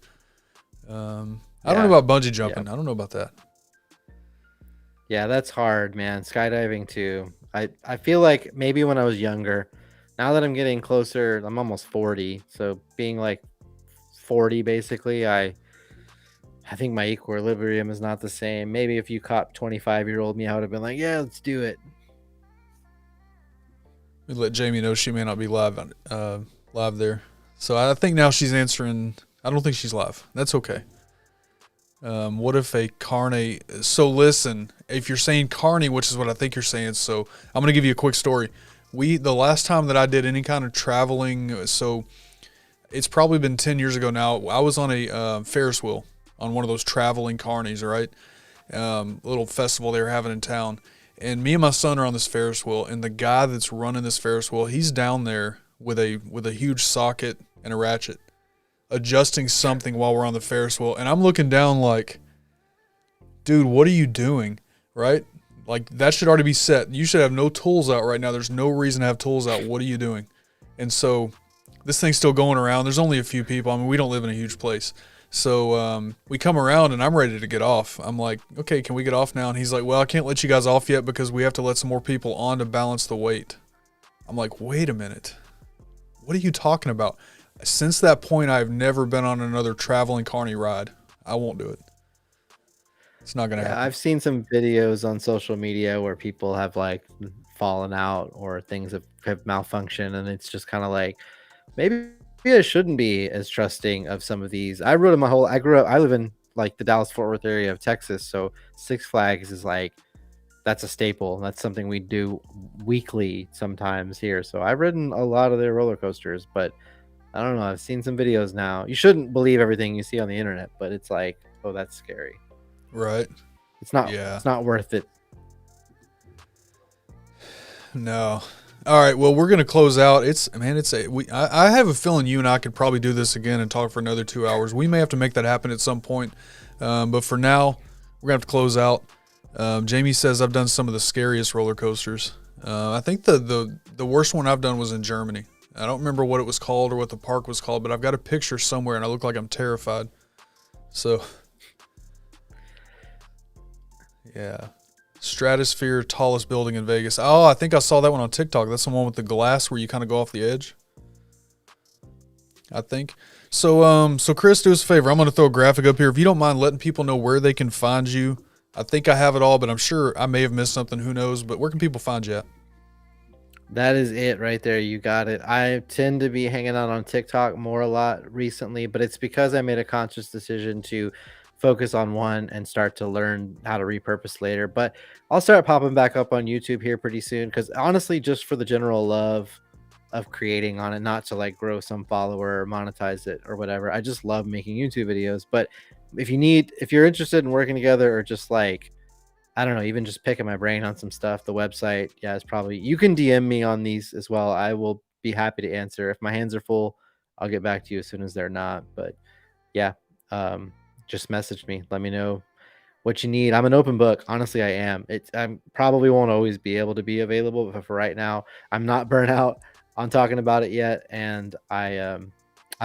[SPEAKER 1] I don't know about bungee jumping. I don't know about that.
[SPEAKER 2] Yeah, that's hard, man. Skydiving too. I feel like maybe when I was younger, now that I'm getting closer, I'm almost 40. So being like 40 basically, I think my equilibrium is not the same. Maybe if you caught 25-year-old me, I would have been like, yeah, let's do it.
[SPEAKER 1] We let Jamie know she may not be live there. So I think now she's answering. I don't think she's live. That's okay. What if a carne? So listen, if you're saying carne, which is what I think you're saying, so I'm gonna give you a quick story. The last time that I did any kind of traveling, so it's probably been 10 years ago now. I was on a Ferris wheel on one of those traveling carnies, right? Little festival they were having in town. And me and my son are on this Ferris wheel, and the guy that's running this Ferris wheel, he's down there with a huge socket and a ratchet, adjusting something while we're on the Ferris wheel. And I'm looking down like, dude, what are you doing? Right? Like, that should already be set. You should have no tools out right now. There's no reason to have tools out. What are you doing? And so this thing's still going around. There's only a few people. I mean, we don't live in a huge place. So we come around, and I'm ready to get off. I'm like, okay, can we get off now? And he's like, well, I can't let you guys off yet because we have to let some more people on to balance the weight. I'm like, wait a minute. What are you talking about? Since that point, I've never been on another traveling carny ride. I won't do it. It's not going to happen.
[SPEAKER 2] I've seen some videos on social media where people have like fallen out or things have malfunctioned, and it's just kind of like, maybe I shouldn't be as trusting of some of these. I live in like the Dallas-Fort Worth area of Texas, so Six Flags is like, that's a staple. That's something we do weekly sometimes here. So I've ridden a lot of their roller coasters, but I don't know. I've seen some videos now. You shouldn't believe everything you see on the internet, but it's like, oh, that's scary.
[SPEAKER 1] Right.
[SPEAKER 2] It's not worth it.
[SPEAKER 1] No. All right, well, we're going to close out. I have a feeling you and I could probably do this again and talk for another 2 hours. We may have to make that happen at some point. But for now, we're going to have to close out. Jamie says I've done some of the scariest roller coasters. I think the worst one I've done was in Germany. I don't remember what it was called or what the park was called, but I've got a picture somewhere, and I look like I'm terrified. So, yeah. Stratosphere, tallest building in Vegas. Oh, I think I saw that one on TikTok. That's the one with the glass where you kind of go off the edge, I think. So Chris, do us a favor. I'm going to throw a graphic up here. If you don't mind letting people know where they can find you. I think I have it all, but I'm sure I may have missed something. Who knows? But where can people find you at?
[SPEAKER 2] That is it right there. You got it. I tend to be hanging out on TikTok a lot recently, but it's because I made a conscious decision to focus on one and start to learn how to repurpose later. But I'll start popping back up on YouTube here pretty soon, because honestly, just for the general love of creating on it, not to like grow some follower or monetize it or whatever. I just love making YouTube videos. But if you're interested in working together, or just like, I don't know, even just picking my brain on some stuff, the website, it's probably, you can DM me on these as well. I will be happy to answer. If my hands are full, I'll get back to you as soon as they're not. But yeah, just message me. Let me know what you need. I'm an open book. Honestly, I am. I probably won't always be able to be available, but for right now, I'm not burnt out on talking about it yet. And I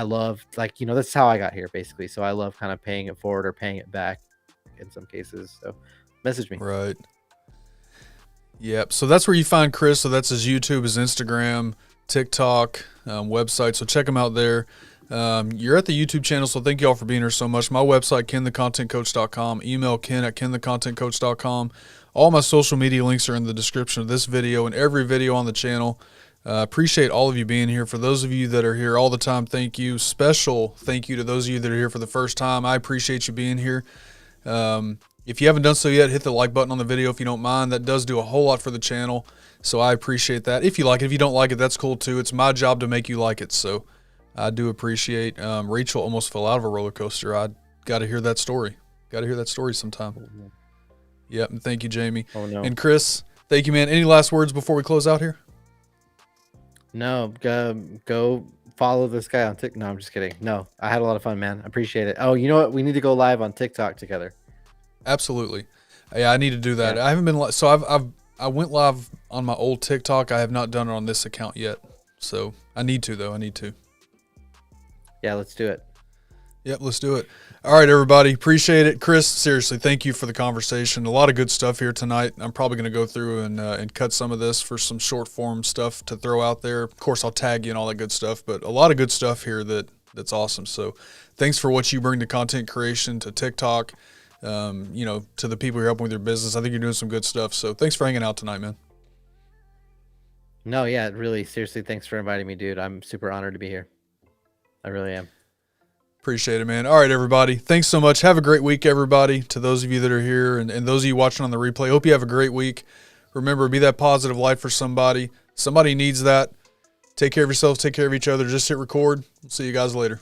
[SPEAKER 2] love, like, that's how I got here basically. So I love kind of paying it forward or paying it back in some cases. So message me.
[SPEAKER 1] Right. Yep. So that's where you find Chris. So that's his YouTube, his Instagram, TikTok, website. So check him out there. You're at the YouTube channel, so thank you all for being here so much. My website, kenthecontentcoach.com. Email ken@kenthecontentcoach.com. All my social media links are in the description of this video and every video on the channel. Appreciate all of you being here. For those of you that are here all the time, thank you. Special thank you to those of you that are here for the first time. I appreciate you being here. If you haven't done so yet, hit the like button on the video if you don't mind. That does do a whole lot for the channel, so I appreciate that. If you like it, if you don't like it, that's cool too. It's my job to make you like it, so I do appreciate. Rachel almost fell out of a roller coaster. I got to hear that story. Got to hear that story sometime. Yep, and thank you, Jamie.
[SPEAKER 2] Oh, no.
[SPEAKER 1] And Chris, thank you, man. Any last words before we close out here?
[SPEAKER 2] No, go follow this guy on TikTok. No, I'm just kidding. No, I had a lot of fun, man. I appreciate it. Oh, you know what? We need to go live on TikTok together.
[SPEAKER 1] Absolutely. Yeah, I need to do that.
[SPEAKER 2] Yeah.
[SPEAKER 1] I haven't been so I went live on my old TikTok. I have not done it on this account yet. So I need to though. I need to.
[SPEAKER 2] Yeah, let's do it.
[SPEAKER 1] Yep, let's do it. All right, everybody. Appreciate it. Chris, seriously, thank you for the conversation. A lot of good stuff here tonight. I'm probably going to go through and cut some of this for some short form stuff to throw out there. Of course, I'll tag you and all that good stuff, but a lot of good stuff here that's awesome. So thanks for what you bring to content creation, to TikTok, to the people you're helping with your business. I think you're doing some good stuff. So thanks for hanging out tonight, man.
[SPEAKER 2] No, yeah, really, seriously, thanks for inviting me, dude. I'm super honored to be here. I really am.
[SPEAKER 1] Appreciate it, man. All right, everybody. Thanks so much. Have a great week, everybody. To those of you that are here and those of you watching on the replay, hope you have a great week. Remember, be that positive light for somebody. Somebody needs that. Take care of yourselves. Take care of each other. Just hit record. We'll see you guys later.